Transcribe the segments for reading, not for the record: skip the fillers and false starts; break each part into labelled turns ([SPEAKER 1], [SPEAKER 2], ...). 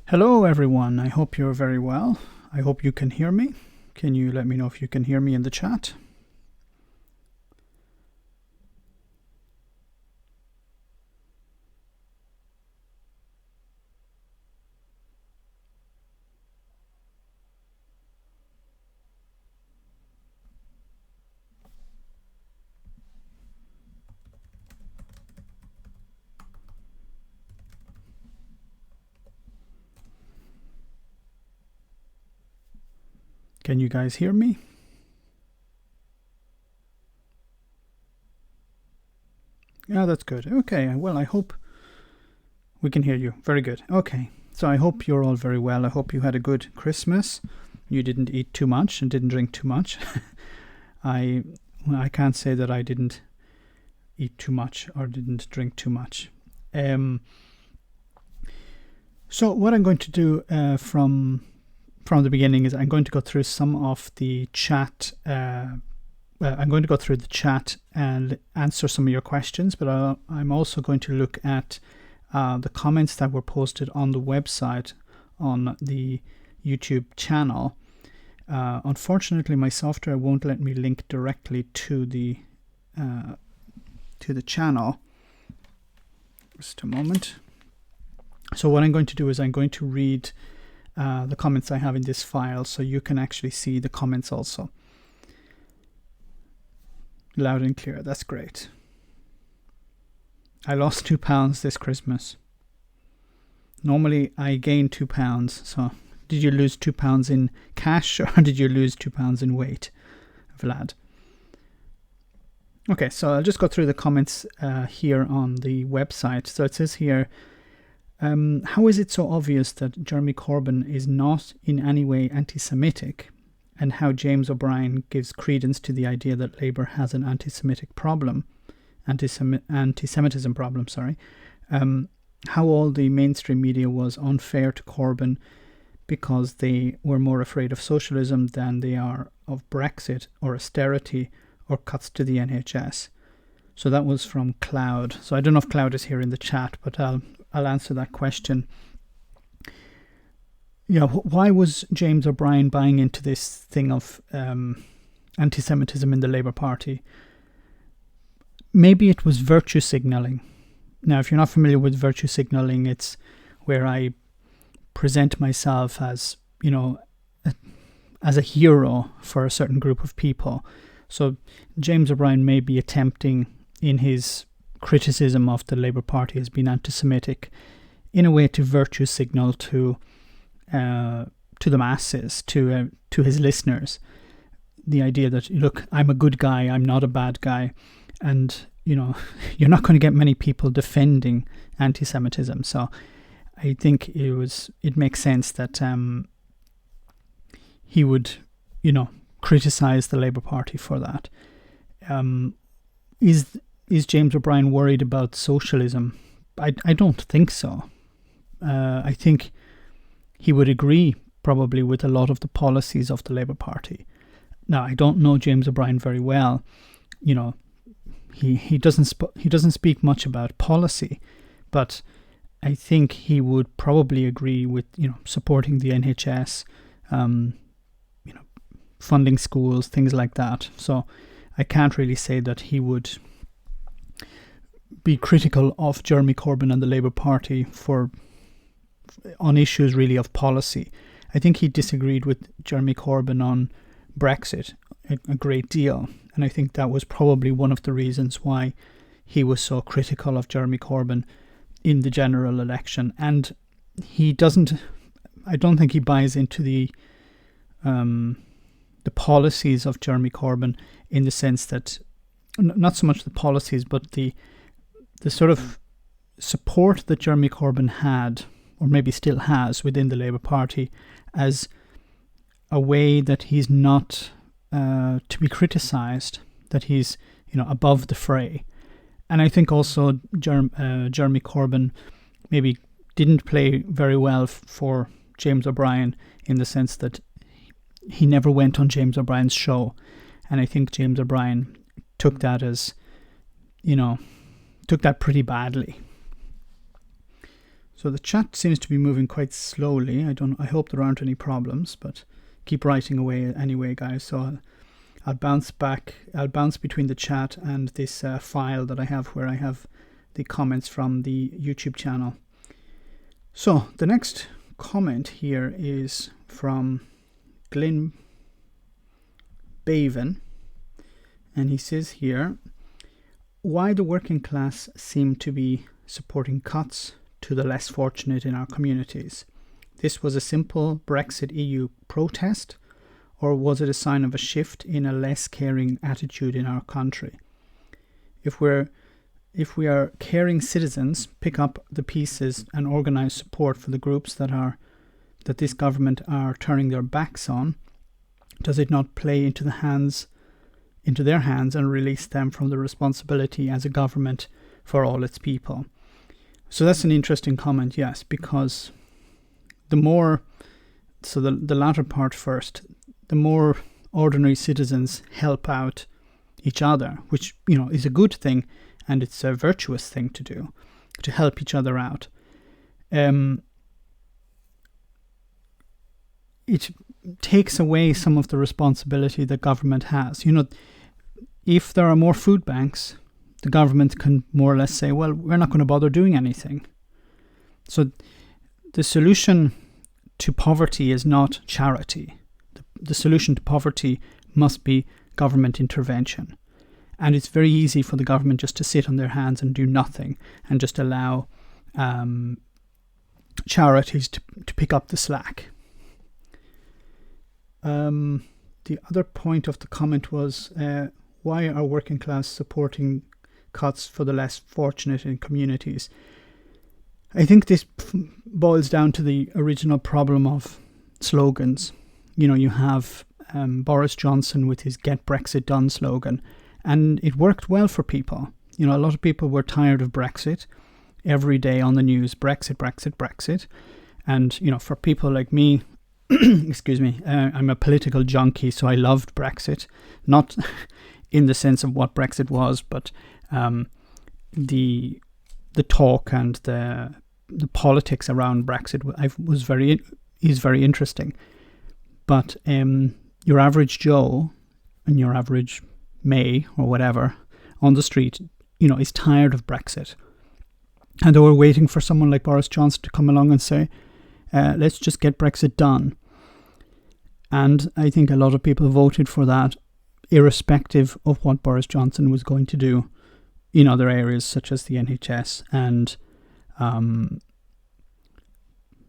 [SPEAKER 1] Hello everyone, I hope you're very well. I hope you can hear me. Can you let me know if you can hear me in the chat? Can you guys hear me? Yeah, that's good. Okay, well, I hope we can hear you. Very good. Okay, so I hope you're all very well. I hope you had a good Christmas. You didn't eat too much and didn't drink too much. I can't say that I didn't eat too much or didn't drink too much. So what I'm going to do from the beginning is I'm going to go through some of the chat. I'm going to go through the chat and answer some of your questions, but I'm also going to look at the comments that were posted on the website on the YouTube channel. Unfortunately, my software won't let me link directly to the channel. Just a moment. So what I'm going to do is I'm going to read the comments I have in this file so you can actually see the comments also. Loud and clear, that's great. I lost 2 pounds this Christmas. Normally I gain 2 pounds, so did you lose 2 pounds in cash or did you lose 2 pounds in weight, Vlad? Okay, so I'll just go through the comments here on the website. So it says here, how is it so obvious that Jeremy Corbyn is not in any way anti-Semitic, and how James O'Brien gives credence to the idea that Labour has an anti-Semitic problem, anti-Semitism problem, how all the mainstream media was unfair to Corbyn because they were more afraid of socialism than they are of Brexit or austerity or cuts to the NHS. So that was from Cloud. So I don't know if Cloud is here in the chat, but I'll answer that question. Yeah, why was James O'Brien buying into this thing of anti-Semitism in the Labour Party? Maybe it was virtue signalling. Now, if you're not familiar with virtue signalling, it's where I present myself as, as a hero for a certain group of people. So James O'Brien may be attempting in his criticism of the Labour Party as being anti-Semitic in a way to virtue signal to the masses, to his listeners, the idea that, look, I'm a good guy, I'm not a bad guy, and you're not going to get many people defending anti-Semitism. So I think it makes sense that he would criticize the Labour Party for that. Is James O'Brien worried about socialism? I don't think so. I think he would agree probably with a lot of the policies of the Labour Party. Now, I don't know James O'Brien very well. He doesn't speak much about policy, but I think he would probably agree with supporting the NHS, funding schools, things like that. So I can't really say that he would be critical of Jeremy Corbyn and the Labour Party on issues really of policy. I think he disagreed with Jeremy Corbyn on Brexit a great deal, and I think that was probably one of the reasons why he was so critical of Jeremy Corbyn in the general election. And I don't think he buys into the policies of Jeremy Corbyn in the sense that, not so much the policies, but the sort of support that Jeremy Corbyn had, or maybe still has, within the Labour Party, as a way that he's not to be criticised, that he's above the fray. And I think also Jeremy Corbyn maybe didn't play very well for James O'Brien in the sense that he never went on James O'Brien's show. And I think James O'Brien took that as, took that pretty badly. So the chat seems to be moving quite slowly. I hope there aren't any problems, but keep writing away anyway, guys. So I'll bounce between the chat and this file that I have where I have the comments from the YouTube channel. So the next comment here is from Glyn Baven, and he says here, why the working class seem to be supporting cuts to the less fortunate in our communities. This was a simple Brexit EU protest, or was it a sign of a shift in a less caring attitude in our country? If we are caring citizens, pick up the pieces and organize support for the groups that this government are turning their backs on, does it not play into their hands and release them from the responsibility as a government for all its people? So that's an interesting comment, yes, because the latter part first, the more ordinary citizens help out each other, which, is a good thing, and it's a virtuous thing to do, to help each other out. It takes away some of the responsibility that government has. If there are more food banks, the government can more or less say, well, we're not going to bother doing anything. So the solution to poverty is not charity. The solution to poverty must be government intervention. And it's very easy for the government just to sit on their hands and do nothing and just allow charities to pick up the slack. The other point of the comment was, why are working class supporting cuts for the less fortunate in communities? I think this boils down to the original problem of slogans. You have Boris Johnson with his Get Brexit Done slogan, and it worked well for people. A lot of people were tired of Brexit. Every day on the news, Brexit, Brexit, Brexit. And, for people like me, excuse me, I'm a political junkie, so I loved Brexit. Not in the sense of what Brexit was, but the talk and the politics around Brexit is very interesting. But your average Joe and your average May or whatever on the street, is tired of Brexit. And they were waiting for someone like Boris Johnson to come along and say, let's just get Brexit done. And I think a lot of people voted for that, irrespective of what Boris Johnson was going to do in other areas such as the NHS and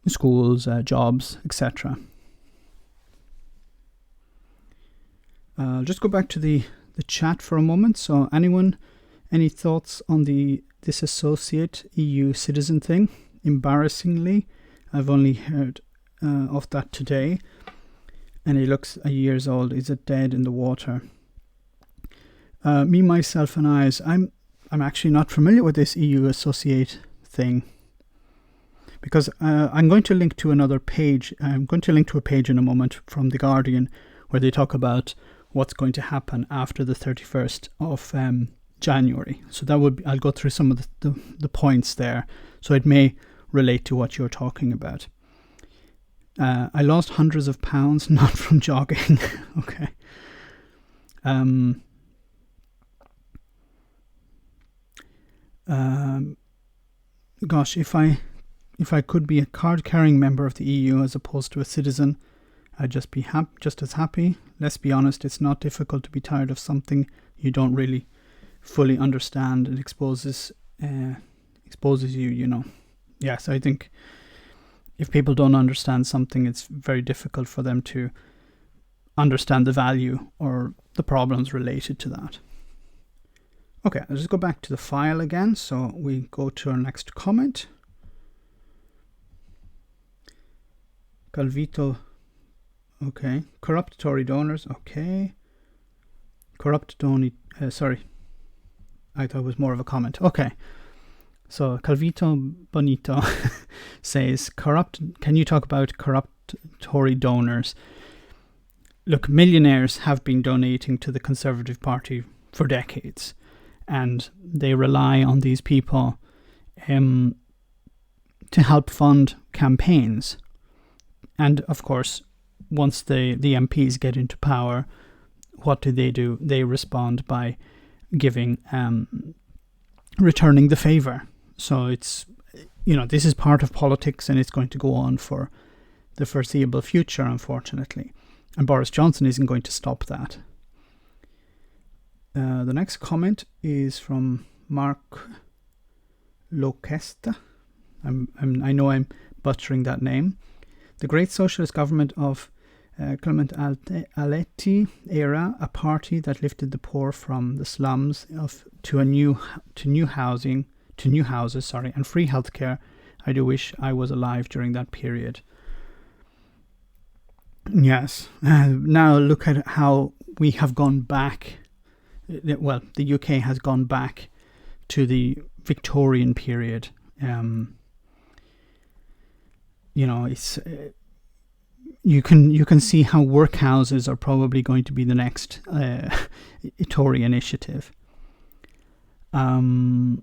[SPEAKER 1] schools, jobs, etc. I'll just go back to the chat for a moment. So anyone, any thoughts on the disassociate EU citizen thing? Embarrassingly, I've only heard of that today, and he looks a years old. Is it dead in the water? Me, myself, and I'm actually not familiar with this EU associate thing, because I'm going to link to another page. I'm going to link to a page in a moment from The Guardian where they talk about what's going to happen after the 31st of January. So I'll go through some of the points there. So it may relate to what you're talking about. I lost hundreds of pounds, not from jogging. Okay. Gosh, if I could be a card-carrying member of the EU as opposed to a citizen, I'd just be just as happy. Let's be honest, it's not difficult to be tired of something you don't really fully understand. It exposes you, Yes, I think if people don't understand something, it's very difficult for them to understand the value or the problems related to that. Okay, let's just go back to the file again. So we go to our next comment. Calvito. Okay. Corrupt Tory donors. Okay. Sorry. I thought it was more of a comment. Okay. So Calvito Bonito says, can you talk about corrupt Tory donors? Look, millionaires have been donating to the Conservative Party for decades, and they rely on these people to help fund campaigns. And of course, once the MPs get into power, what do? They respond by giving, returning the favour. So it's, this is part of politics, and it's going to go on for the foreseeable future, unfortunately. And Boris Johnson isn't going to stop that. The next comment is from Mark Lokesta. I know I'm butchering that name. The great socialist government of Clement Aletti era, a party that lifted the poor from the slums to new houses, and free healthcare. I do wish I was alive during that period. Yes. Now look at how we have gone back. Well, the UK has gone back to the Victorian period. It's you can see how workhouses are probably going to be the next Tory initiative. Max,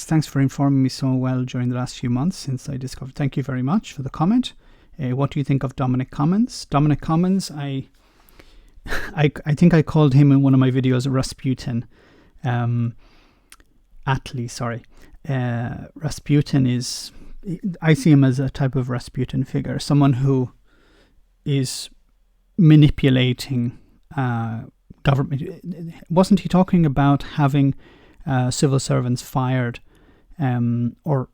[SPEAKER 1] thanks for informing me so well during the last few months since I discovered. Thank you very much for the comment. What do you think of Dominic Cummings? Dominic Cummings, I think I called him in one of my videos Rasputin. Attlee, sorry. Rasputin is, I see him as a type of Rasputin figure, someone who is manipulating government. Wasn't he talking about having civil servants fired, or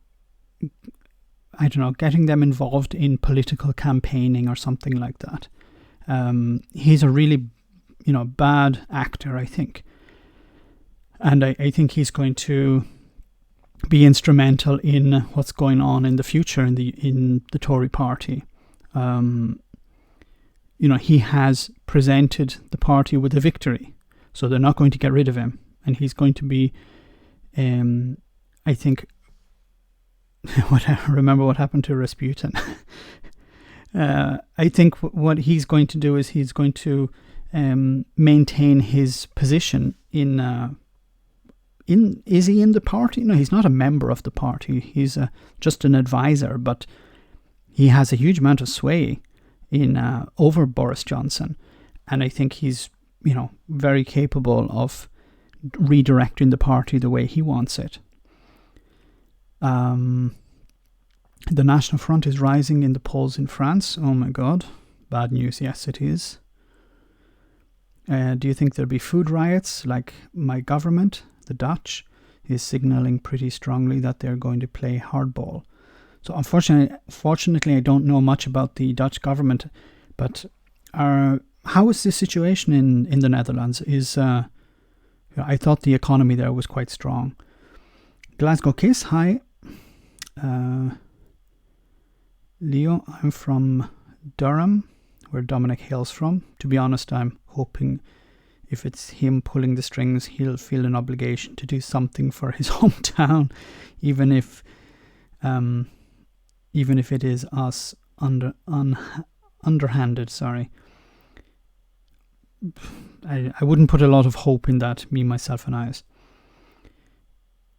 [SPEAKER 1] I don't know, getting them involved in political campaigning or something like that? He's a really, bad actor, I think. And I think he's going to be instrumental in what's going on in the future in the Tory party. He has presented the party with a victory, so they're not going to get rid of him, and he's going to be, I think, remember what happened to Rasputin. I think what he's going to do is he's going to maintain his position is he in the party? No, he's not a member of the party. He's just an advisor, but he has a huge amount of sway over Boris Johnson, and I think he's very capable of redirecting the party the way he wants it. The National Front is rising in the polls in France. Oh my God, bad news. Yes, it is. Do you think there'll be food riots like my government? The Dutch is signalling pretty strongly that they're going to play hardball. So unfortunately, I don't know much about the Dutch government, but how is the situation in the Netherlands? I thought the economy there was quite strong. Glasgow Kiss, hi. Leo, I'm from Durham, where Dominic hails from. To be honest, I'm hoping if it's him pulling the strings, he'll feel an obligation to do something for his hometown, even if it is us underhanded. Sorry, I wouldn't put a lot of hope in that. Me, myself, and I.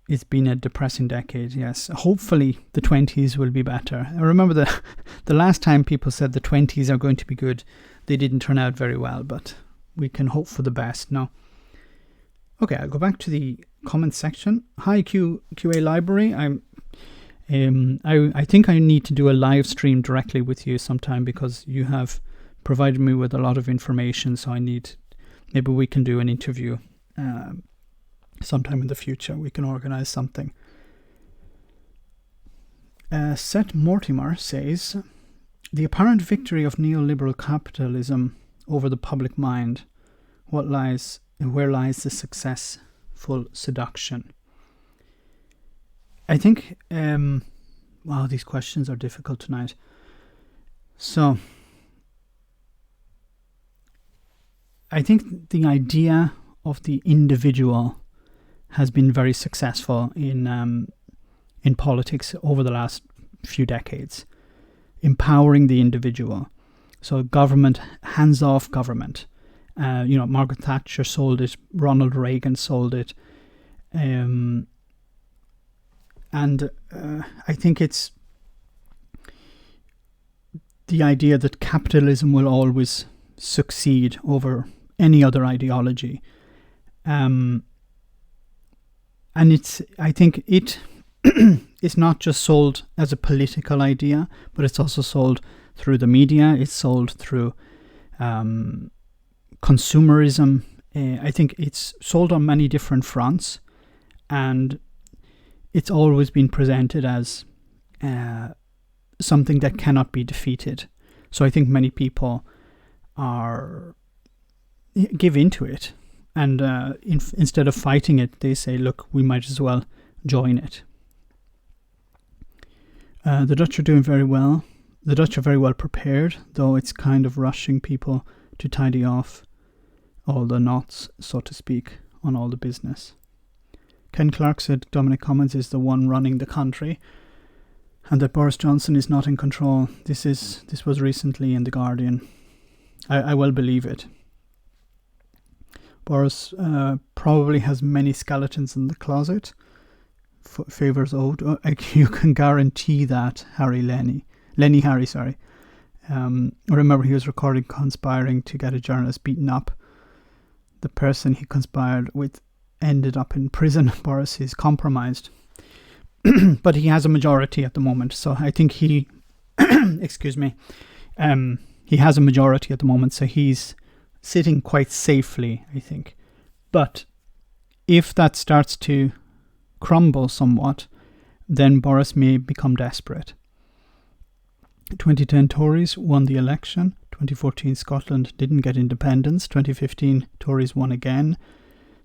[SPEAKER 1] It's been a depressing decade. Yes, hopefully the 20s will be better. I remember the last time people said the 20s are going to be good, they didn't turn out very well, but we can hope for the best now. Okay, I'll go back to the comments section. Hi QA Library. I think I need to do a live stream directly with you sometime because you have provided me with a lot of information. So maybe we can do an interview sometime in the future. We can organize something. Seth Mortimer says, the apparent victory of neoliberal capitalism over the public mind, where lies the successful seduction? I think, wow, these questions are difficult tonight. So, I think the idea of the individual has been very successful in politics over the last few decades, empowering the individual. So government, hands-off government. Margaret Thatcher sold it. Ronald Reagan sold it. And I think it's the idea that capitalism will always succeed over any other ideology. And I think it is not just sold as a political idea, but it's also sold through the media. It's sold through consumerism. I think it's sold on many different fronts, and it's always been presented as something that cannot be defeated. So I think many people give into it, and instead of fighting it, they say, look, we might as well join it. The Dutch are doing very well. The Dutch are very well prepared, though it's kind of rushing people to tidy off all the knots, so to speak, on all the business. Ken Clark said Dominic Cummings is the one running the country, and that Boris Johnson is not in control. This was recently in The Guardian. I well believe it. Boris probably has many skeletons in the closet. Favours owed. You can guarantee that, Lenny Harry. I remember he was recording conspiring to get a journalist beaten up. The person he conspired with ended up in prison. Boris is compromised. But he has a majority at the moment, so I think he excuse me, he has a majority at the moment, so he's sitting quite safely, I think. But if that starts to crumble somewhat, then Boris may become desperate. 2010 Tories won the election. 2014 Scotland didn't get independence. 2015 Tories won again.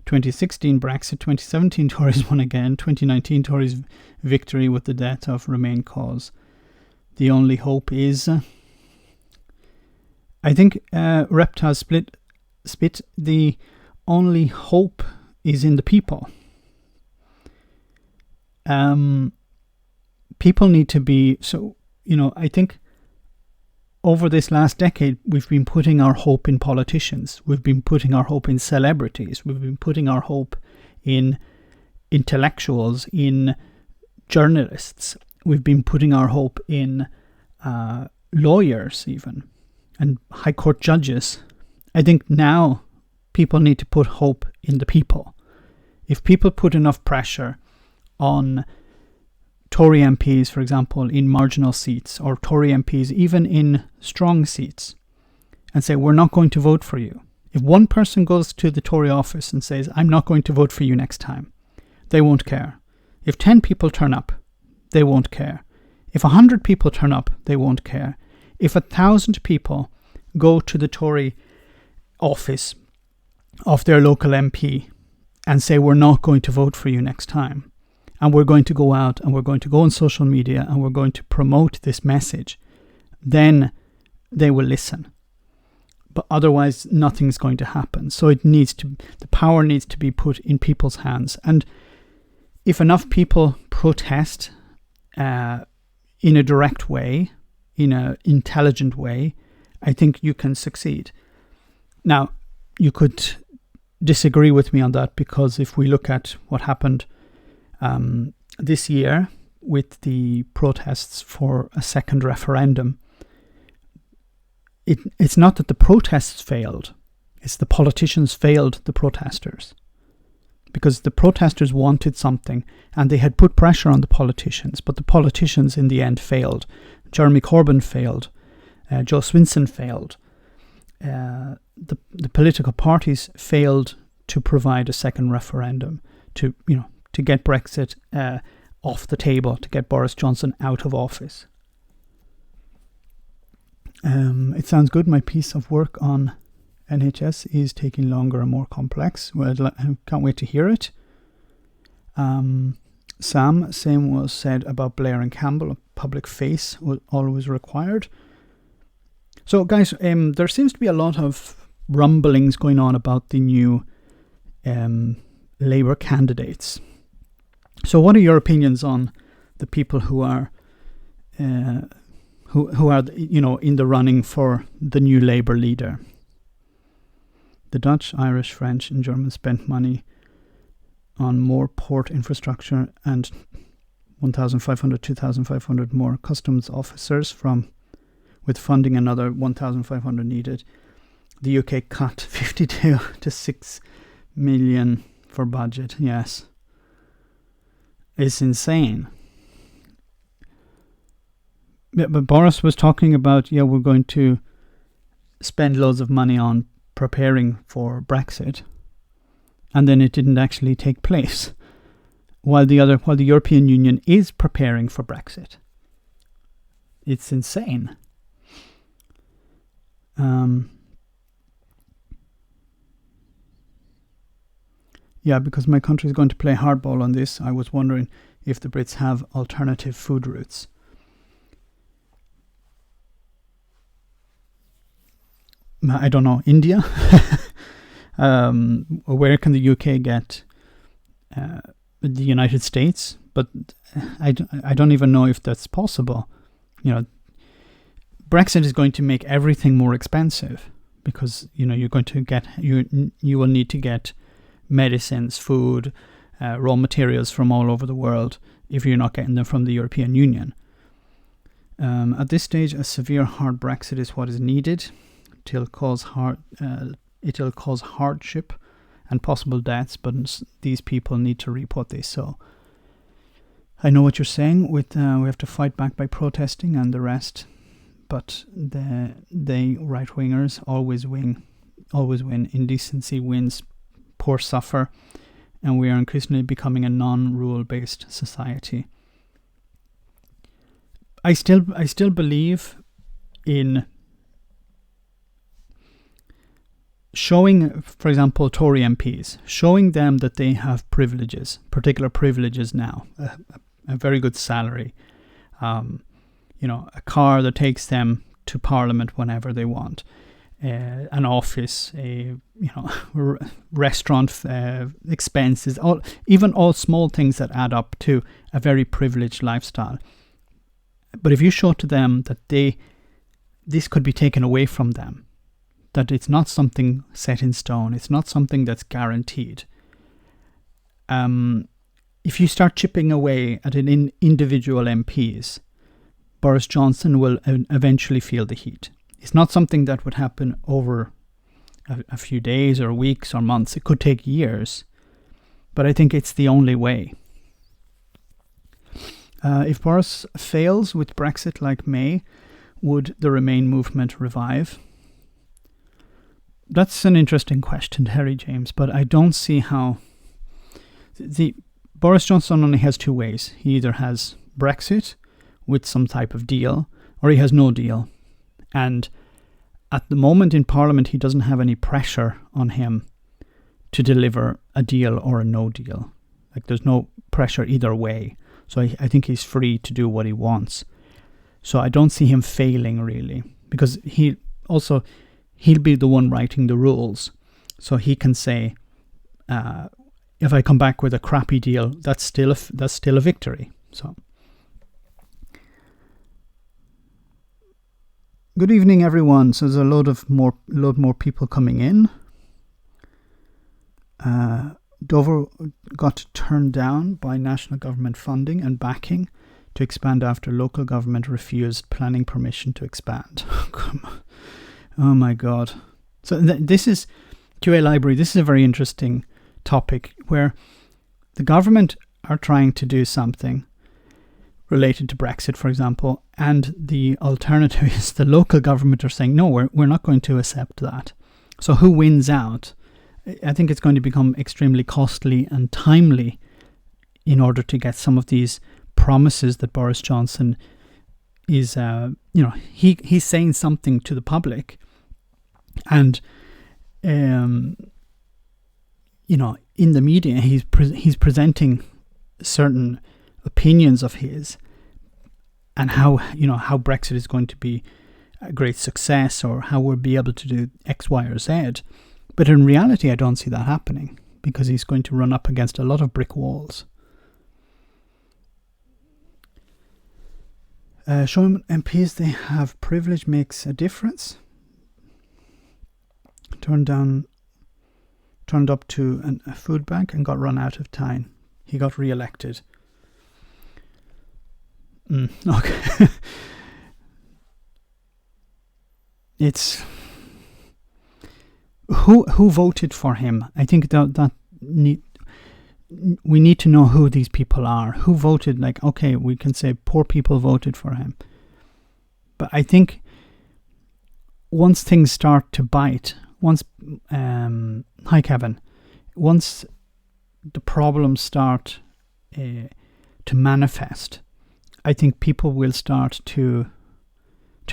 [SPEAKER 1] 2016 Brexit. 2017 Tories won again. 2019 Tories victory with the death of Remain cause. The only hope is, I think Reptile spit, the only hope is in the people. People need to be, so, I think over this last decade, we've been putting our hope in politicians. We've been putting our hope in celebrities. We've been putting our hope in intellectuals, in journalists. We've been putting our hope in lawyers even, and high court judges. I think now people need to put hope in the people. If people put enough pressure on Tory MPs, for example, in marginal seats, or Tory MPs even in strong seats, and say, we're not going to vote for you. If one person goes to the Tory office and says, I'm not going to vote for you next time, they won't care. If 10 people turn up, they won't care. If 100 people turn up, they won't care. If 1,000 people go to the Tory office of their local MP and say, we're not going to vote for you next time, and we're going to go out and we're going to go on social media and we're going to promote this message, then they will listen. But otherwise, nothing's going to happen. So the power needs to be put in people's hands. And if enough people protest in a direct way, in an intelligent way, I think you can succeed. Now, you could disagree with me on that, because if we look at what happened this year with the protests for a second referendum, it's not that the protests failed, it's the politicians failed the protesters. Because the protesters wanted something and they had put pressure on the politicians, but the politicians in the end failed. Jeremy Corbyn failed, Joe Swinson failed, the political parties failed to provide a second referendum to get Brexit off the table, to get Boris Johnson out of office. It sounds good. My piece of work on NHS is taking longer and more complex. Well, I can't wait to hear it. Same was said about Blair and Campbell. A public face was always required. So, guys, there seems to be a lot of rumblings going on about the new Labour candidates. So, what are your opinions on the people who are in the running for the new Labour leader? The Dutch, Irish, French, and Germans spent money on more port infrastructure and 1,500, 2,500 more customs officers with funding another 1,500 needed. The UK cut 52 to 6 million for budget. Yes. It's insane. Yeah, but Boris was talking about, we're going to spend loads of money on preparing for Brexit, and then it didn't actually take place, while the European Union is preparing for Brexit. It's insane. Because my country is going to play hardball on this. I was wondering if the Brits have alternative food routes. I don't know. India? Where can the UK get the United States? But I don't even know if that's possible. Brexit is going to make everything more expensive because you're going to get you will need to get medicines, food, raw materials from all over the world if you're not getting them from the European Union. At this stage, a severe hard Brexit is what is needed. It'll cause hardship and possible deaths, but these people need to reap what they sow. I know what you're saying. We have to fight back by protesting and the rest, but the right-wingers always win. Indecency wins, poor suffer, and we are increasingly becoming a non-rule-based society. I still believe in showing, for example, Tory MPs, showing them that they have privileges, particular privileges now, a very good salary, a car that takes them to Parliament whenever they want, an office, restaurant expenses, even all small things that add up to a very privileged lifestyle. But if you show to them that this could be taken away from them, that it's not something set in stone, it's not something that's guaranteed. If you start chipping away at an individual MPs, Boris Johnson will eventually feel the heat. It's not something that would happen over a few days or weeks or months. It could take years, but I think it's the only way. If Boris fails with Brexit like May, would the Remain movement revive? That's an interesting question, Harry James, but I don't see how. Boris Johnson only has two ways. He either has Brexit with some type of deal, or he has no deal. And at the moment in Parliament, he doesn't have any pressure on him to deliver a deal or a no deal. Like, there's no pressure either way. So I think he's free to do what he wants. So I don't see him failing, really, because he'll be the one writing the rules. So he can say, if I come back with a crappy deal, that's still a victory. So, good evening, everyone. So there's a load more people coming in. Dover got turned down by national government funding and backing to expand after local government refused planning permission to expand. Oh my God. So this is QA Library. This is a very interesting topic where the government are trying to do something related to Brexit, for example, and the alternative is the local government are saying, no, we're not going to accept that. So who wins out? I think it's going to become extremely costly and timely in order to get some of these promises that Boris Johnson is, he's saying something to the public, and in the media he's presenting certain opinions of his and how Brexit is going to be a great success or how we'll be able to do X, Y, or Z. But in reality, I don't see that happening because he's going to run up against a lot of brick walls. Showing MPs they have privilege makes a difference. Turned up to a food bank and got run out of time. He got re-elected. Okay. It's who voted for him. I think we need to know who these people are. Who voted? Like, okay, we can say poor people voted for him, but I think once things start to bite, hi Kevin, once the problems start to manifest, I think people will start to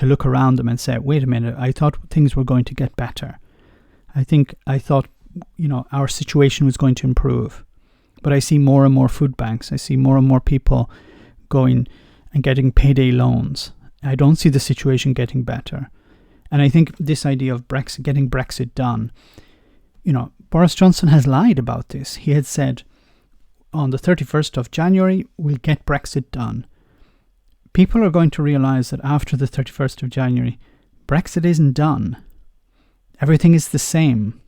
[SPEAKER 1] look around them and say, wait a minute, I thought things were going to get better. I thought, our situation was going to improve. But I see more and more food banks. I see more and more people going and getting payday loans. I don't see the situation getting better. And I think this idea of getting Brexit done, Boris Johnson has lied about this. He had said on the 31st of January, we'll get Brexit done. People are going to realise that after the 31st of January, Brexit isn't done. Everything is the same.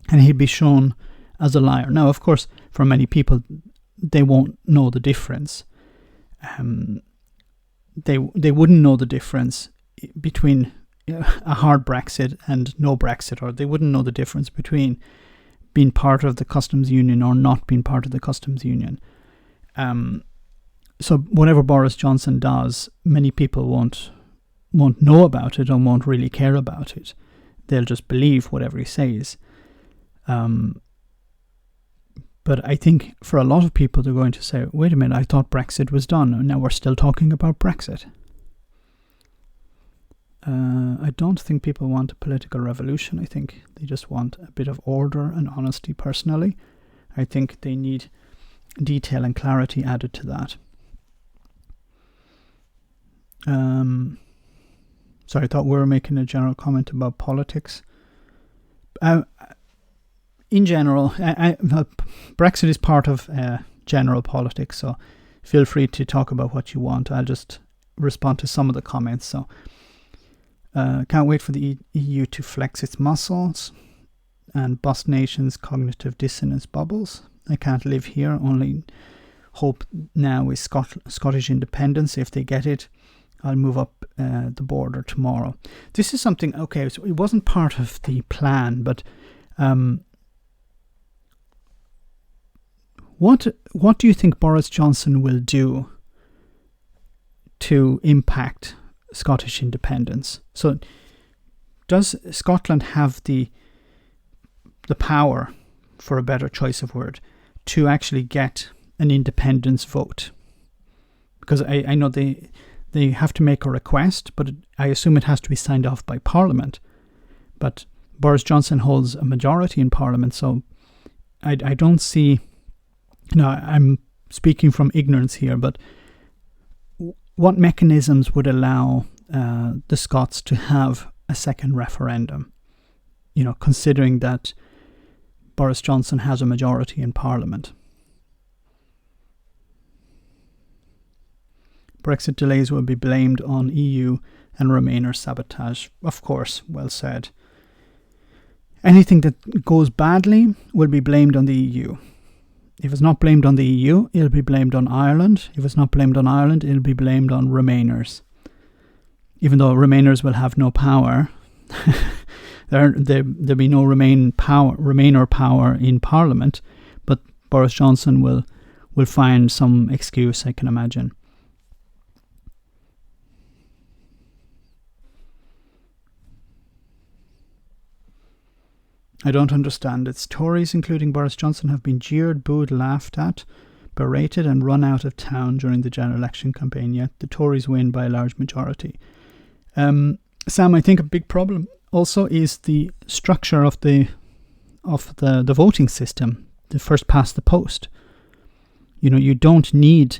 [SPEAKER 1] And he'd be shown as a liar. Now, of course, for many people, they won't know the difference. They wouldn't know the difference between a hard Brexit and no Brexit, or they wouldn't know the difference between being part of the customs union or not being part of the customs union. So whatever Boris Johnson does, many people won't know about it or won't really care about it. They'll just believe whatever he says. But I think for a lot of people, they're going to say, wait a minute, I thought Brexit was done, and now we're still talking about Brexit. I don't think people want a political revolution. I think they just want a bit of order and honesty personally. I think they need detail and clarity added to that. Sorry, I thought we were making a general comment about politics. In general, Brexit is part of general politics, so feel free to talk about what you want. I'll just respond to some of the comments. So, can't wait for the EU to flex its muscles and bust nations' cognitive dissonance bubbles. I can't live here, only hope now is Scottish independence. If they get it, I'll move up the border tomorrow. This is something, okay, so it wasn't part of the plan, but what do you think Boris Johnson will do to impact Scottish independence? So does Scotland have the power, for a better choice of word, to actually get an independence vote? Because I know they have to make a request, but I assume it has to be signed off by Parliament. But Boris Johnson holds a majority in Parliament, so I don't see... Now, I'm speaking from ignorance here, but what mechanisms would allow the Scots to have a second referendum? Considering that Boris Johnson has a majority in Parliament. Brexit delays will be blamed on EU and Remainer sabotage. Of course, well said. Anything that goes badly will be blamed on the EU. If it's not blamed on the EU, it'll be blamed on Ireland. If it's not blamed on Ireland, it'll be blamed on Remainers. Even though Remainers will have no power, there'll be no Remainer power in Parliament, but Boris Johnson will find some excuse, I can imagine. I don't understand. Its Tories, including Boris Johnson, have been jeered, booed, laughed at, berated and run out of town during the general election campaign, yet the Tories win by a large majority. Sam, I think a big problem also is the structure of the voting system, the first past the post. You don't need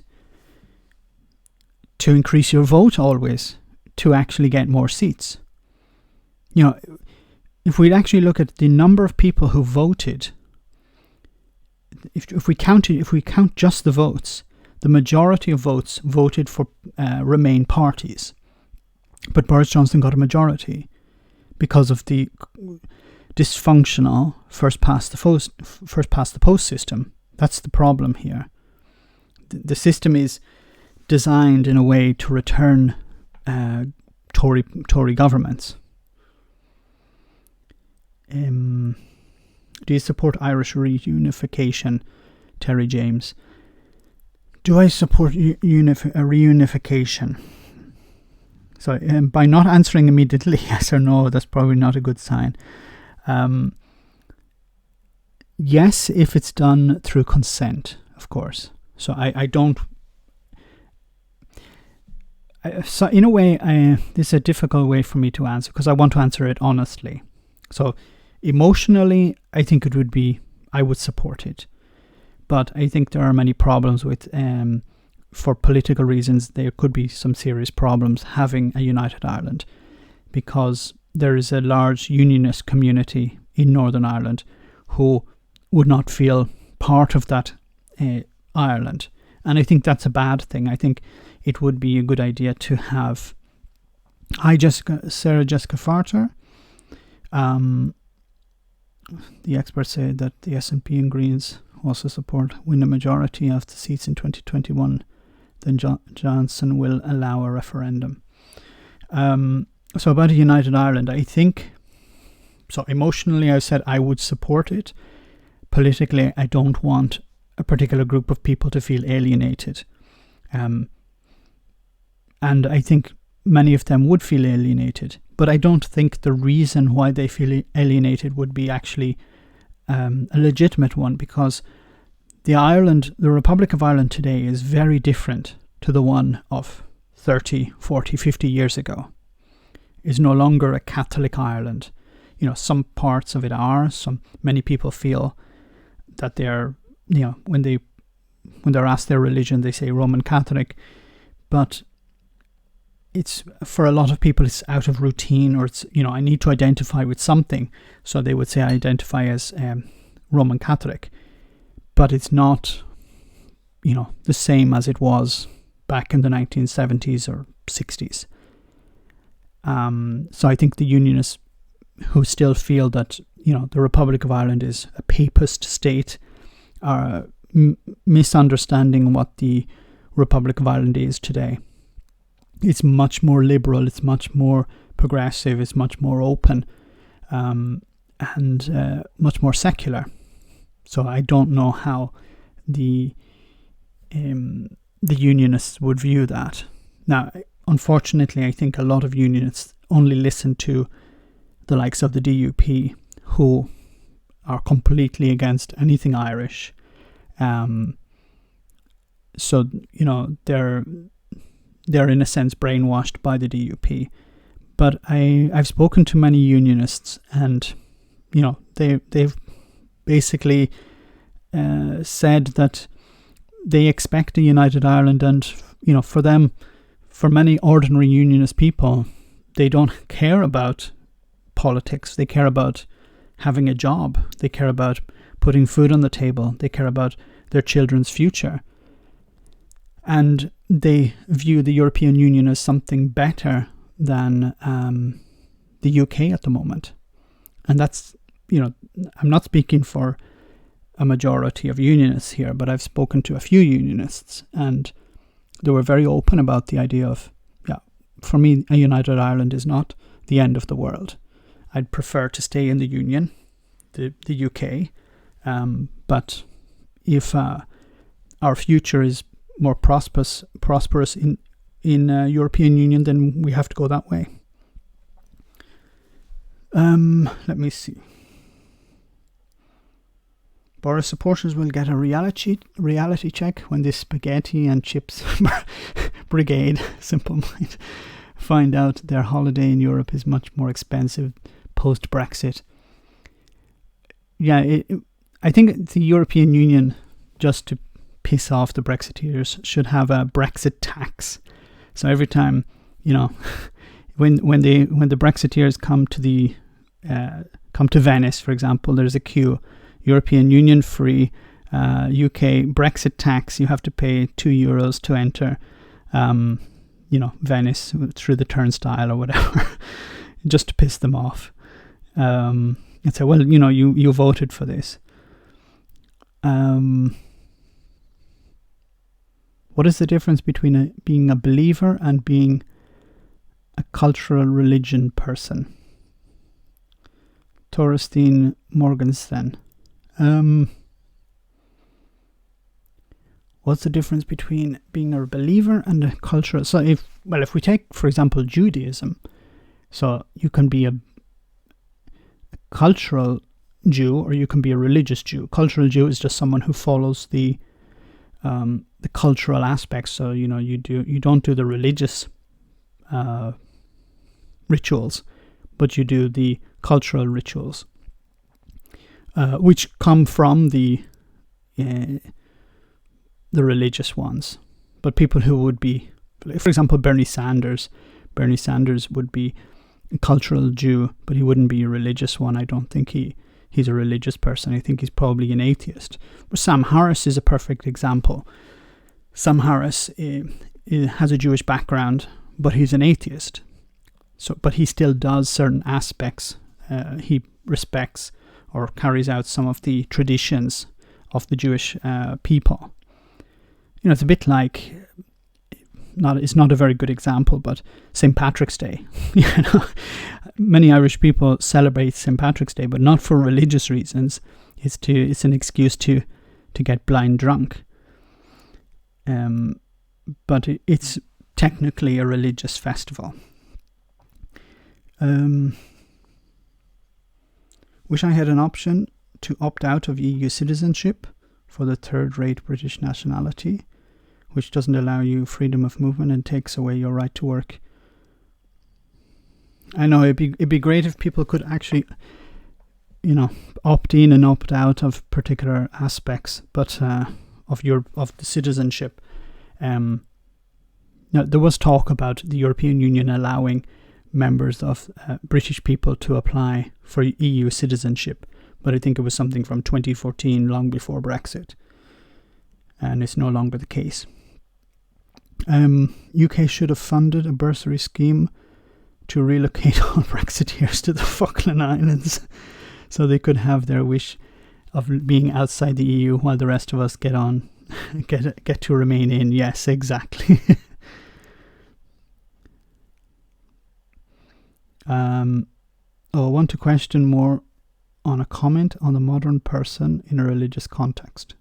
[SPEAKER 1] to increase your vote always to actually get more seats. If we actually look at the number of people who voted, if we count just the votes, the majority of votes voted for Remain parties, but Boris Johnson got a majority because of the dysfunctional first past the post system. That's the problem here. The system is designed in a way to return Tory governments. Do you support Irish reunification, Terry James? Do I support reunification? So by not answering immediately yes or no, that's probably not a good sign. Yes, if it's done through consent, of course. So I don't... So in a way, this is a difficult way for me to answer, because I want to answer it honestly. So emotionally, I think it would be... I would support it. But I think there are many problems with... for political reasons, there could be some serious problems having a united Ireland, because there is a large unionist community in Northern Ireland who would not feel part of that Ireland. And I think that's a bad thing. I think it would be a good idea to have... Hi, Sarah Jessica Farter. The experts say that the SNP and Greens also support win a majority of the seats in 2021. Then Johnson will allow a referendum. So about a united Ireland, I think... So emotionally, I said I would support it. Politically, I don't want a particular group of people to feel alienated. And I think many of them would feel alienated. But I don't think the reason why they feel alienated would be actually a legitimate one, because the Republic of Ireland today is very different to the one of 30, 40, 50 years ago. It's no longer a Catholic Ireland. Some parts of it are. Many people feel that they're, when they're asked their religion, they say Roman Catholic. But it's, for a lot of people, it's out of routine, or it's, I need to identify with something. So they would say I identify as Roman Catholic. But it's not, the same as it was back in the 1970s or 60s. So I think the Unionists who still feel that, the Republic of Ireland is a papist state are misunderstanding what the Republic of Ireland is today. It's much more liberal, it's much more progressive, it's much more open, and much more secular. So I don't know how the Unionists would view that. Now, unfortunately, I think a lot of Unionists only listen to the likes of the DUP, who are completely against anything Irish. So, they're in a sense brainwashed by the DUP. But I've spoken to many Unionists, and, they've basically said that they expect a united Ireland, and for them, for many ordinary Unionist people, they don't care about politics. They care about having a job. They care about putting food on the table. They care about their children's future, and they view the European Union as something better than the UK at the moment. And that's, I'm not speaking for a majority of Unionists here, but I've spoken to a few Unionists, and they were very open about the idea of, for me, a united Ireland is not the end of the world. I'd prefer to stay in the Union, the UK, but if our future is more prosperous in European Union, then we have to go that way. Let me see. Boris supporters will get a reality check when the spaghetti and chips brigade, Simple Mind, find out their holiday in Europe is much more expensive post-Brexit. Yeah, I think the European Union, just to piss off the Brexiteers, should have a Brexit tax. So every time, when the Brexiteers come to Venice, for example, there's a queue. European Union free, UK Brexit tax. You have to pay €2 to enter, Venice through the turnstile or whatever, just to piss them off. And say, well, you voted for this. What is the difference between being a believer and being a cultural religion person? Torstein Morgenstern. What's the difference between being a believer and a cultural? So if we take, for example, Judaism, so you can be a cultural Jew or you can be a religious Jew. Cultural Jew is just someone who follows the cultural aspects. So you don't do the religious rituals, but you do the cultural rituals, which come from the religious ones. But people who would be, for example, Bernie Sanders would be a cultural Jew, but he wouldn't be a religious one. I don't think he's a religious person. I think he's probably an atheist. But Sam Harris is a perfect example. Sam Harris has a Jewish background, but he's an atheist. But he still does certain aspects. He respects or carries out some of the traditions of the Jewish people. It's a bit like, it's not a very good example, but St. Patrick's Day. Many Irish people celebrate St. Patrick's Day, but not for religious reasons. It's an excuse to get blind drunk. But it's technically a religious festival. Wish I had an option to opt out of EU citizenship for the third-rate British nationality, which doesn't allow you freedom of movement and takes away your right to work. I know it'd be great if people could actually, opt in and opt out of particular aspects, but of the citizenship. Now there was talk about the European Union allowing members of British people to apply for EU citizenship, but I think it was something from 2014, long before Brexit, and it's no longer the case. UK should have funded a bursary scheme to relocate all Brexiteers to the Falkland Islands so they could have their wish of being outside the EU while the rest of us get to remain in. Yes, exactly. I want to question more on a comment on the modern person in a religious context.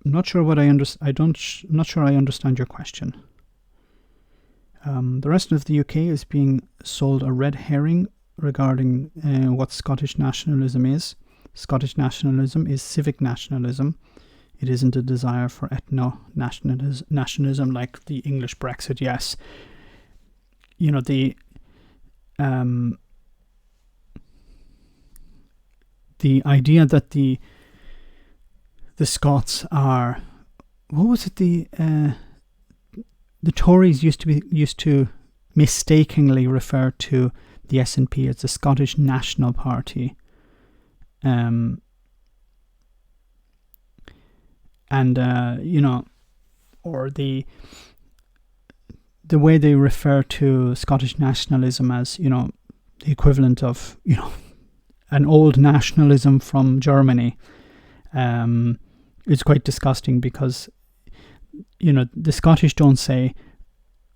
[SPEAKER 1] I'm not sure I'm not sure I understand your question. The rest of the UK is being sold a red herring regarding what Scottish nationalism is. Scottish nationalism is civic nationalism. It isn't a desire for ethno-nationalism like the English Brexit. Yes, the idea that the Scots are, what was it, the Tories used to mistakenly refer to the SNP as the Scottish National Party, or the way they refer to Scottish nationalism as, the equivalent of, an old nationalism from Germany. It's quite disgusting because, the Scottish don't say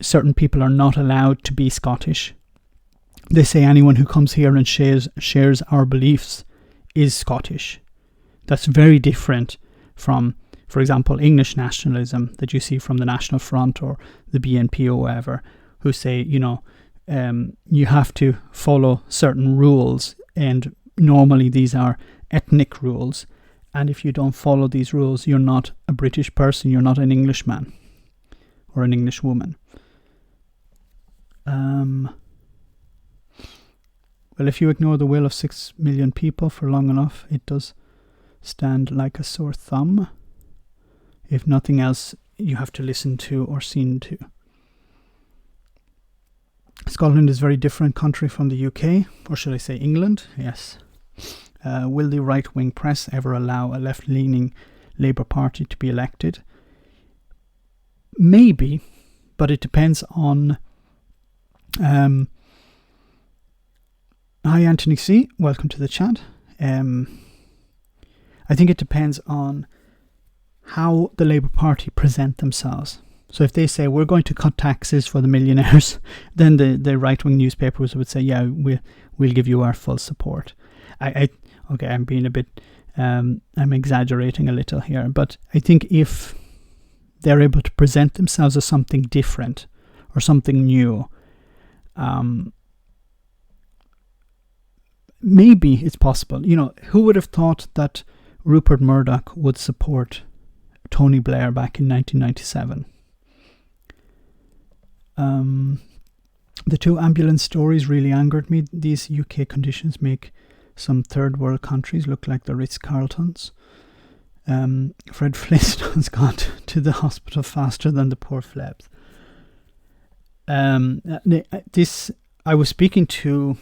[SPEAKER 1] certain people are not allowed to be Scottish. They say anyone who comes here and shares our beliefs is Scottish. That's very different from, for example, English nationalism that you see from the National Front or the BNP or whatever, who say, you have to follow certain rules, and normally these are ethnic rules. And if you don't follow these rules, you're not a British person, you're not an Englishman or an English woman. Well, if you ignore the will of 6 million people for long enough, it does stand like a sore thumb. If nothing else, you have to listen to or seen to. Scotland is a very different country from the UK, or should I say England? Yes. Will the right-wing press ever allow a left-leaning Labour Party to be elected? Maybe, but it depends on... Hi, Anthony C. Welcome to the chat. I think it depends on how the Labour Party present themselves. So if they say we're going to cut taxes for the millionaires, then the right-wing newspapers would say, yeah, we'll give you our full support. Okay, I'm being a bit, I'm exaggerating a little here, but I think if they're able to present themselves as something different or something new, maybe it's possible. You know, who would have thought that Rupert Murdoch would support Tony Blair back in 1997? The two ambulance stories really angered me. These UK conditions make some third world countries look like the Ritz-Carltons. Fred Flintstone's gone to the hospital faster than the poor Flebs. I was speaking to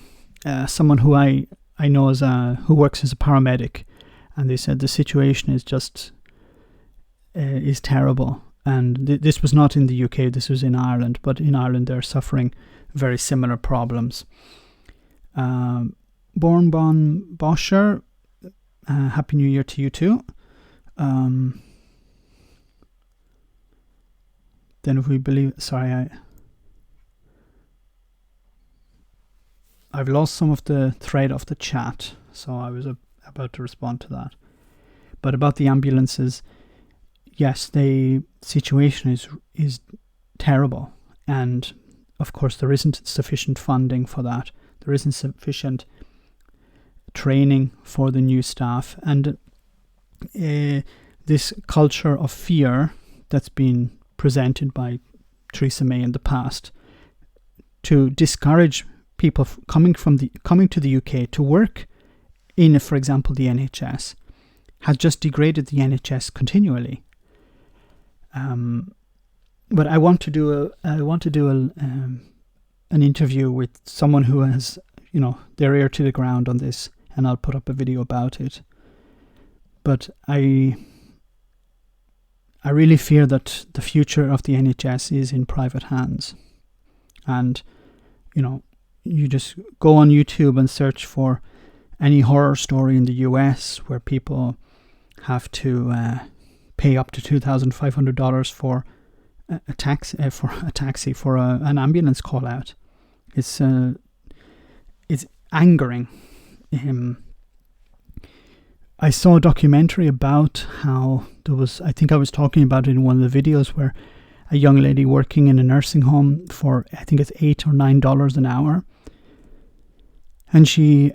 [SPEAKER 1] someone who I know who works as a paramedic, and they said the situation is just is terrible. And this was not in the UK, this was in Ireland, but in Ireland they're suffering very similar problems. Bornbon Boscher, Happy New Year to you too. Then if we believe, I've lost some of the thread of the chat, so I was about to respond to that. But about the ambulances, yes, the situation is terrible, and of course there isn't sufficient funding for that. There isn't sufficient training for the new staff, and this culture of fear that's been presented by Theresa May in the past to discourage people coming to the UK to work in, for example, the NHS, has just degraded the NHS continually. But I want to do an interview with someone who has, their ear to the ground on this, and I'll put up a video about it. But I really fear that the future of the NHS is in private hands. And, you just go on YouTube and search for any horror story in the US where people have to pay up to $2,500 for a taxi for an ambulance call out. It's angering. I saw a documentary about how I think I was talking about it in one of the videos, where a young lady working in a nursing home for, I think it's $8 or $9 an hour. And she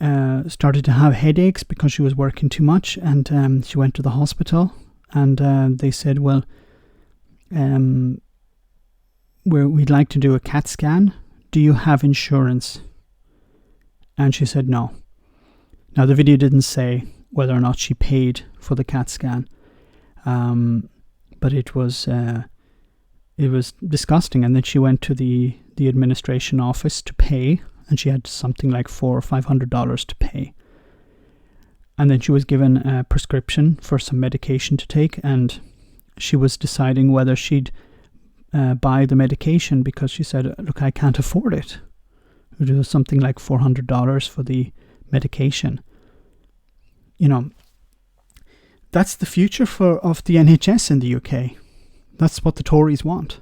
[SPEAKER 1] started to have headaches because she was working too much, and she went to the hospital, and they said, well, we'd like to do a CAT scan. Do you have insurance? And she said no. Now, the video didn't say whether or not she paid for the CAT scan, but it was disgusting. And then she went to the administration office to pay, and she had something like $400 or $500 to pay. And then she was given a prescription for some medication to take, and she was deciding whether she'd buy the medication, because she said, look, I can't afford it. It was something like $400 for the medication. That's the future of the NHS in the UK. That's what the Tories want.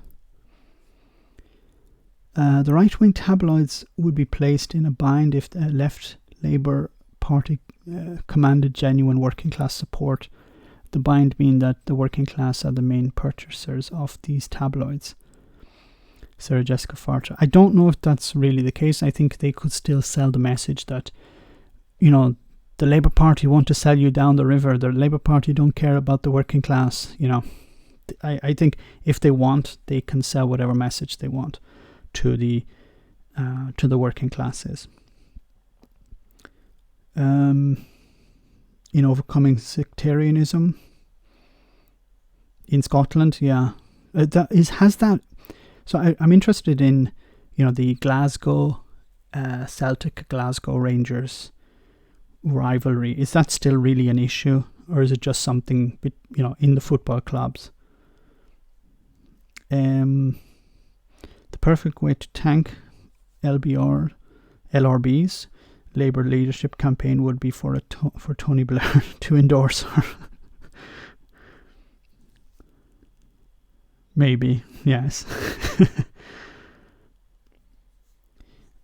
[SPEAKER 1] The right-wing tabloids would be placed in a bind if the left Labour Party commanded genuine working class support. The bind being that the working class are the main purchasers of these tabloids. Sarah Jessica Farter. I don't know if that's really the case. I think they could still sell the message that, the Labour Party want to sell you down the river. The Labour Party don't care about the working class. I think if they want, they can sell whatever message they want to the working classes. In overcoming sectarianism in Scotland, yeah, So I'm interested in, the Glasgow Celtic Glasgow Rangers rivalry. Is that still really an issue, or is it just something, in the football clubs? The perfect way to tank LRBs, Labour leadership campaign would be for for Tony Blair to endorse her. Maybe, yes.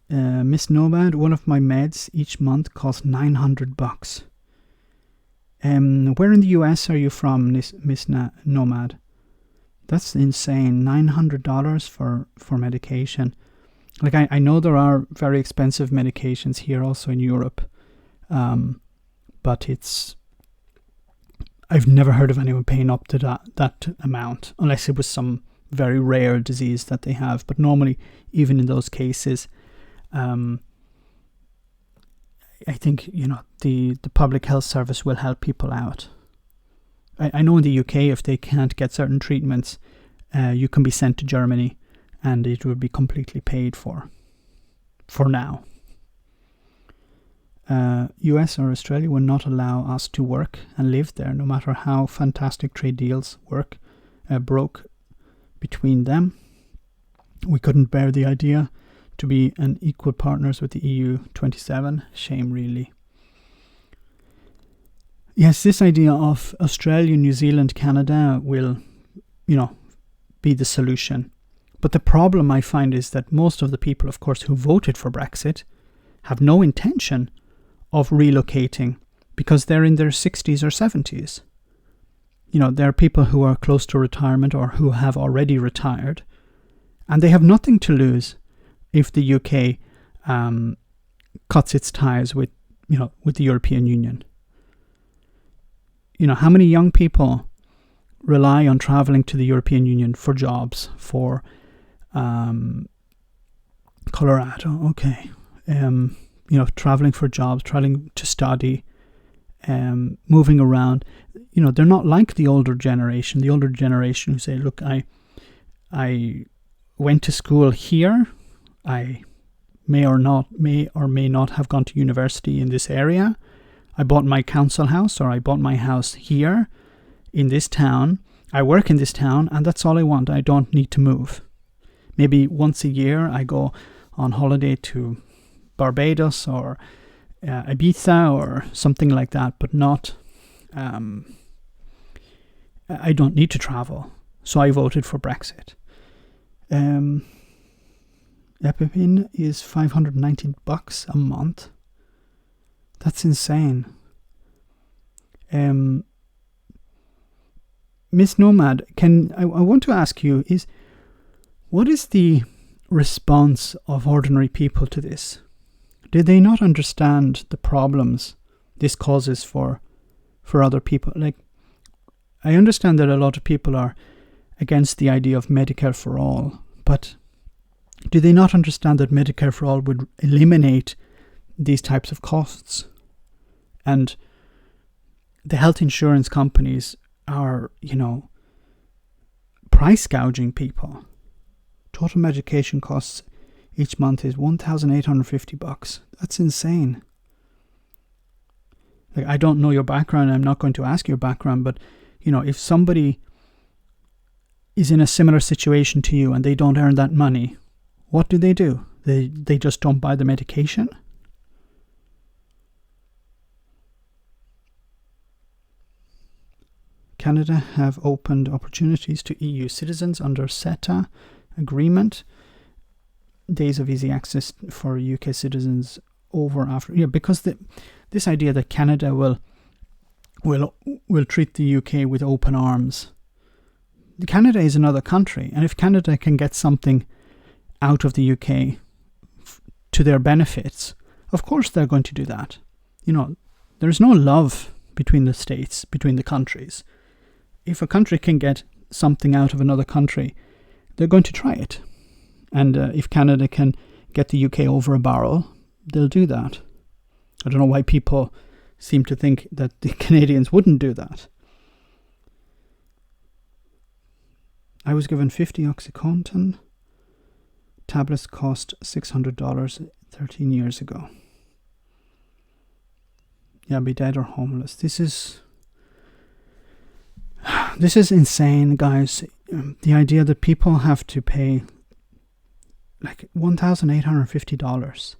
[SPEAKER 1] Miss Nomad, one of my meds each month costs $900. Where in the US are you from, Miss Nomad? That's insane. $900 for medication. Like, I know there are very expensive medications here also in Europe, but I've never heard of anyone paying up to that amount, unless it was some very rare disease that they have. But normally, even in those cases, I think, the public health service will help people out. I know in the UK, if they can't get certain treatments, you can be sent to Germany and it will be completely paid for now. US or Australia will not allow us to work and live there, no matter how fantastic trade deals broke between them. We couldn't bear the idea to be an equal partners with the EU 27. Shame, really. Yes, this idea of Australia, New Zealand, Canada will, be the solution. But the problem I find is that most of the people, of course, who voted for Brexit have no intention of relocating because they're in their 60s or 70s. There are people who are close to retirement or who have already retired, and they have nothing to lose if the UK cuts its ties with the European Union. How many young people rely on traveling to the European Union for jobs, for Colorado, okay. Traveling for jobs, traveling to study, moving around. They're not like the older generation. The older generation who say, look, I went to school here. I may or may not have gone to university in this area. I bought my council house, or I bought my house here in this town. I work in this town, and that's all I want. I don't need to move. Maybe once a year I go on holiday to Barbados or Ibiza or something like that, but not, I don't need to travel. So I voted for Brexit. Epipin is $519 a month. That's insane. Miss Nomad, I want to ask you, what is the response of ordinary people to this? Do they not understand the problems this causes for other people? Like, I understand that a lot of people are against the idea of Medicare for all, but do they not understand that Medicare for all would eliminate these types of costs? And the health insurance companies are, price gouging people. Total medication costs each month is $1,850. That's insane. Like, I don't know your background. I'm not going to ask your background, but if somebody is in a similar situation to you and they don't earn that money, what do? They just don't buy the medication? Canada have opened opportunities to EU citizens under CETA agreement. Days of easy access for UK citizens over after. Yeah, because this idea that Canada will treat the UK with open arms. Canada is another country, and if Canada can get something out of the UK to their benefits, of course they're going to do that. There's no love between the states, between the countries. If a country can get something out of another country, they're going to try it. And if Canada can get the UK over a barrel, they'll do that. I don't know why people seem to think that the Canadians wouldn't do that. I was given 50 OxyContin. Tablets cost $600 13 years ago. Yeah, be dead or homeless. This is insane, guys. The idea that people have to pay like $1,850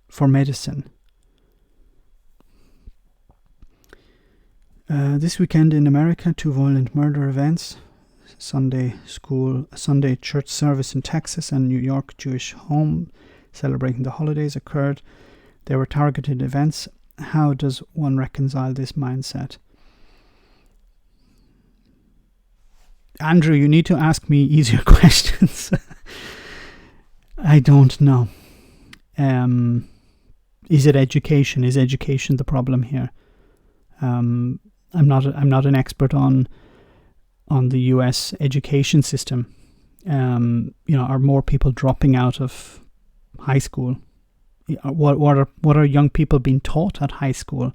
[SPEAKER 1] for medicine. This weekend in America, 2 violent murder events. Sunday church service in Texas and New York Jewish home celebrating the holidays occurred. They were targeted events. How does one reconcile this mindset? Andrew, you need to ask me easier questions. I don't know. Is it education? Is education the problem here? I'm not an expert on the US education system. Are more people dropping out of high school? What are young people being taught at high school?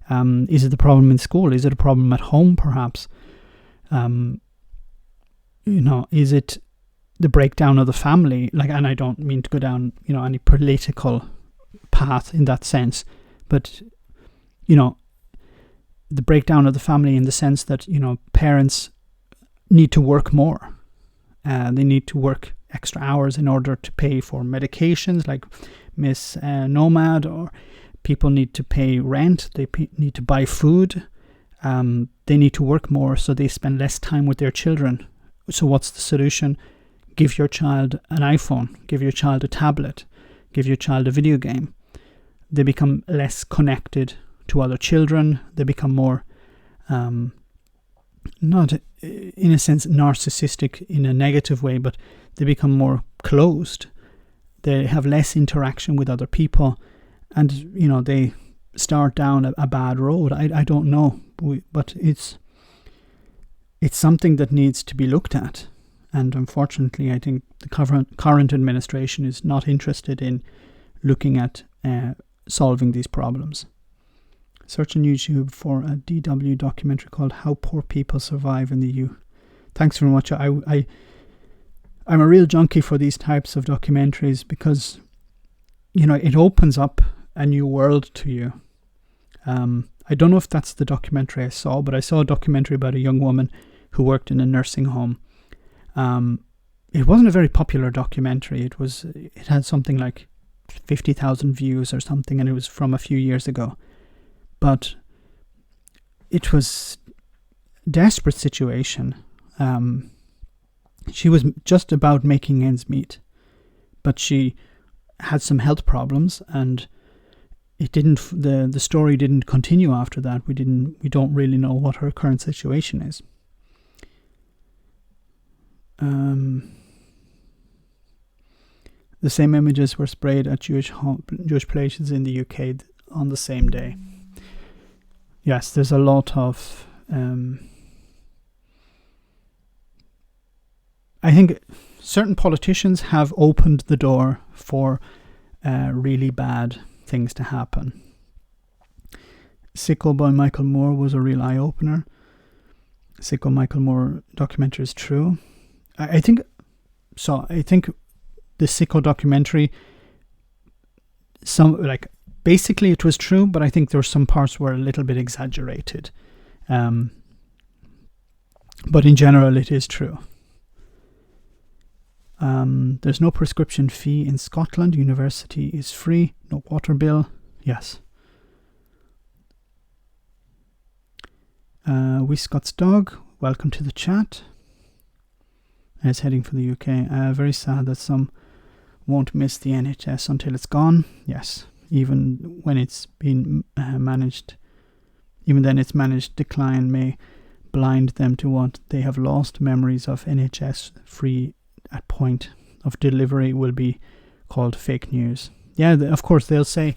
[SPEAKER 1] Is it the problem in school? Is it a problem at home, perhaps? Is it the breakdown of the family? And I don't mean to go down, any political path in that sense, but, the breakdown of the family in the sense that, parents need to work more. They need to work extra hours in order to pay for medications like Miss Nomad, or people need to pay rent. They need to buy food. They need to work more, so they spend less time with their children. So what's the solution? Give your child an iPhone. Give your child a tablet. Give your child a video game. They become less connected to other children. They become more, not in a sense narcissistic in a negative way, but they become more closed. They have less interaction with other people, and they start down a bad road. I don't know, but it's something that needs to be looked at. And unfortunately, I think the current administration is not interested in looking at solving these problems. Search on YouTube for a DW documentary called How Poor People Survive in the EU. Thanks very much. I'm a real junkie for these types of documentaries because, it opens up a new world to you. I don't know if that's the documentary I saw, but I saw a documentary about a young woman who worked in a nursing home. It wasn't a very popular documentary. It had something like 50,000 views or something, and it was from a few years ago. But it was a desperate situation. She was just about making ends meet, but she had some health problems, and it didn't. The story didn't continue after that. We don't really know what her current situation is. The same images were sprayed at Jewish places in the UK on the same day. Yes, there's a lot of... I think certain politicians have opened the door for really bad things to happen. Sicko by Michael Moore was a real eye-opener. Sicko Michael Moore documentary is true. I think the Sicko documentary, basically it was true, but I think there were some parts were a little bit exaggerated. But in general, it is true. There's no prescription fee in Scotland. University is free. No water bill. Yes. We Scott's dog. Welcome to the chat. It's heading for the UK. Very sad that some won't miss the NHS until it's gone. Yes. Even when it's been managed, even then its managed decline may blind them to what they have lost. Memories of NHS free at point of delivery will be called fake news. Yeah, of course they'll say,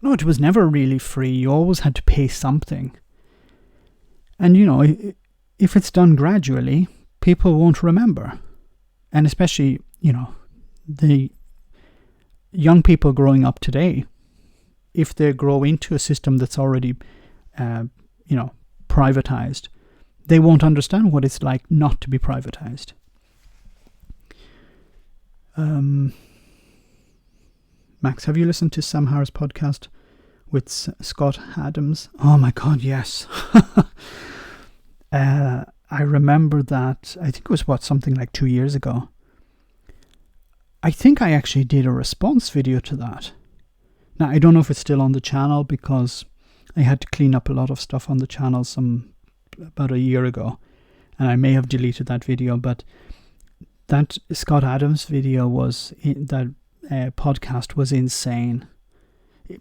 [SPEAKER 1] no, it was never really free. You always had to pay something. And if it's done gradually, people won't remember. And especially, the young people growing up today, if they grow into a system that's already, privatized, they won't understand what it's like not to be privatized. Max, have you listened to Sam Harris' podcast with Scott Adams? Oh my God, yes. I remember that. I think it was something like 2 years ago. I think I actually did a response video to that. Now, I don't know if it's still on the channel because I had to clean up a lot of stuff on the channel about a year ago, and I may have deleted that video, but that Scott Adams video podcast was insane.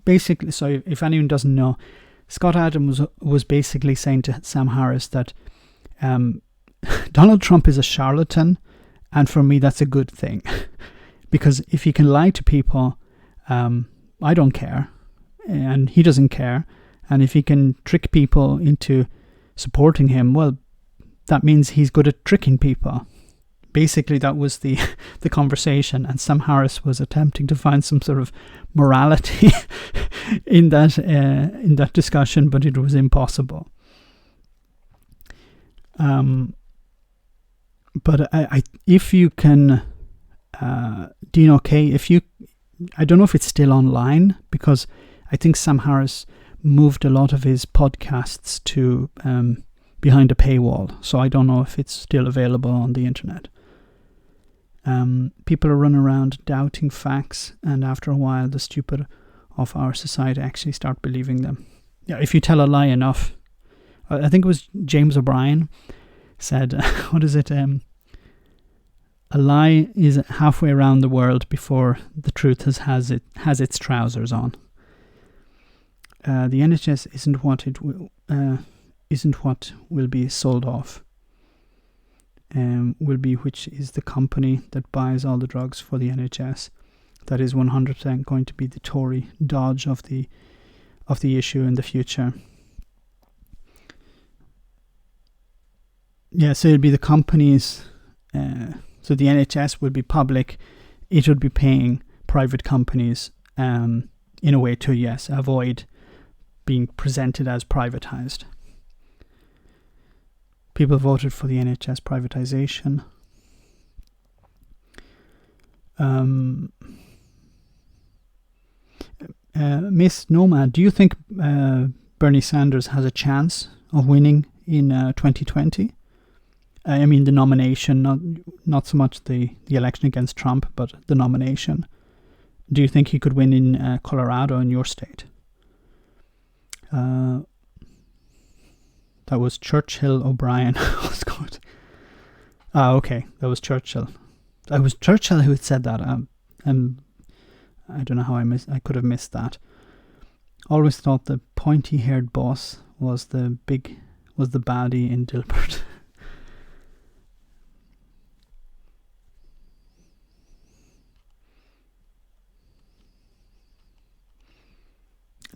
[SPEAKER 1] Basically, so if anyone doesn't know, Scott Adams was basically saying to Sam Harris that Donald Trump is a charlatan, and for me that's a good thing. Because if he can lie to people, I don't care, and he doesn't care. And if he can trick people into supporting him, well, that means he's good at tricking people. Basically, that was the conversation, and Sam Harris was attempting to find some sort of morality in that discussion, but it was impossible. But if you can, Dean OK, I don't know if it's still online, because I think Sam Harris moved a lot of his podcasts to behind a paywall, so I don't know if it's still available on the internet. People are running around doubting facts, and after a while the stupid of our society actually start believing them. Yeah, if you tell a lie enough. I think it was James O'Brien said, what is it? A lie is halfway around the world before the truth has its trousers on. The NHS isn't what will be sold off. Will be which is the company that buys all the drugs for the NHS. That is 100% going to be the Tory dodge of the issue in the future. Yeah, so it'll be the companies. So the NHS will be public. It would be paying private companies in a way to, yes, avoid being presented as privatized. People voted for the NHS privatization. Miss Nomad, do you think Bernie Sanders has a chance of winning in 2020? I mean the nomination, not so much the election against Trump, but the nomination. Do you think he could win in Colorado, in your state? That was Churchill O'Brien. was good. Okay, that was Churchill. It was Churchill who had said that. I don't know how I could have missed that. Always thought the pointy-haired boss was the baddie in Dilbert.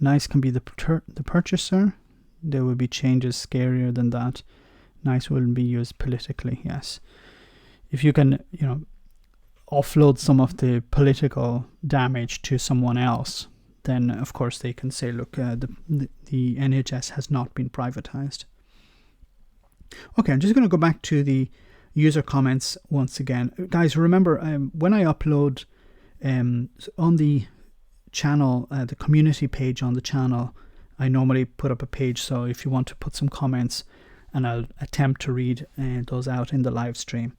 [SPEAKER 1] Nice can be the purchaser. There will be changes scarier than that. Nice will be used politically, yes. If you can, offload some of the political damage to someone else, then of course they can say, look, the NHS has not been privatized. Okay, I'm just going to go back to the user comments once again. Guys, remember, when I upload on the channel, the community page on the channel, I normally put up a page, so if you want to put some comments, and I'll attempt to read those out in the live stream.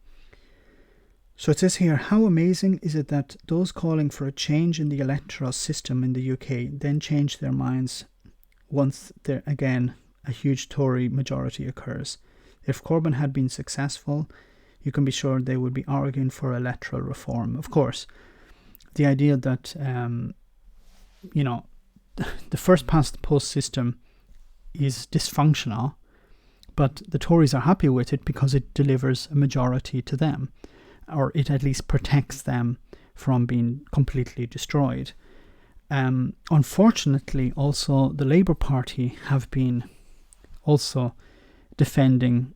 [SPEAKER 1] So it says here, how amazing is it that those calling for a change in the electoral system in the UK then change their minds once there again a huge Tory majority occurs. If Corbyn had been successful, you can be sure they would be arguing for electoral reform. Of course, the idea that the first past the post system is dysfunctional, but the Tories are happy with it because it delivers a majority to them, or it at least protects them from being completely destroyed. Unfortunately, also the Labour Party have been also defending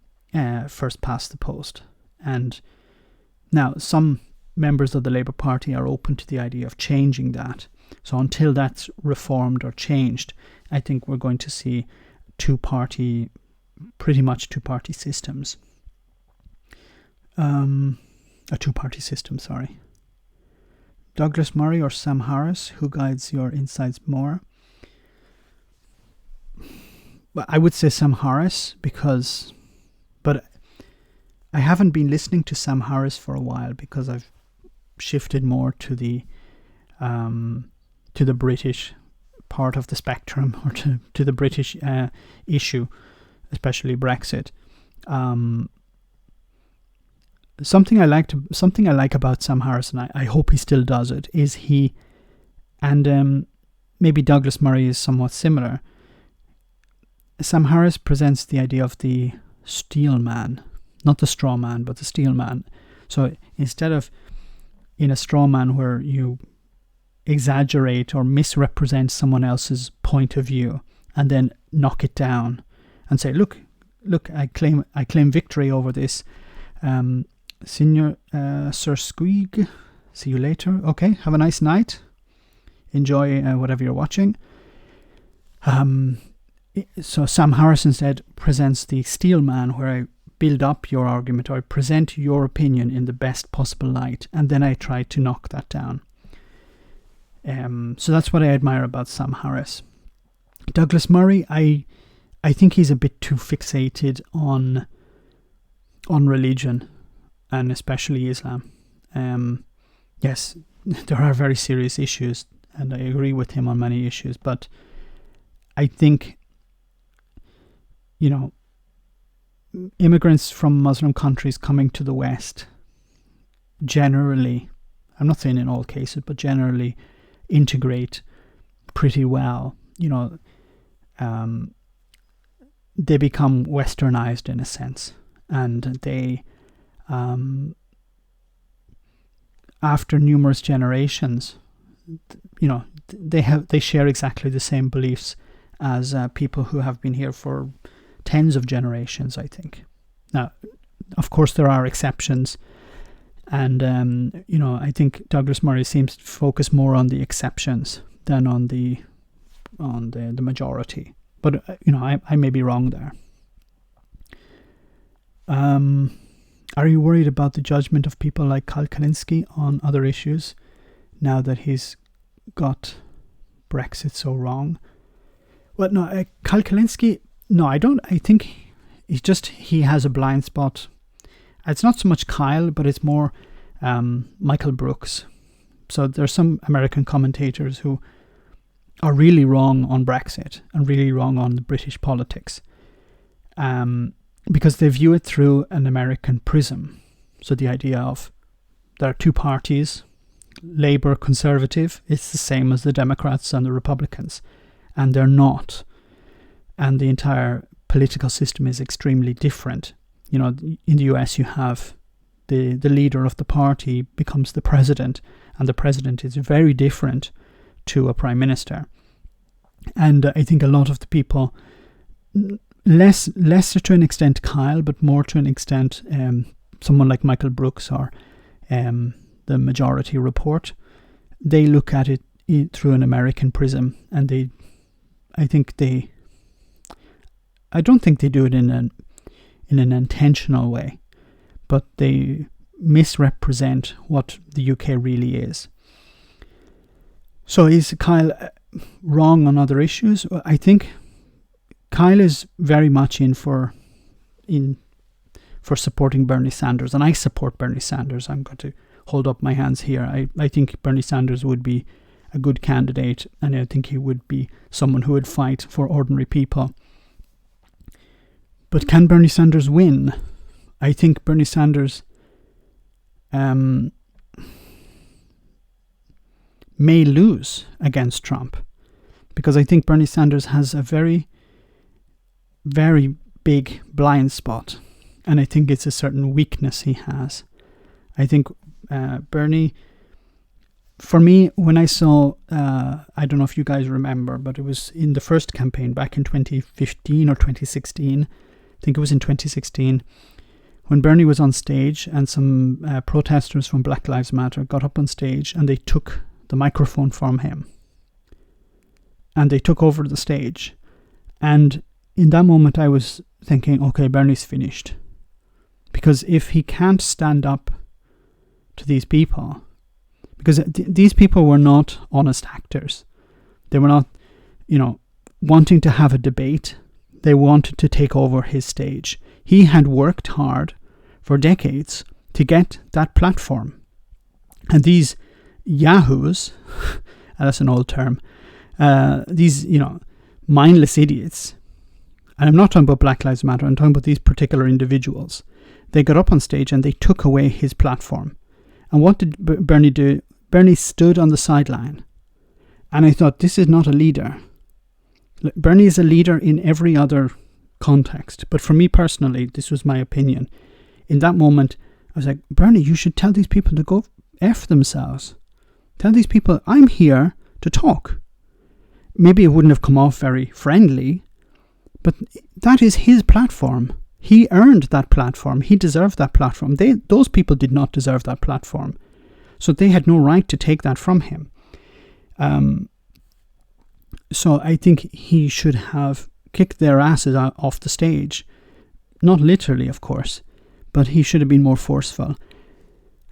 [SPEAKER 1] first past the post, and now some members of the Labour Party are open to the idea of changing that. So until that's reformed or changed, I think we're going to see pretty much two-party systems. A two-party system, sorry. Douglas Murray or Sam Harris, who guides your insights more? Well, I would say Sam Harris but I haven't been listening to Sam Harris for a while because I've shifted more to the to the British part of the spectrum, or to the British issue, especially Brexit. Something I like about Sam Harris, and I hope he still does it, is he, and maybe Douglas Murray is somewhat similar. Sam Harris presents the idea of the steel man, not the straw man, but the steel man. So instead of in a straw man where you exaggerate or misrepresent someone else's point of view and then knock it down and say, look, I claim victory over this. Senior Sir Squeeg, see you later. Okay, have a nice night. Enjoy whatever you're watching. So Sam Harris instead presents the steel man, where I build up your argument, or I present your opinion in the best possible light, and then I try to knock that down. So that's what I admire about Sam Harris. Douglas Murray, I think he's a bit too fixated on religion, and especially Islam. Yes, there are very serious issues, and I agree with him on many issues, but I think, immigrants from Muslim countries coming to the West generally, I'm not saying in all cases, but generally integrate pretty well. They become westernized in a sense, and they, after numerous generations, they share exactly the same beliefs as people who have been here for tens of generations, I think. Now, of course, there are exceptions, and I think Douglas Murray seems to focus more on the exceptions than on the majority. But I may be wrong there. Are you worried about the judgment of people like Kyle Kalinske on other issues now that he's got Brexit so wrong? Well, no, Kyle Kalinske, no, I don't. I think he has a blind spot. It's not so much Kyle, but it's more Michael Brooks. So there's some American commentators who are really wrong on Brexit and really wrong on the British politics, because they view it through an American prism. So the idea of there are two parties, Labour, Conservative, it's the same as the Democrats and the Republicans, and they're not. And the entire political system is extremely different. In the US you have the leader of the party becomes the president, and the president is very different to a prime minister. And I think a lot of the people, lesser to an extent Kyle, but more to an extent someone like Michael Brooks or the Majority Report, they look at it through an American prism, and I don't think they do it in an intentional way, but they misrepresent what the UK really is. So is Kyle wrong on other issues? I think Kyle is very much in for supporting Bernie Sanders, and I support Bernie Sanders. I'm going to hold up my hands here. I think Bernie Sanders would be a good candidate, and I think he would be someone who would fight for ordinary people. But can Bernie Sanders win? I think Bernie Sanders may lose against Trump, because I think Bernie Sanders has a very, very big blind spot, and I think it's a certain weakness he has. I think Bernie, for me, when I saw, I don't know if you guys remember, but it was in the first campaign back in 2015 or 2016, I think it was in 2016, when Bernie was on stage and some protesters from Black Lives Matter got up on stage and they took the microphone from him. And they took over the stage. And in that moment I was thinking, okay, Bernie's finished. Because if he can't stand up to these people, because these people were not honest actors. They were not, wanting to have a debate. They wanted to take over his stage. He had worked hard for decades to get that platform. And these yahoos, That's an old term. These, mindless idiots. And I'm not talking about Black Lives Matter. I'm talking about these particular individuals. They got up on stage and they took away his platform. And what did Bernie do? Bernie stood on the sideline. And I thought, this is not a leader. Bernie is a leader in every other context. But for me personally, this was my opinion. In that moment, I was like, Bernie, you should tell these people to go F themselves. Tell these people, I'm here to talk. Maybe it wouldn't have come off very friendly, but that is his platform. He earned that platform. He deserved that platform. Those people did not deserve that platform. So they had no right to take that from him. So I think he should have kicked their asses off the stage. Not literally, of course, but he should have been more forceful.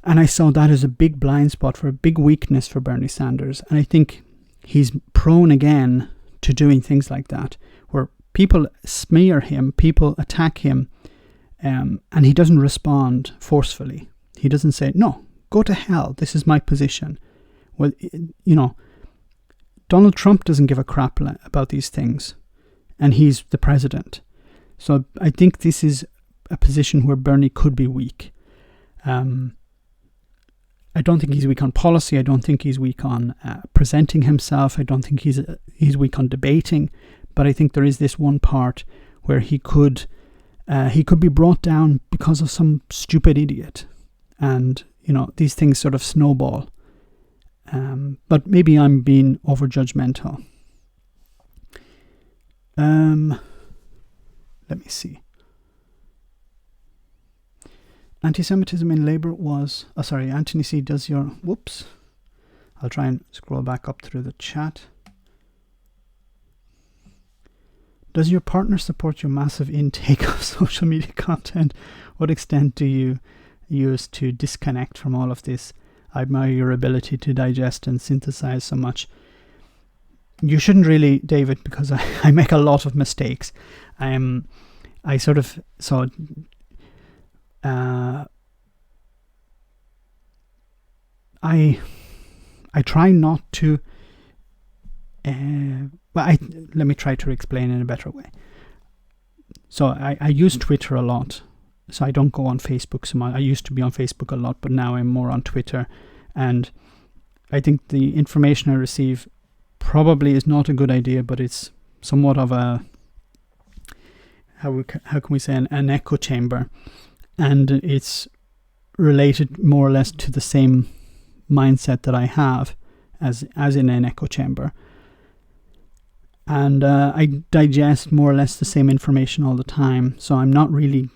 [SPEAKER 1] And I saw that as a big blind spot, for a big weakness for Bernie Sanders. And I think he's prone again to doing things like that, where people smear him, people attack him, and he doesn't respond forcefully. He doesn't say, no, go to hell, this is my position. Well, Donald Trump doesn't give a crap about these things, and he's the president. So I think this is a position where Bernie could be weak. I don't think he's weak on policy. I don't think he's weak on presenting himself. I don't think he's weak on debating. But I think there is this one part where he could be brought down because of some stupid idiot, and these things sort of snowball. But maybe I'm being over judgmental. Let me see. Anti-Semitism in Labour was... Oh, sorry, Anthony C. does your... Whoops. I'll try and scroll back up through the chat. Does your partner support your massive intake of social media content? What extent do you use to disconnect from all of this? I admire your ability to digest and synthesize so much. You shouldn't really, David, because I make a lot of mistakes. I sort of... So... I try not to. Let me try to explain in a better way. So I use Twitter a lot. So I don't go on Facebook so much. I used to be on Facebook a lot, but now I'm more on Twitter. And I think the information I receive probably is not a good idea, but it's somewhat of a, how can we say, an echo chamber. And it's related more or less to the same mindset that I have as in an echo chamber. And I digest more or less the same information all the time. So I'm not really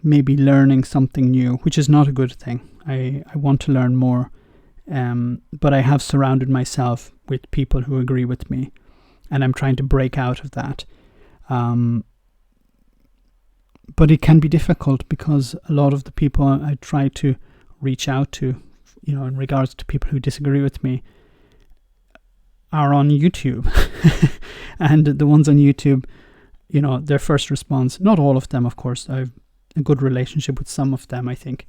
[SPEAKER 1] maybe learning something new, which is not a good thing. I want to learn more. But I have surrounded myself with people who agree with me. And I'm trying to break out of that. But it can be difficult because a lot of the people I try to reach out to, in regards to people who disagree with me, are on YouTube. And the ones on YouTube, their first response, not all of them, of course, I have a good relationship with some of them, I think,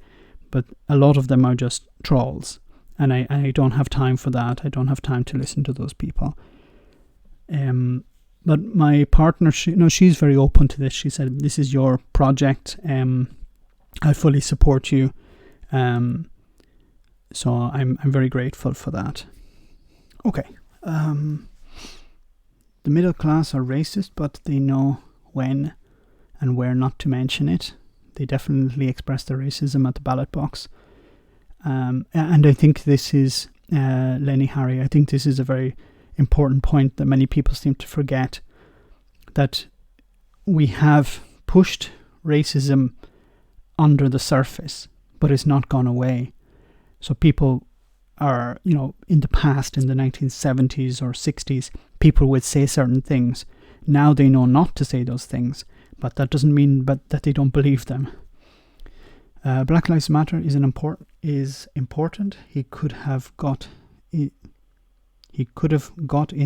[SPEAKER 1] but a lot of them are just trolls. And I don't have time for that. I don't have time to listen to those people. But my partner, she's very open to this. She said, this is your project. I fully support you. So I'm very grateful for that. Okay. The middle class are racist, but they know when and where not to mention it. They definitely express their racism at the ballot box. And I think this is, Lenny Harry, I think this is a very important point that many people seem to forget, that we have pushed racism under the surface, but it's not gone away. So people are, in the past, in the 1970s or 60s, people would say certain things. Now they know not to say those things, but that doesn't mean that they don't believe them. Black Lives Matter is important. He could have got in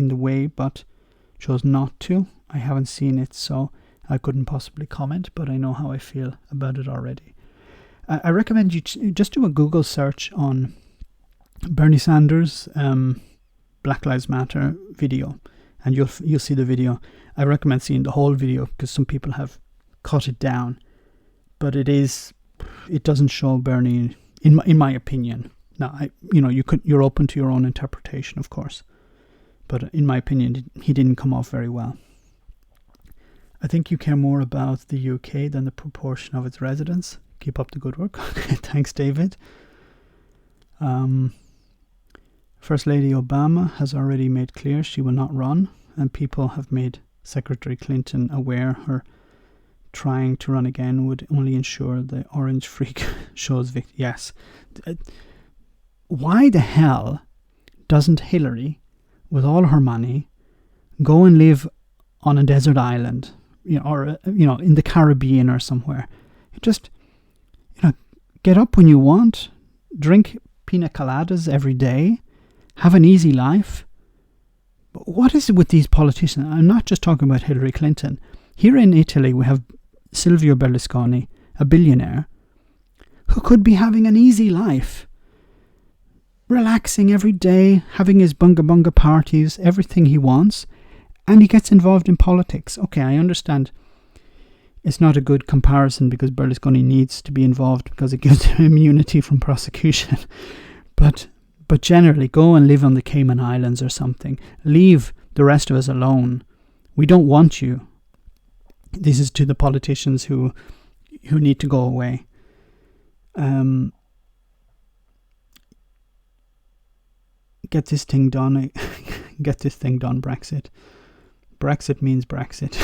[SPEAKER 1] the way, but chose not to. I haven't seen it, so I couldn't possibly comment, but I know how I feel about it already. I recommend you just do a Google search on Bernie Sanders, Black Lives Matter video, and you'll see the video. I recommend seeing the whole video because some people have cut it down, but it doesn't show Bernie in my opinion. Now, you're open to your own interpretation, of course, but in my opinion, he didn't come off very well. I think you care more about the UK than the proportion of its residents. Keep up the good work. Thanks, David. First Lady Obama has already made clear she will not run, and people have made Secretary Clinton aware her trying to run again would only ensure the orange freak shows victory. Yes. Why the hell doesn't Hillary, with all her money, go and live on a desert island, or in the Caribbean or somewhere? Just, get up when you want, drink pina coladas every day, have an easy life. But what is it with these politicians? I'm not just talking about Hillary Clinton. Here in Italy, we have Silvio Berlusconi, a billionaire, who could be having an easy life, relaxing every day, having his bunga bunga parties, everything he wants, and he gets involved in politics. Okay, I understand it's not a good comparison because Berlusconi needs to be involved because it gives him immunity from prosecution. But generally, go and live on the Cayman Islands or something. Leave the rest of us alone. We don't want you. This is to the politicians who need to go away. Get this thing done. Get this thing done, Brexit. Brexit means Brexit.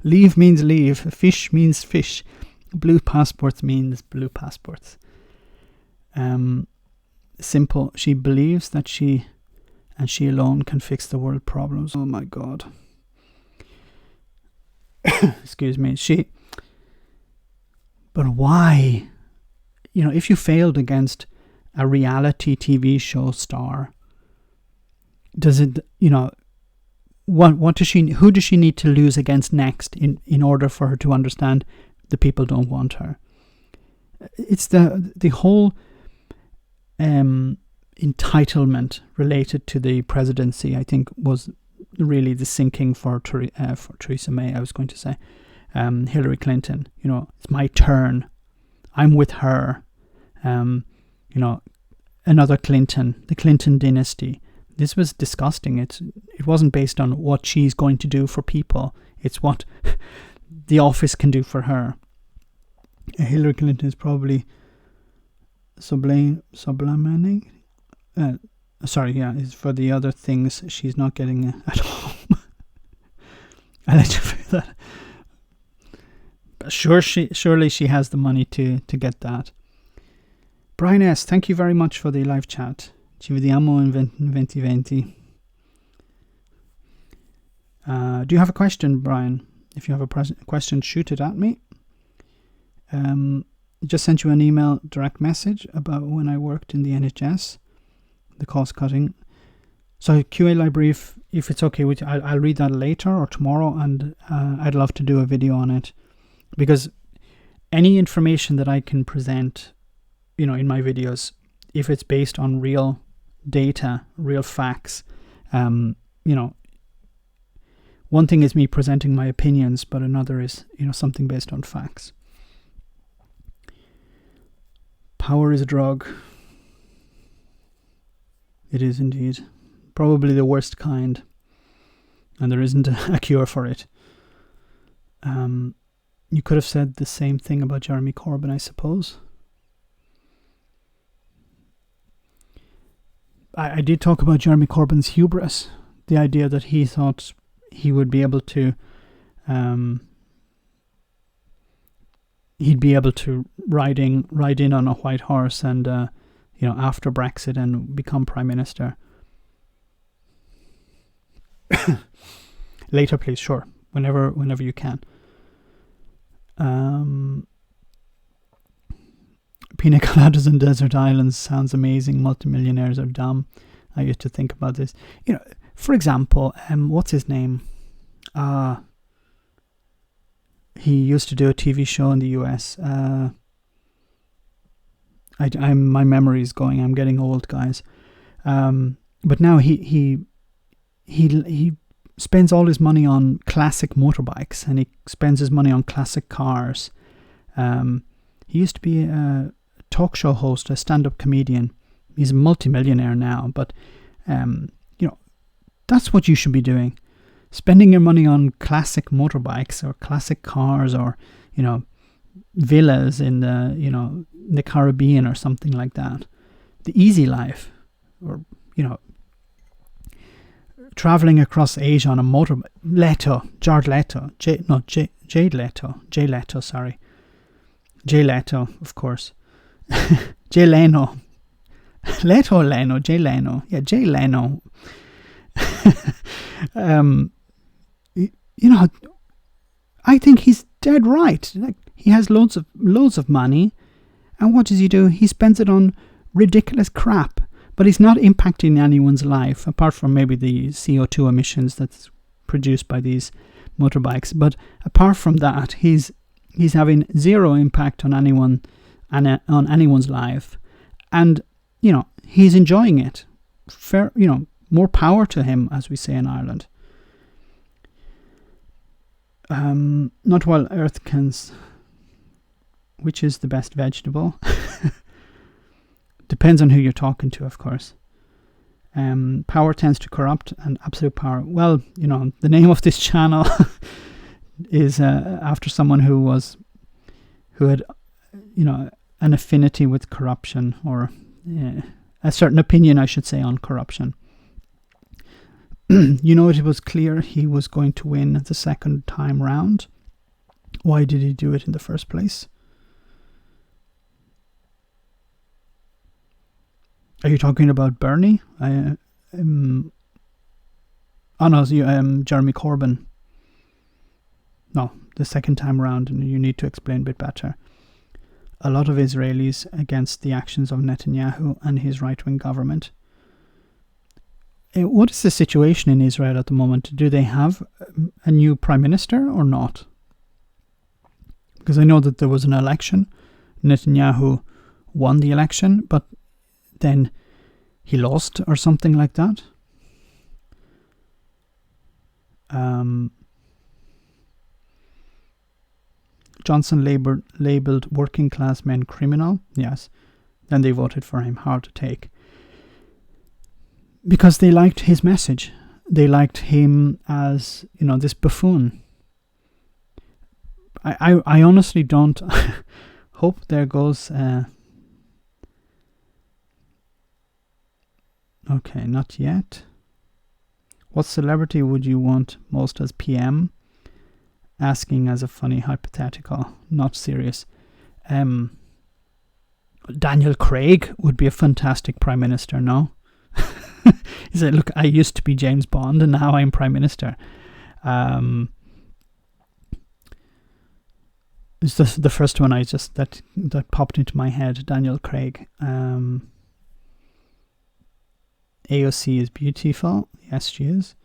[SPEAKER 1] Leave means leave. Fish means fish. Blue passports means blue passports. Simple. She believes that she alone can fix the world problems. Oh my God. Excuse me. But why? If you failed against a reality TV show star, does it, who does she need to lose against next in order for her to understand the people don't want her? It's the whole entitlement related to the presidency, I think, was really the sinking for Theresa May. I was going to say Hillary Clinton. It's my turn. I'm with her. Another Clinton, the Clinton dynasty. This was disgusting. It wasn't based on what she's going to do for people. It's what the office can do for her. Hillary Clinton is probably sublimating. Is for the other things she's not getting at home. I let you feel that. But surely she has the money to get that. Brian S., thank you very much for the live chat. Ci vediamo in 2020. Do you have a question, Brian? If you have a question, shoot it at me. Just sent you an email direct message about when I worked in the NHS, the cost cutting. So QA library, if it's okay with you, I'll read that later or tomorrow, and I'd love to do a video on it, because any information that I can present, in my videos, if it's based on real data, real facts, one thing is me presenting my opinions, but another is, something based on facts. Power is a drug. It is indeed. Probably the worst kind. And there isn't a cure for it. You could have said the same thing about Jeremy Corbyn, I suppose. I did talk about Jeremy Corbyn's hubris. The idea that he thought he would be able to ride in on a white horse and after Brexit and become Prime Minister. Later, please, sure. Whenever you can. Pina coladas and desert islands sounds amazing. Multimillionaires are dumb. I used to think about this. For example, what's his name? He used to do a TV show in the US. My memory is going. I'm getting old, guys. But now he spends all his money on classic motorbikes, and he spends his money on classic cars. He used to be a talk show host, a stand-up comedian. He's a multimillionaire now, but that's what you should be doing. Spending your money on classic motorbikes or classic cars, or villas in the Caribbean or something like that. The easy life, or traveling across Asia on a motorbike. Jay Leto, of course. Jay Leno. Jay Leno. I think he's dead right. Like, he has loads of money, and what does he do? He spends it on ridiculous crap, but he's not impacting anyone's life, apart from maybe the CO2 emissions that's produced by these motorbikes. But apart from that, he's having zero impact on anyone and on anyone's life, and he's enjoying it. Fair, more power to him, as we say in Ireland. Not while Earth can. Which is the best vegetable? Depends on who you're talking to, of course. Power tends to corrupt, and absolute power. Well, the name of this channel is after someone who had, an affinity with corruption, or a certain opinion, I should say, on corruption. It was clear he was going to win the second time round. Why did he do it in the first place? Are you talking about Bernie? Jeremy Corbyn. No, the second time round, and you need to explain a bit better. A lot of Israelis against the actions of Netanyahu and his right-wing government. What is the situation in Israel at the moment? Do they have a new prime minister or not? Because I know that there was an election. Netanyahu won the election, but then he lost or something like that. Johnson labelled working class men criminal. Yes. Then they voted for him. Hard to take. Because they liked his message. They liked him as, this buffoon. I honestly don't hope there goes... Okay, not yet. What celebrity would you want most as PM? Asking as a funny hypothetical, not serious. Daniel Craig would be a fantastic prime minister, no? He said, look, I used to be James Bond and now I'm prime minister. It's the first one that popped into my head, Daniel Craig. AOC is beautiful. Yes, she is.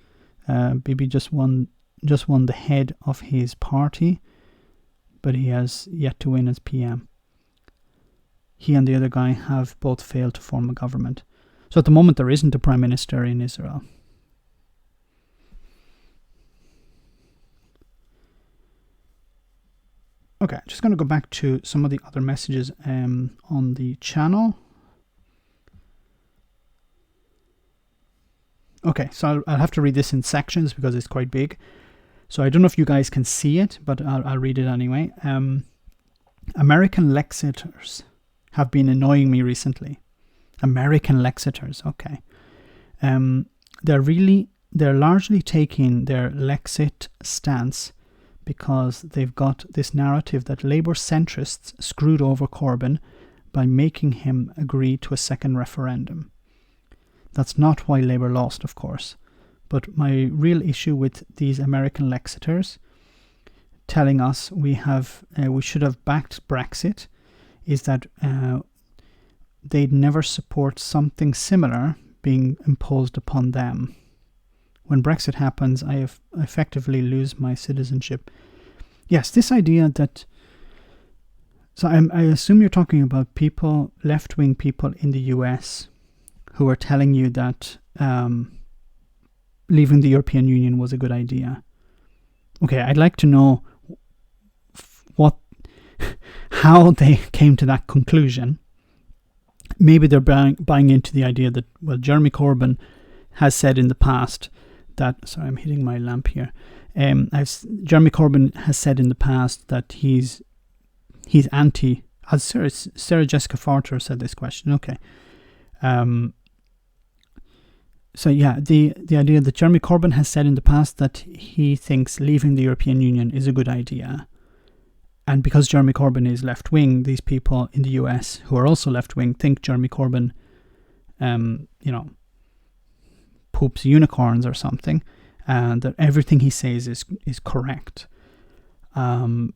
[SPEAKER 1] Bibi just won the head of his party, but he has yet to win as PM. He and the other guy have both failed to form a government. So at the moment there isn't a prime minister in Israel. Okay, just going to go back to some of the other messages on the channel. Okay, so I'll have to read this in sections because it's quite big. So I don't know if you guys can see it, but I'll read it anyway. American Lexiters have been annoying me recently. American Lexiters, okay. They're largely taking their Lexit stance because they've got this narrative that Labour centrists screwed over Corbyn by making him agree to a second referendum. That's not why Labour lost, of course. But my real issue with these American Lexiters telling us we should have backed Brexit is that they'd never support something similar being imposed upon them. When Brexit happens, I effectively lose my citizenship. Yes, this idea that... So I assume you're talking about people, left-wing people in the US, who are telling you that leaving the European Union was a good idea. Okay, I'd like to know how they came to that conclusion. Maybe they're buying into the idea that, well, Jeremy Corbyn has said in the past that... Sorry, I'm hitting my lamp here. Jeremy Corbyn has said in the past that he's anti... As Sarah Jessica Forter said this question. Okay. So yeah, the idea that Jeremy Corbyn has said in the past that he thinks leaving the European Union is a good idea. And because Jeremy Corbyn is left-wing, these people in the US who are also left-wing think Jeremy Corbyn, poops unicorns or something, and that everything he says is correct. But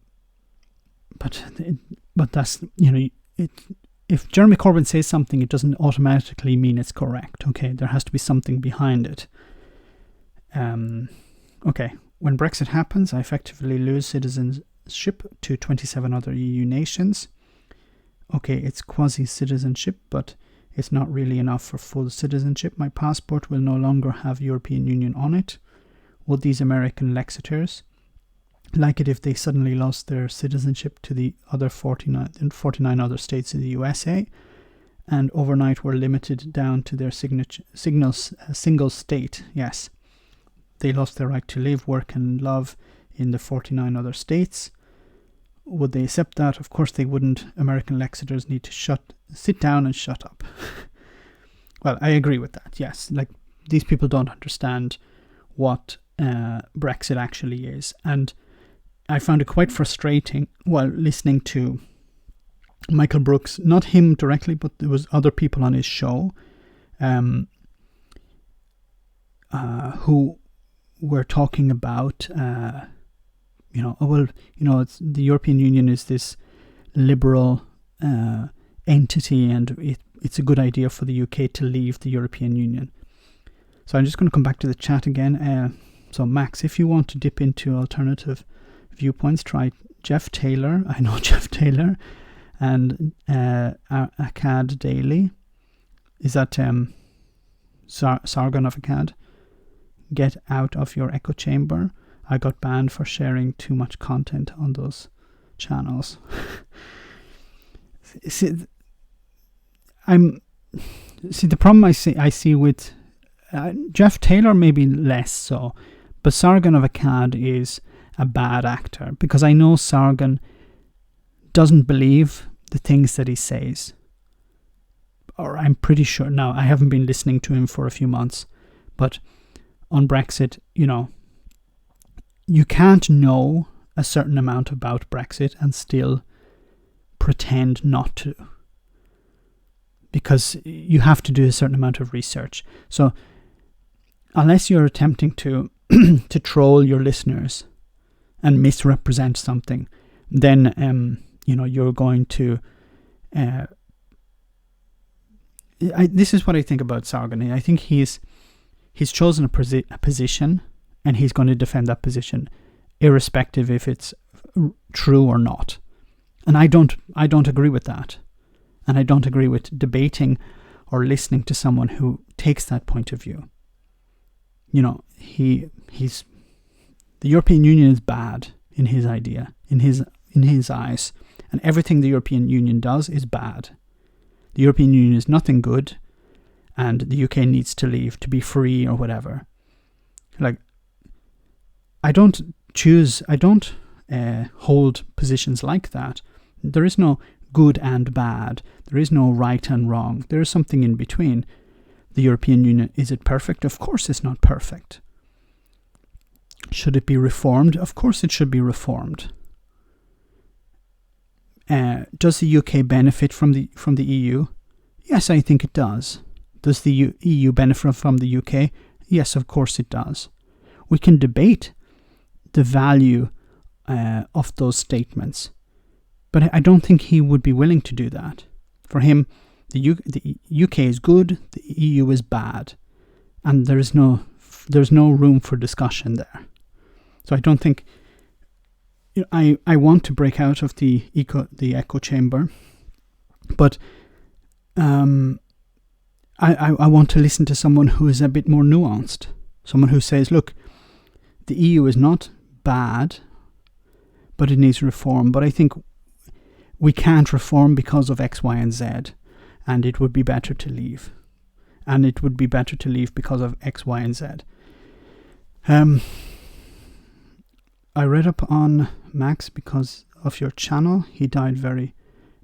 [SPEAKER 1] that's, if Jeremy Corbyn says something, it doesn't automatically mean it's correct. Okay, there has to be something behind it. Okay, when Brexit happens, I effectively lose citizenship to 27 other EU nations. Okay, it's quasi-citizenship, but it's not really enough for full citizenship. My passport will no longer have European Union on it. Would these American Lexiteers like it if they suddenly lost their citizenship to the other 49 other states in the USA and overnight were limited down to their single state? Yes. They lost their right to live, work and love in the 49 other states. Would they accept that? Of course they wouldn't. American Lexiteers need to sit down and shut up. Well, I agree with that, yes. Like, these people don't understand what Brexit actually is. And I found it quite frustrating while listening to Michael Brooks, not him directly, but there was other people on his show who were talking about, it's, the European Union is this liberal entity and it's a good idea for the UK to leave the European Union. So I'm just going to come back to the chat again. So Max, if you want to dip into alternative viewpoints, try Jeff Taylor. I know Jeff Taylor. And Akkad Daily. Is that Sargon of Akkad? Get out of your echo chamber. I got banned for sharing too much content on those channels. The problem I see with Jeff Taylor, maybe less so, but Sargon of Akkad is a bad actor, because I know Sargon doesn't believe the things that he says. Or I'm pretty sure, now I haven't been listening to him for a few months, but on Brexit, you can't know a certain amount about Brexit and still pretend not to, because you have to do a certain amount of research. So unless you're attempting to to troll your listeners and misrepresent something, then you're going to this is what I think about Sargon. I think he's chosen a position, and he's going to defend that position irrespective if it's true or not. And I don't agree with that. And I don't agree with debating or listening to someone who takes that point of view. The European Union is bad in his idea, in his eyes, and everything the European Union does is bad. The European Union is nothing good, and the UK needs to leave to be free or whatever. Like, I don't hold positions like that. There is no good and bad. There is no right and wrong. There is something in between. The European Union, is it perfect? Of course it's not perfect. Should it be reformed? Of course it should be reformed. Does the UK benefit from the EU? Yes, I think it does. Does the EU benefit from the UK? Yes, of course it does. We can debate the value of those statements, but I don't think he would be willing to do that. For him, the UK is good, the EU is bad, and there's no room for discussion there. So I don't think... I want to break out of the echo chamber, but I I want to listen to someone who is a bit more nuanced. Someone who says, look, the EU is not bad, but it needs reform. But I think we can't reform because of X, Y, and Z, and it would be better to leave. And it would be better to leave because of X, Y, and Z. I read up on Max because of your channel. He died very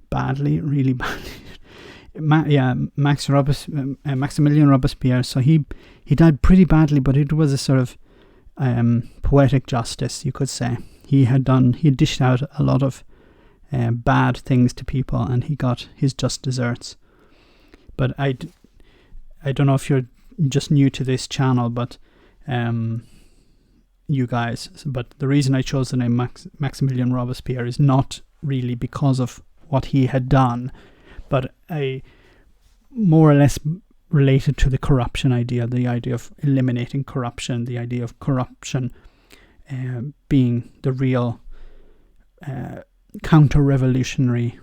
[SPEAKER 1] badly, really badly. Maximilian Robespierre. So he died pretty badly, but it was a sort of poetic justice, you could say. He dished out a lot of bad things to people, and he got his just desserts. But I don't know if you're just new to this channel, but you guys, but the reason I chose the name Maximilian Robespierre is not really because of what he had done, but more or less related to the corruption idea, the idea of eliminating corruption, the idea of corruption being the real counter-revolutionary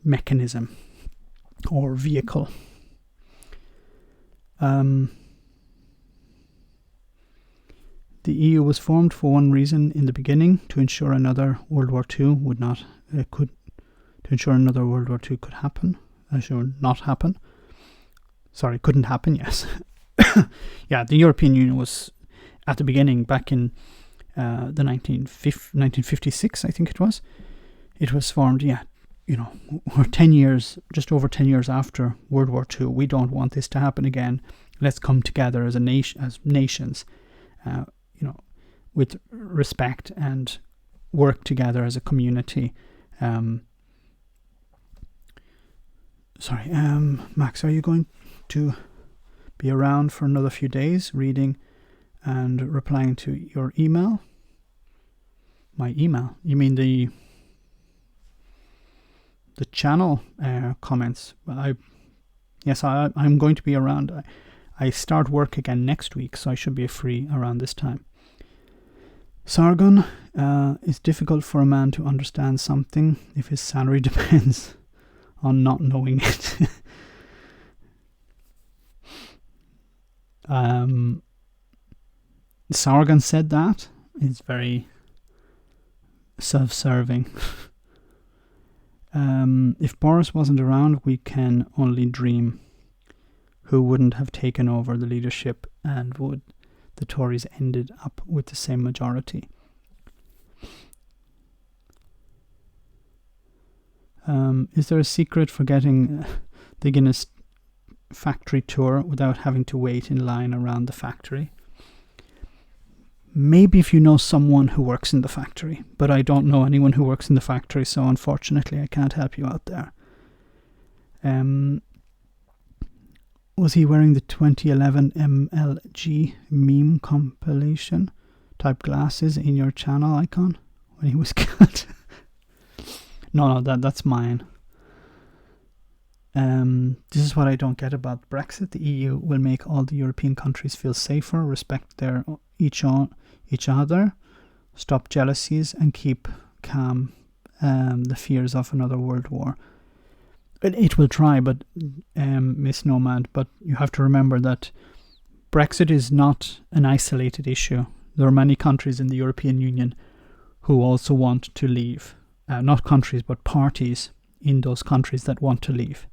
[SPEAKER 1] mechanism or vehicle. The EU was formed for one reason in the beginning, to ensure another World War II could happen. Should not happen. Sorry, couldn't happen, yes. Yeah, the European Union was, at the beginning, back in the 1956, I think it was. It was formed, we're 10 years, just over 10 years after World War II. We don't want this to happen again. Let's come together as nations, with respect, and work together as a community. Max, are you going to be around for another few days, reading and replying to your email? My email? You mean the channel comments? I'm going to be around. I start work again next week, so I should be free around this time. Sargon, it's difficult for a man to understand something if his salary depends on not knowing it. Sargon said that. It's very self-serving. If Boris wasn't around, we can only dream. Who wouldn't have taken over the leadership, and would the Tories ended up with the same majority? Is there a secret for getting the Guinness factory tour without having to wait in line around the factory? Maybe if you know someone who works in the factory, but I don't know anyone who works in the factory, so unfortunately I can't help you out there. Was he wearing the 2011 MLG meme compilation type glasses in your channel icon when he was killed? No, that's mine. This is what I don't get about Brexit. The EU will make all the European countries feel safer, respect each other, stop jealousies, and keep calm the fears of another world war. It will try, but Miss Nomad, but you have to remember that Brexit is not an isolated issue. There are many countries in the European Union who also want to leave. Not countries, but parties in those countries that want to leave.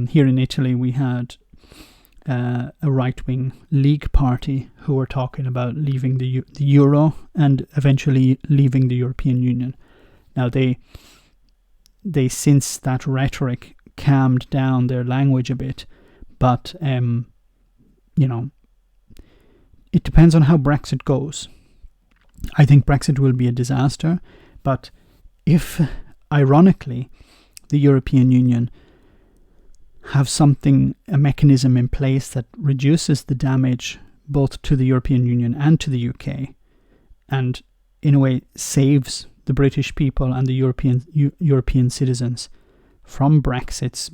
[SPEAKER 1] Here in Italy, we had a right-wing League party who were talking about leaving the Euro and eventually leaving the European Union. Now, they since that rhetoric calmed down their language a bit, but it depends on how Brexit goes. I think Brexit will be a disaster, but if, ironically, the European Union have a mechanism in place that reduces the damage both to the European Union and to the UK, and in a way saves the British people and the European citizens from Brexit's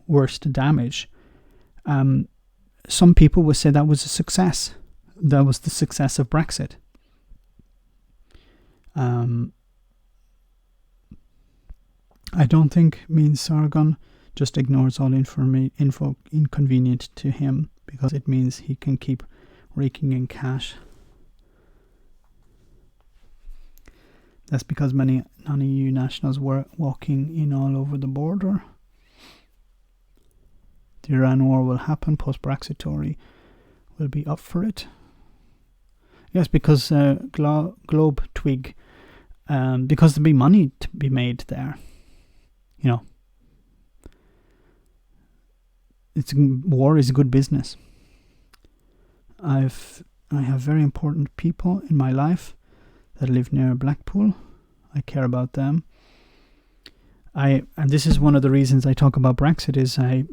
[SPEAKER 1] worst damage, some people would say that was a success. That was the success of Brexit. I don't think me and Sargon just ignores all info inconvenient to him because it means he can keep raking in cash. That's because many non-EU nationals were walking in all over the border. The Iran war will happen. Post-Brexit Tory will be up for it. Yes, because Globe Twig, because there'll be money to be made there. You know, war is good business. I have very important people in my life that live near Blackpool. I care about them. And this is one of the reasons I talk about Brexit is there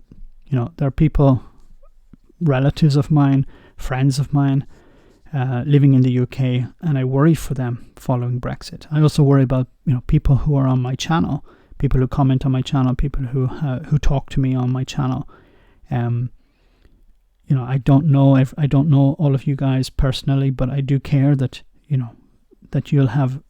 [SPEAKER 1] are people, relatives of mine, friends of mine, living in the UK, and I worry for them following Brexit. I also worry about people who are on my channel, people who comment on my channel, people who talk to me on my channel. I don't know all of you guys personally, but I do care that that you'll have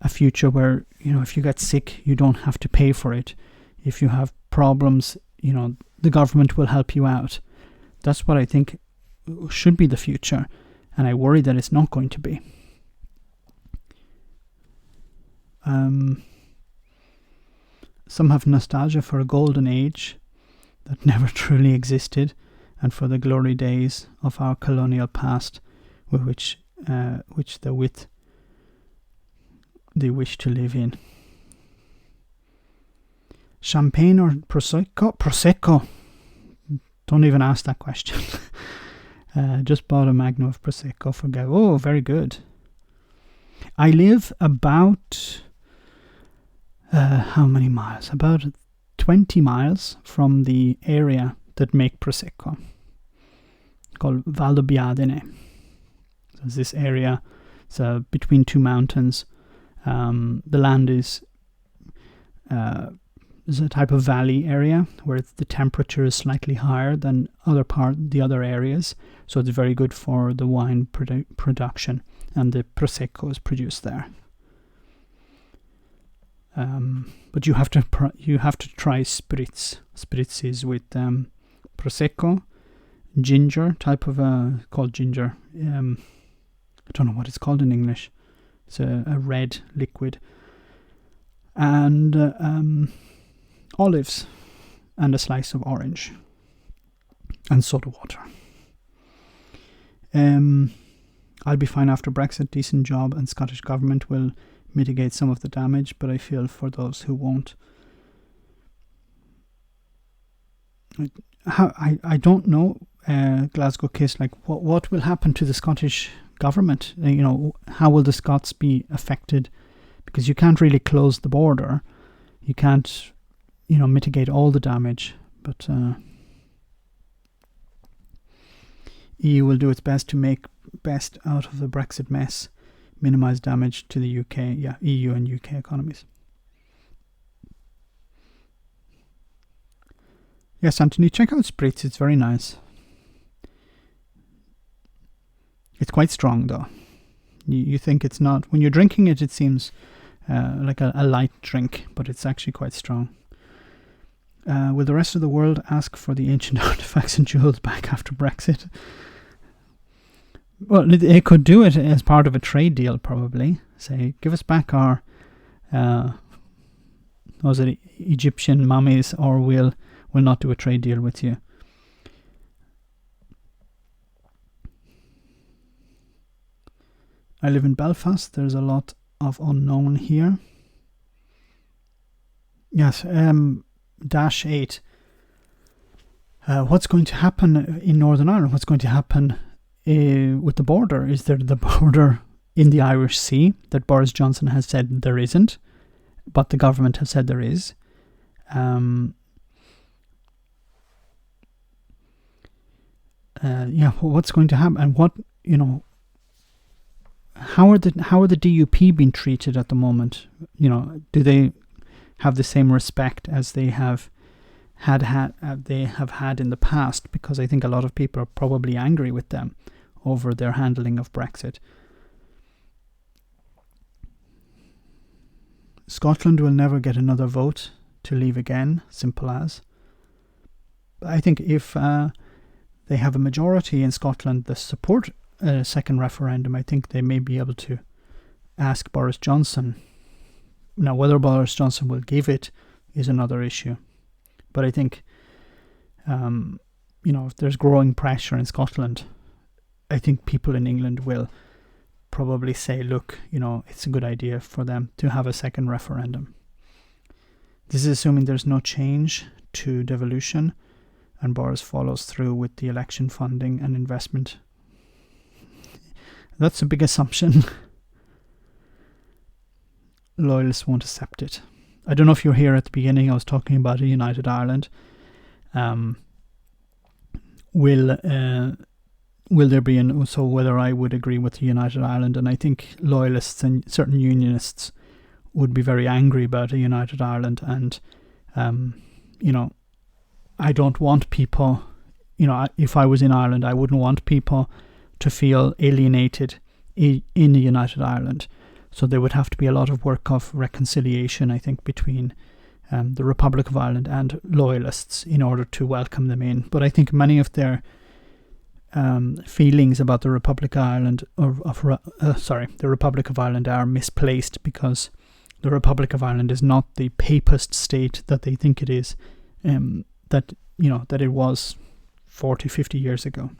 [SPEAKER 1] a future where if you get sick, you don't have to pay for it. If you have problems, the government will help you out. That's what I think should be the future, and I worry that it's not going to be. Some have nostalgia for a golden age that never truly existed, and for the glory days of our colonial past, which they wish to live in. Champagne or Prosecco? Prosecco. Don't even ask that question. Just bought a Magnum of Prosecco for Gav. Oh, very good. I live about how many miles? About 20 miles from the area that make Prosecco, called Valdobbiadene. So it's this area. It's between two mountains. The land is a type of valley area where the temperature is slightly higher than the other areas, so it's very good for the wine production, and the Prosecco is produced there. But you have to try spritz. Spritz is with Prosecco, ginger, type of called ginger. I don't know what it's called in English. It's a red liquid, and olives, and a slice of orange, and soda water. I'll be fine after Brexit. Decent job, and Scottish government will mitigate some of the damage, but I feel for those who won't. I don't know, Glasgow Kiss, like what will happen to the Scottish government? How will the Scots be affected? Because you can't really close the border. You can't, mitigate all the damage. But EU will do its best to make best out of the Brexit mess, minimise damage to the UK, EU and UK economies. Yes, Anthony, check out Spritz. It's very nice. It's quite strong, though. You think it's not. When you're drinking it, it seems like a light drink, but it's actually quite strong. Will the rest of the world ask for the ancient artifacts and jewels back after Brexit? Well, they could do it as part of a trade deal, probably. Say, give us back our Egyptian mummies, or we'll not do a trade deal with you. I live in Belfast. There's a lot of unknown here. Yes, -8. What's going to happen in Northern Ireland? What's going to happen with the border? Is there the border in the Irish Sea that Boris Johnson has said there isn't, but the government has said there is? What's going to happen? And what, how are the DUP being treated at the moment? Do they have the same respect as they have had in the past? Because I think a lot of people are probably angry with them over their handling of Brexit. Scotland will never get another vote to leave again. Simple as. I think if they have a majority in Scotland that support a second referendum, I think they may be able to ask Boris Johnson. Now, whether Boris Johnson will give it is another issue. But I think, if there's growing pressure in Scotland, I think people in England will probably say, look, it's a good idea for them to have a second referendum. This is assuming there's no change to devolution and Boris follows through with the election funding and investment. That's a big assumption. Loyalists won't accept it. I don't know if you're here at the beginning. I was talking about a united Ireland. Will there be so whether I would agree with the united Ireland, and I think loyalists and certain unionists would be very angry about a united Ireland, and I don't want people, if I was in Ireland, I wouldn't want people to feel alienated in a united Ireland. So there would have to be a lot of work of reconciliation, I think, between the Republic of Ireland and loyalists in order to welcome them in. But I think many of their feelings about the Republic of Ireland, the Republic of Ireland are misplaced, because the Republic of Ireland is not the papist state that they think it is, that it was 40, 50 years ago.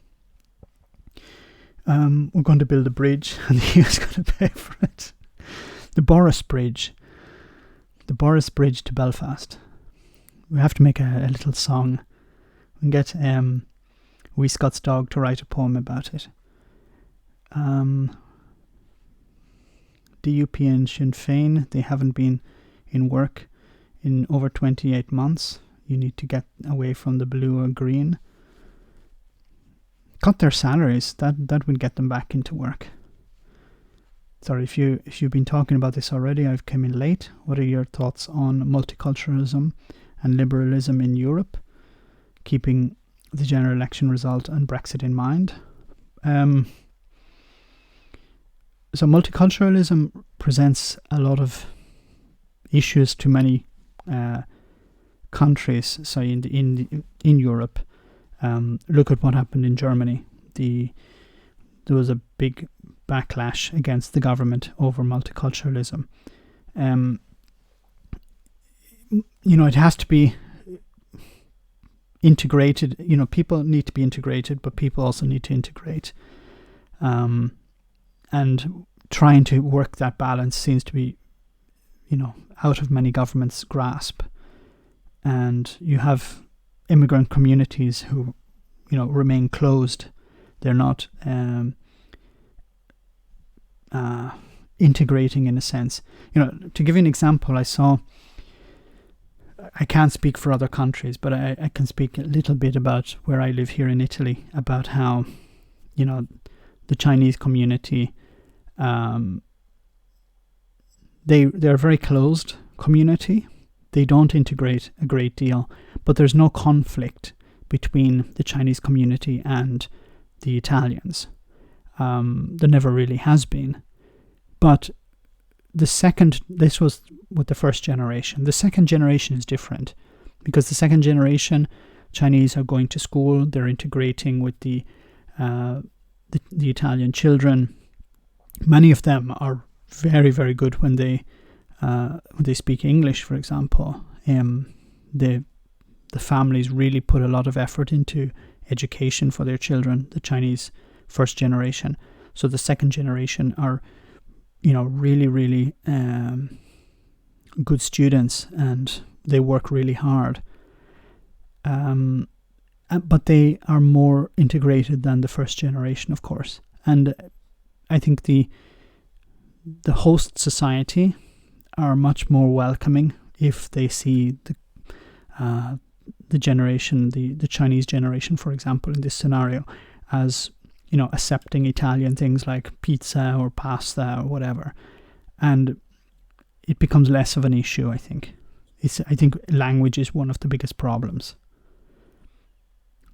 [SPEAKER 1] We're going to build a bridge and the EU's going to pay for it. The Boris Bridge to Belfast. We have to make a little song. We can get Wee Scott's Dog to write a poem about it. DUP and Sinn Féin, they haven't been in work in over 28 months. You need to get away from the blue or green. Cut their salaries. That would get them back into work. Sorry, if you've been talking about this already, I've come in late. What are your thoughts on multiculturalism and liberalism in Europe, keeping the general election result and Brexit in mind? So multiculturalism presents a lot of issues to many countries. So in Europe, look at what happened in Germany. There was a big backlash against the government over multiculturalism. It has to be integrated. People need to be integrated, but people also need to integrate. And trying to work that balance seems to be, out of many governments' grasp. And you have immigrant communities who, remain closed. They're not integrating in a sense. To give you an example, I can't speak for other countries, but I can speak a little bit about where I live here in Italy, about how, the Chinese community, they're a very closed community. They don't integrate a great deal, but there's no conflict between the Chinese community and the Italians. There never really has been. But this was with the first generation. The second generation is different, because the second generation, Chinese are going to school, they're integrating with the Italian children. Many of them are very, very good when they speak English, for example. The families really put a lot of effort into education for their children, the Chinese first generation. So the second generation are, really, really good students, and they work really hard. But they are more integrated than the first generation, of course. And I think the host society are much more welcoming if they see the generation, the Chinese generation, for example, in this scenario, as accepting Italian things like pizza or pasta or whatever, and it becomes less of an issue. I think language is one of the biggest problems.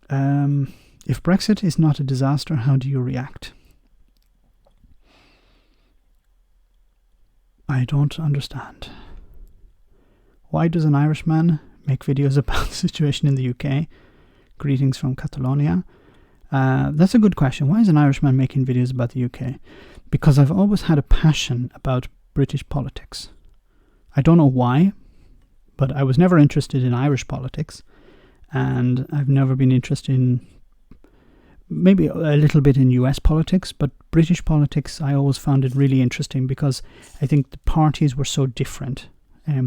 [SPEAKER 1] If Brexit is not a disaster, how do you react? I don't understand. Why does an Irishman make videos about the situation in the UK? Greetings from Catalonia. That's a good question. Why is an Irishman making videos about the UK? Because I've always had a passion about British politics. I don't know why, but I was never interested in Irish politics, and I've never been interested in, maybe a little bit in US politics, but British politics I always found it really interesting because I think the parties were so different.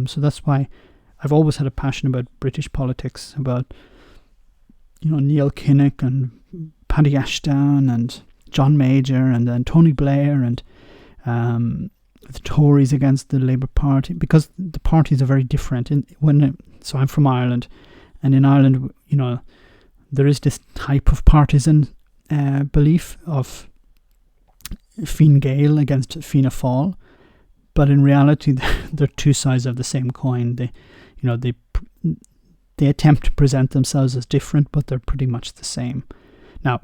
[SPEAKER 1] So that's why I've always had a passion about British politics, about Neil Kinnock and Paddy Ashton and John Major and then Tony Blair and the Tories against the Labour Party, because the parties are very different. So I'm from Ireland, and in Ireland, there is this type of partisan belief of Fine Gael against Fianna Fáil, but in reality, they're two sides of the same coin. They attempt to present themselves as different, but they're pretty much the same. Now,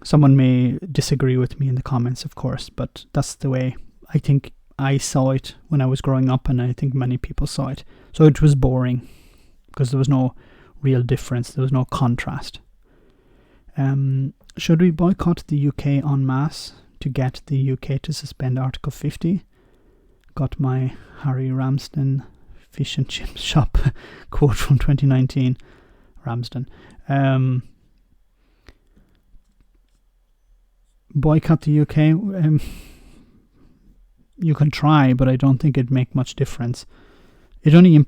[SPEAKER 1] someone may disagree with me in the comments, of course, but that's the way I think I saw it when I was growing up, and I think many people saw it. So it was boring because there was no real difference. There was no contrast. Should we boycott the UK en masse to get the UK to suspend Article 50? Got my Harry Ramsden fish and chip shop quote from 2019. Ramsden. Boycott the UK? You can try, but I don't think it'd make much difference. It only a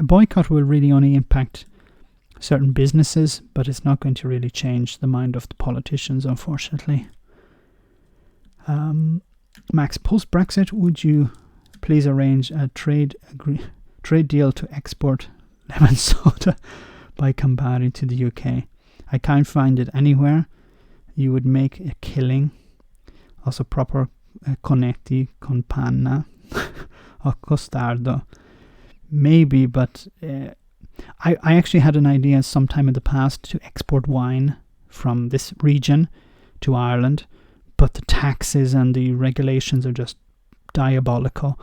[SPEAKER 1] boycott will really only impact certain businesses, but it's not going to really change the mind of the politicians, unfortunately. Max, post-Brexit, would you please arrange a trade deal to export lemon soda by Campari to the UK? I can't find it anywhere. You would make a killing. Also proper conetti con panna or costardo. Maybe, but I actually had an idea sometime in the past to export wine from this region to Ireland, but the taxes and the regulations are just diabolical.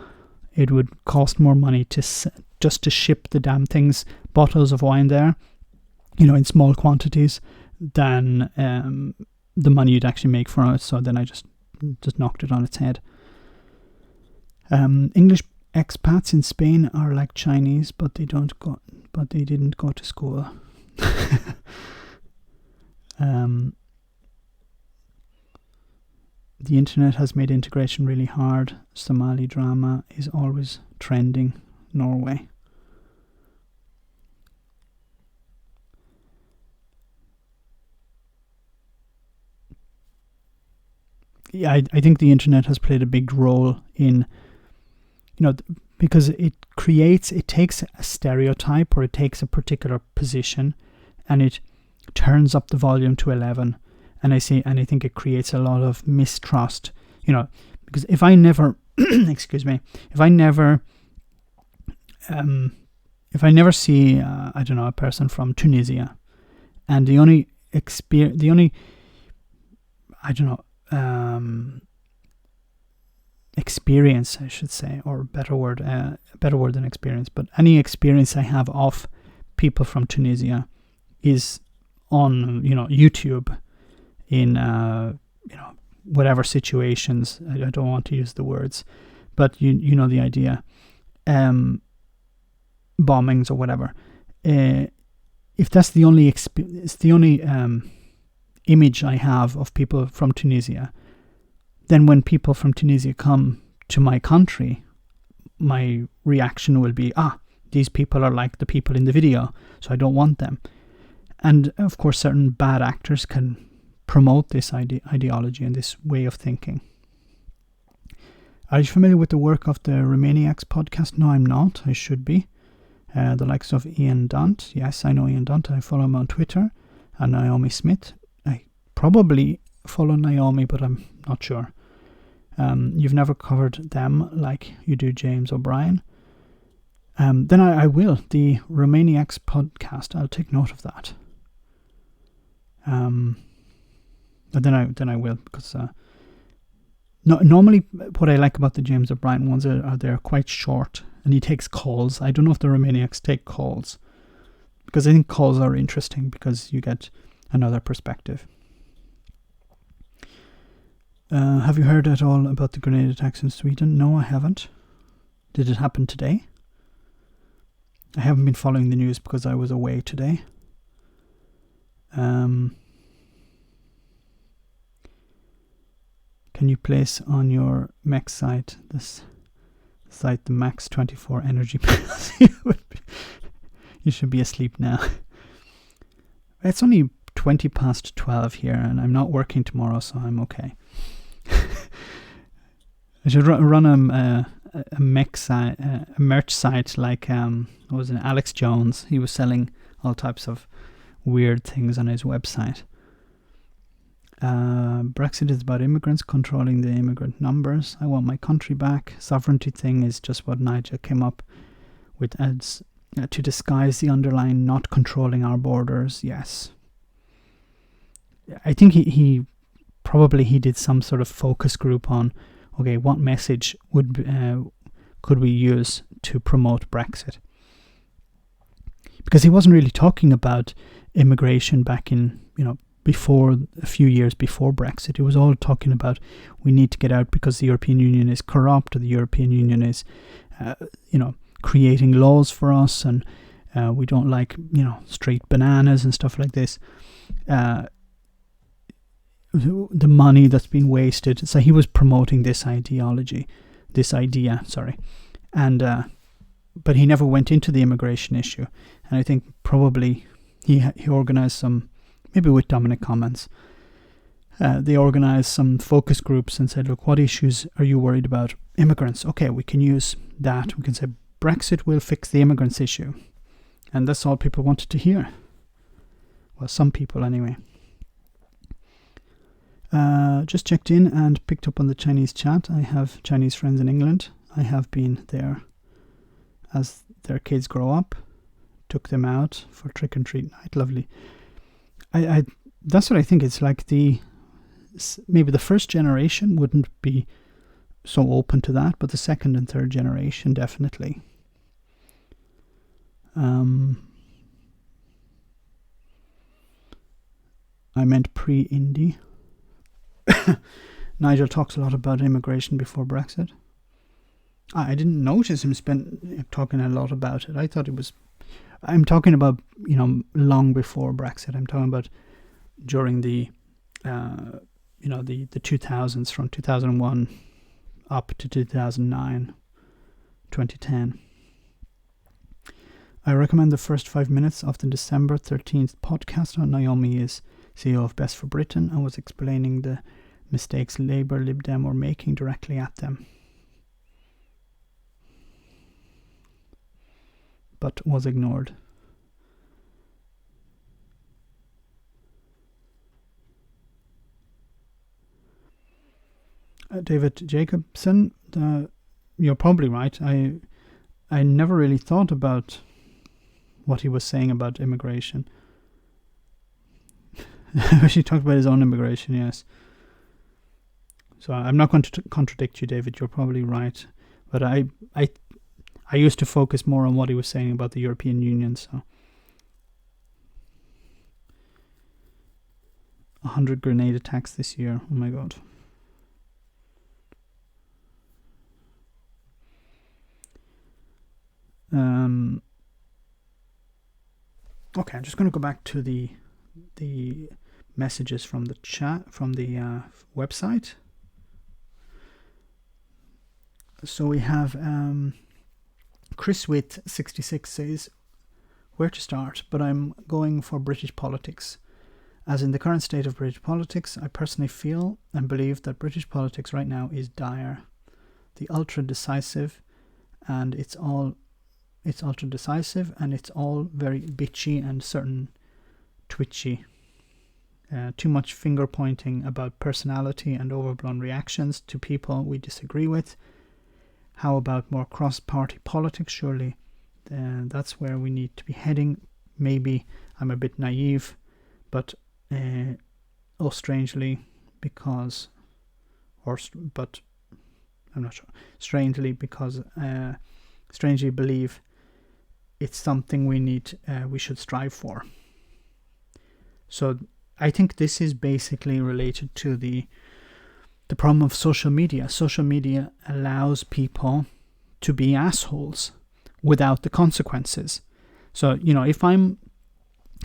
[SPEAKER 1] It would cost more money just to ship the damn things, bottles of wine there, in small quantities, than the money you'd actually make for it. So then I just knocked it on its head. English expats in Spain are like Chinese, but they didn't go to school. The internet has made integration really hard. Somali drama is always trending. Norway. Yeah, I think the internet has played a big role in, because it takes a stereotype, or it takes a particular position, and it turns up the volume to 11. And I think it creates a lot of mistrust, because if I never, excuse me, if I never see, a person from Tunisia, and the only experience, I should say, or a better word than experience, but any experience I have of people from Tunisia is on, YouTube, in whatever situations. I don't want to use the words, but you know the idea. Bombings or whatever. If that's the only image I have of people from Tunisia, then when people from Tunisia come to my country, my reaction will be, these people are like the people in the video, so I don't want them. And of course, certain bad actors can promote this ideology and this way of thinking. Are you familiar with the work of the Romaniacs podcast? No, I'm not. I should be. The likes of Ian Dunt. Yes, I know Ian Dunt. I follow him on Twitter. And Naomi Smith. I probably follow Naomi, but I'm not sure. You've never covered them like you do James O'Brien. Then I will. The Romaniacs podcast. I'll take note of that. Then I will, because normally what I like about the James O'Brien ones are they're quite short, and he takes calls. I don't know if the Romaniacs take calls, because I think calls are interesting because you get another perspective. Have you heard at all about the grenade attacks in Sweden? No, I haven't. Did it happen today? I haven't been following the news because I was away today. Can you place on your Max site the Max 24 energy pills? You should be asleep now. It's only 20 past 12 here, and I'm not working tomorrow, so I'm okay. I should run a merch site like what was it, Alex Jones. He was selling all types of weird things on his website. Brexit is about immigrants controlling the immigrant numbers. I want my country back. Sovereignty thing is just what Nigel came up with as to disguise the underlying not controlling our borders. Yes, I think he probably did some sort of focus group on, okay, what message could we use to promote Brexit? Because he wasn't really talking about immigration back in, before, a few years before Brexit. It was all talking about we need to get out because the European Union is corrupt, or the European Union is, creating laws for us, and we don't like, straight bananas and stuff like this. The money that's been wasted. So he was promoting this idea, and but he never went into the immigration issue. And I think probably he organized some, maybe with Dominic Commons, they organized some focus groups and said, look, what issues are you worried about? Immigrants. Okay, we can use that. We can say Brexit will fix the immigrants issue. And that's all people wanted to hear. Well, some people anyway. Just checked in and picked up on the Chinese chat. I have Chinese friends in England. I have been there as their kids grow up. Took them out for trick and treat night. Lovely. I that's what I think. It's like maybe the first generation wouldn't be so open to that, but the second and third generation definitely. I meant pre-Indie. Nigel talks a lot about immigration before Brexit. I didn't notice him talking a lot about it. I thought it was... I'm talking about, long before Brexit. I'm talking about during the, the 2000s, from 2001 up to 2009, 2010. I recommend the first 5 minutes of the December 13th podcast on Naomi is CEO of Best for Britain and was explaining the mistakes Labour Lib Dem were making directly at them, but was ignored. David Jacobson, you're probably right. I never really thought about what he was saying about immigration. He talked about his own immigration, yes. So I'm not going to contradict you, David. You're probably right. But I used to focus more on what he was saying about the European Union. So 100 grenade attacks this year. Oh my God. Okay, I'm just going to go back to the messages from the chat, from the website. So we have Chris Witt 66 says, where to start, but I'm going for British politics. As in the current state of British politics, I personally feel and believe that British politics right now is dire. The ultra decisive, and it's ultra decisive, and it's all very bitchy and certain twitchy. Too much finger pointing about personality and overblown reactions to people we disagree with. How about more cross-party politics? Surely that's where we need to be heading. Maybe I'm a bit naive, but strangely I'm not sure. Strangely believe it's something we should strive for. So I think this is basically related to the problem of social media. Social media allows people to be assholes without the consequences. So, if I'm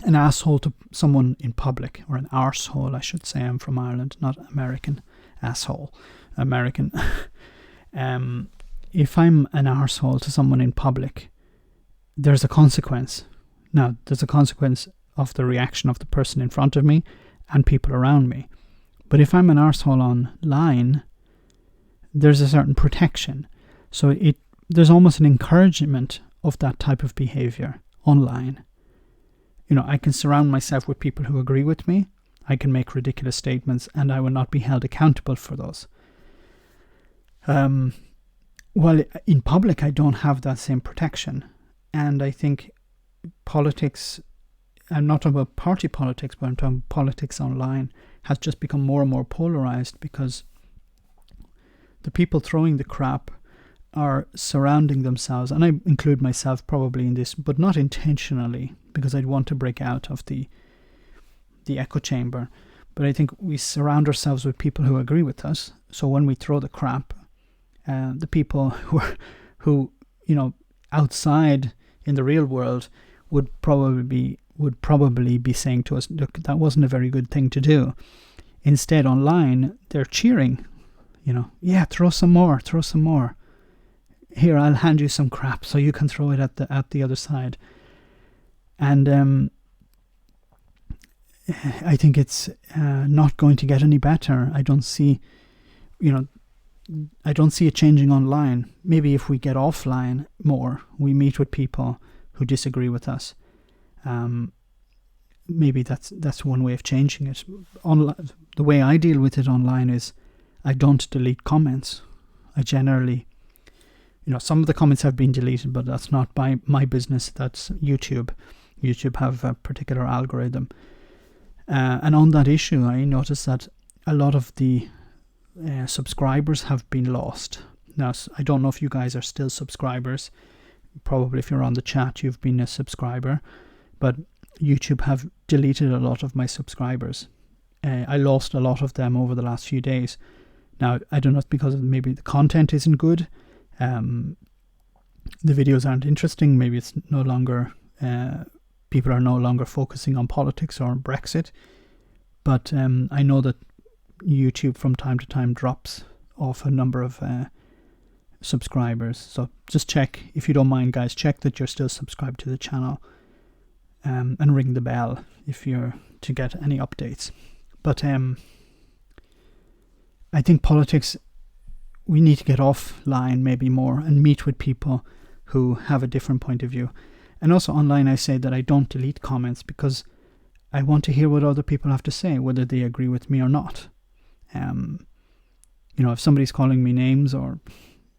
[SPEAKER 1] an asshole to someone in public, or an arsehole, I should say, I'm from Ireland, not American, asshole, American. If I'm an arsehole to someone in public, there's a consequence. Now, there's a consequence of the reaction of the person in front of me and people around me. But if I'm an arsehole online, there's a certain protection. So there's almost an encouragement of that type of behavior online. I can surround myself with people who agree with me. I can make ridiculous statements and I will not be held accountable for those. While in public, I don't have that same protection. And I think politics, I'm not talking about party politics, but I'm talking politics online, has just become more and more polarized because the people throwing the crap are surrounding themselves, and I include myself probably in this, but not intentionally, because I'd want to break out of the echo chamber. But I think we surround ourselves with people who agree with us. So when we throw the crap, the people who outside in the real world would probably be saying to us, look, that wasn't a very good thing to do. Instead, online, they're cheering, yeah, throw some more. Here, I'll hand you some crap so you can throw it at the other side. And I think it's not going to get any better. I don't see it changing online. Maybe if we get offline more, we meet with people who disagree with us. Maybe that's one way of changing it. The way I deal with it online is I don't delete comments. I generally, some of the comments have been deleted, but that's not my business. That's YouTube. YouTube have a particular algorithm. And on that issue, I noticed that a lot of the subscribers have been lost. Now, I don't know if you guys are still subscribers. Probably if you're on the chat, you've been a subscriber. But YouTube have deleted a lot of my subscribers. I lost a lot of them over the last few days. Now, I don't know if because maybe the content isn't good. The videos aren't interesting. Maybe it's no longer... people are no longer focusing on politics or Brexit. But I know that YouTube from time to time drops off a number of subscribers. So just check, if you don't mind, guys, check that you're still subscribed to the channel. And ring the bell if you're to get any updates. But I think politics, we need to get offline maybe more and meet with people who have a different point of view. And also online, I say that I don't delete comments because I want to hear what other people have to say, whether they agree with me or not. If somebody's calling me names or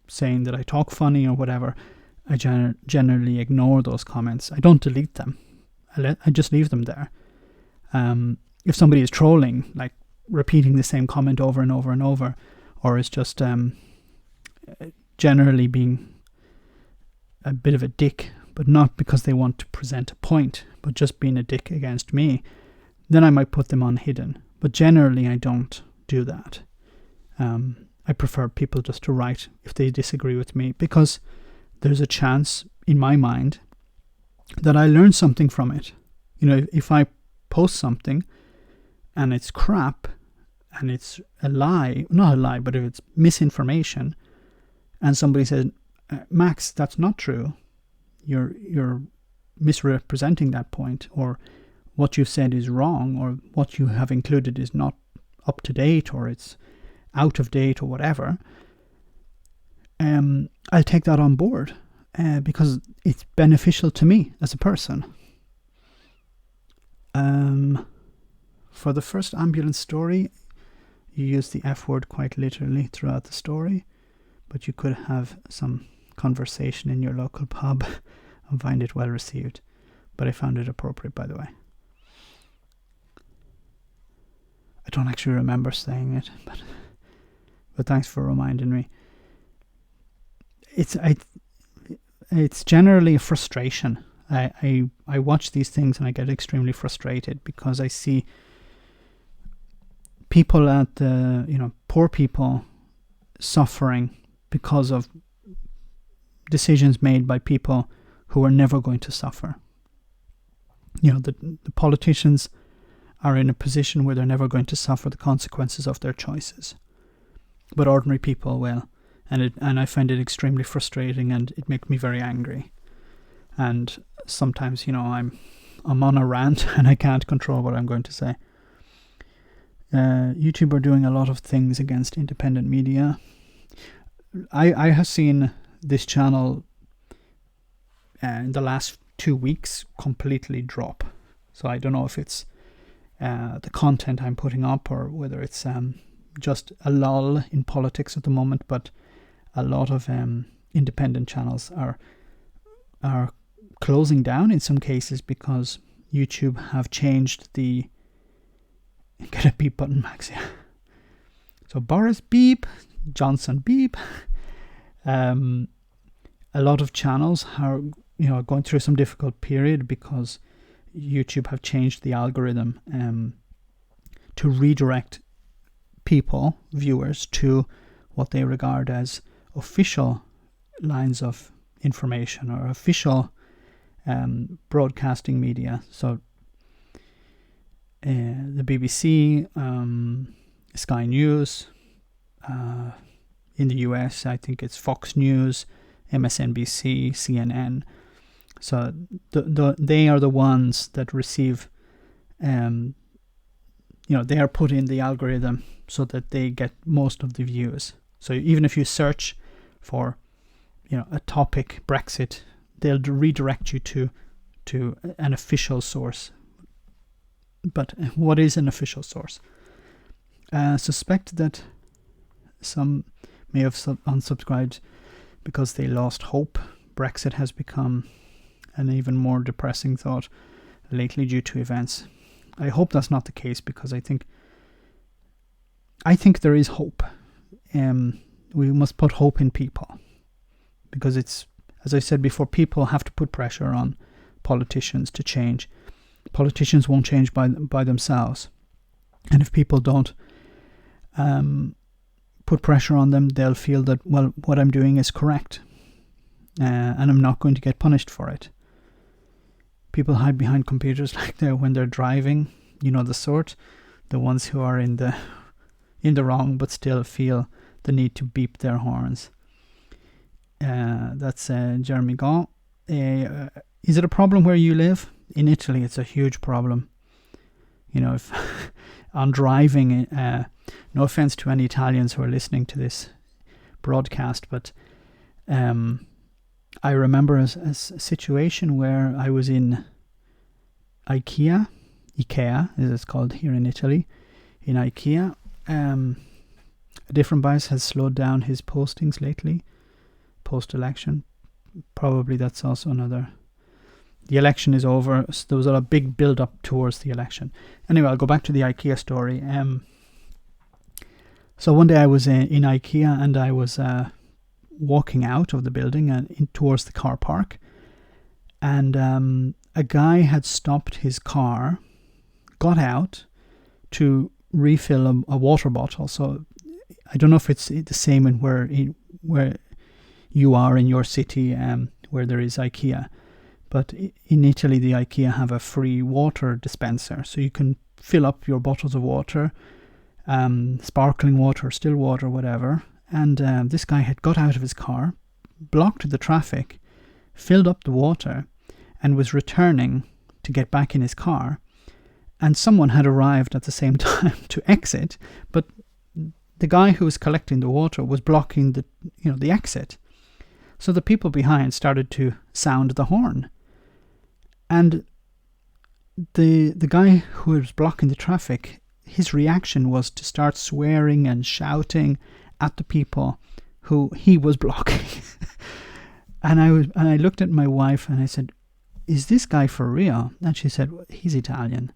[SPEAKER 1] saying that I talk funny or whatever, I generally ignore those comments. I don't delete them. I just leave them there. If somebody is trolling, like repeating the same comment over and over and over, or is just generally being a bit of a dick, but not because they want to present a point, but just being a dick against me, then I might put them on hidden. But generally, I don't do that. I prefer people just to write if they disagree with me, because there's a chance, in my mind, that I learn something from it. If I post something and it's crap and it's a lie, not a lie, but if it's misinformation, and somebody says, Max, that's not true, you're misrepresenting that point, or what you've said is wrong, or what you have included is not up to date, or it's out of date, or whatever, I'll take that on board. Because it's beneficial to me as a person. For the first ambulance story, you use the F word quite literally throughout the story, but you could have some conversation in your local pub and find it well received. But I found it appropriate, by the way. I don't actually remember saying it, but thanks for reminding me. It's generally a frustration I watch these things and I get extremely frustrated because I see people at the, poor people suffering because of decisions made by people who are never going to suffer. The politicians are in a position where they're never going to suffer the consequences of their choices, but ordinary people will, and I find it extremely frustrating, and it makes me very angry. And sometimes, I'm on a rant and I can't control what I'm going to say. YouTube are doing a lot of things against independent media. I have seen this channel in the last 2 weeks completely drop. So I don't know if it's the content I'm putting up or whether it's just a lull in politics at the moment, but a lot of independent channels are closing down in some cases because YouTube have changed the... Get a beep button, Max, yeah. So Boris beep, Johnson beep. A lot of channels are going through some difficult period because YouTube have changed the algorithm to redirect people, viewers, to what they regard as official lines of information or official broadcasting media. So the BBC, Sky News, in the US I think it's Fox News, MSNBC, CNN. So they are the ones that receive, they are put in the algorithm so that they get most of the views. So even if you search for, a topic, Brexit, they'll redirect you to an official source. But what is an official source? Suspect that some may have unsubscribed because they lost hope. Brexit has become an even more depressing thought lately due to events. I hope that's not the case because I think there is hope. We must put hope in people because it's, as I said before, people have to put pressure on politicians to change. Politicians won't change by themselves, and if people don't put pressure on them, they'll feel that, well, what I'm doing is correct, and I'm not going to get punished for it. People hide behind computers like when they're driving, the sort, the ones who are in the wrong but still feel the need to beep their horns. That's Jeremy Gaw. Is it a problem where you live? In Italy, it's a huge problem. If on driving, no offense to any Italians who are listening to this broadcast, but I remember a situation where I was in IKEA as it's called here in Italy. In IKEA, a different bias has slowed down his postings lately, post-election. Probably that's also another... The election is over, so there was a big build-up towards the election. Anyway, I'll go back to the IKEA story. So one day I was in IKEA and I was walking out of the building and towards the car park, and a guy had stopped his car, got out to refill a water bottle. So I don't know if it's the same in where you are in your city, where there is IKEA. But in Italy, the IKEA have a free water dispenser, so you can fill up your bottles of water, sparkling water, still water, whatever. And this guy had got out of his car, blocked the traffic, filled up the water, and was returning to get back in his car. And someone had arrived at the same time to exit, but the guy who was collecting the water was blocking the exit. So the people behind started to sound the horn. And the guy who was blocking the traffic, his reaction was to start swearing and shouting at the people who he was blocking. and I looked at my wife and I said, "Is this guy for real?" And she said, "Well, he's Italian."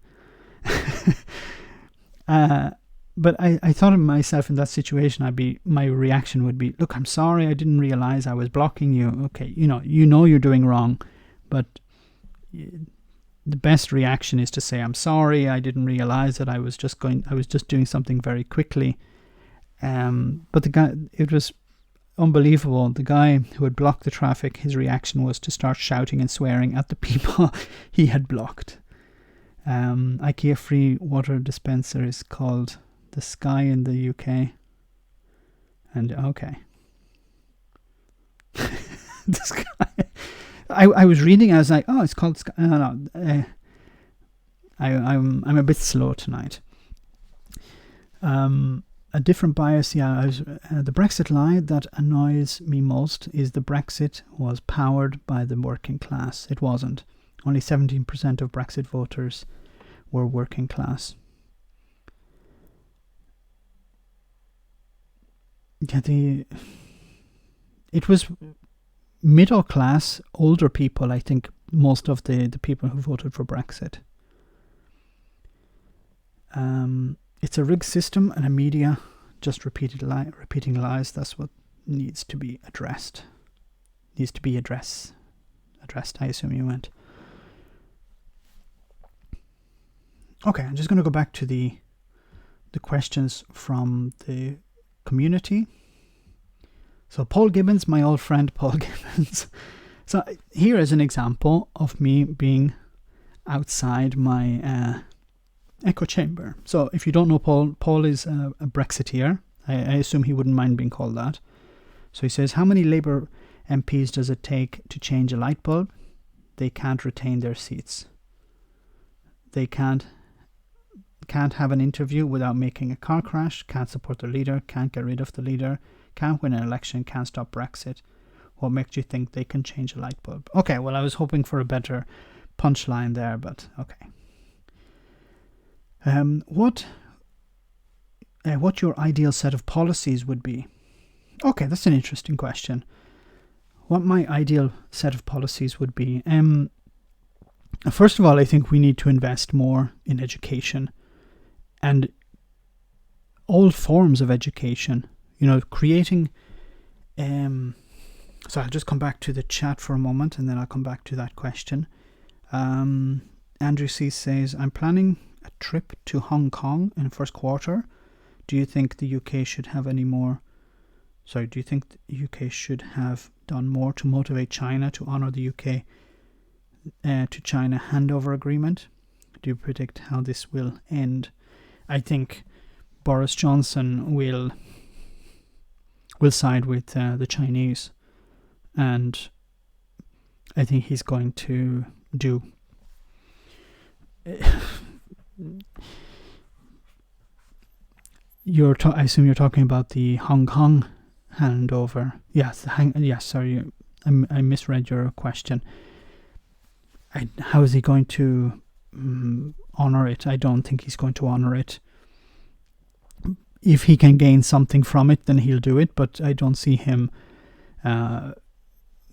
[SPEAKER 1] But I thought of myself in that situation, my reaction would be, "Look, I'm sorry, I didn't realize I was blocking you. Okay, you know you're doing wrong, but the best reaction is to say, I'm sorry, I didn't realize that I was just doing something very quickly. But the guy, it was unbelievable. The guy who had blocked the traffic, his reaction was to start shouting and swearing at the people he had blocked. IKEA free water dispenser is called the Sky in the UK. And okay. The Sky. I was reading, I was like, oh, it's called Sky. No, I'm a bit slow tonight. A different bias, the Brexit lie that annoys me most is the Brexit was powered by the working class. It wasn't. Only 17% of Brexit voters were working class. Yeah, it was middle class, older people, I think, most of the people who voted for Brexit. It's a rigged system and a media just repeating lies. That's what needs to be addressed. Addressed, I assume you meant. Okay, I'm just going to go back to the questions from the community. So Paul Gibbons, my old friend Paul Gibbons. So here is an example of me being outside my echo chamber. So if you don't know Paul is a Brexiteer. I assume he wouldn't mind being called that. So he says, how many Labour MPs does it take to change a light bulb? They can't retain their seats. They can't have an interview without making a car crash, can't support the leader, can't get rid of the leader, can't win an election, can't stop Brexit. What makes you think they can change a light bulb? Okay, well, I was hoping for a better punchline there, but okay. What your ideal set of policies would be? Okay, that's an interesting question. What my ideal set of policies would be? First of all, I think we need to invest more in education and all forms of education. Creating. So I'll just come back to the chat for a moment, and then I'll come back to that question. Andrew C says, I'm planning a trip to Hong Kong in the first quarter. Do you think the UK should have done more to motivate China to honour the UK to China handover agreement? Do you predict how this will end? I think Boris Johnson will side with the Chinese, and I think he's going to do I assume you're talking about the Hong Kong handover. Yes, sorry, I misread your question. How is he going to honour it? I don't think he's going to honour it. If he can gain something from it, then he'll do it, but I don't see him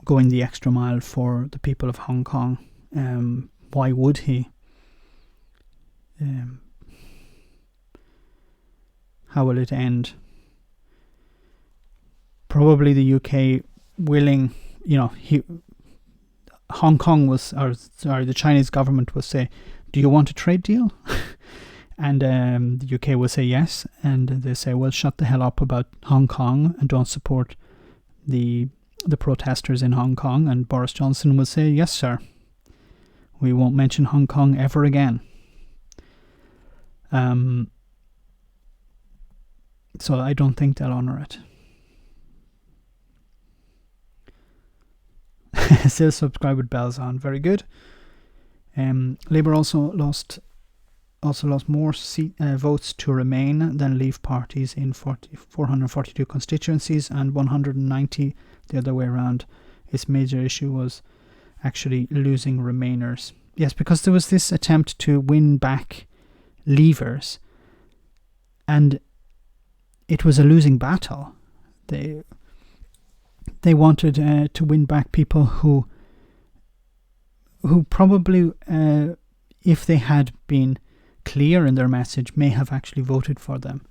[SPEAKER 1] going the extra mile for the people of Hong Kong. Why would he? How will it end? Probably the UK willing, Hong Kong the Chinese government will say, do you want a trade deal? And the UK will say yes, and they say, well, shut the hell up about Hong Kong and don't support the protesters in Hong Kong. And Boris Johnson will say, yes, sir, we won't mention Hong Kong ever again. So I don't think they'll honour it. Still subscribe with bells on. Very good. Labour also lost more votes to Remain than Leave parties in 442 constituencies and 190 the other way around. Its major issue was actually losing Remainers. Yes, because there was this attempt to win back Leavers, and it was a losing battle. They wanted to win back people who probably, if they had been clear in their message, may have actually voted for them.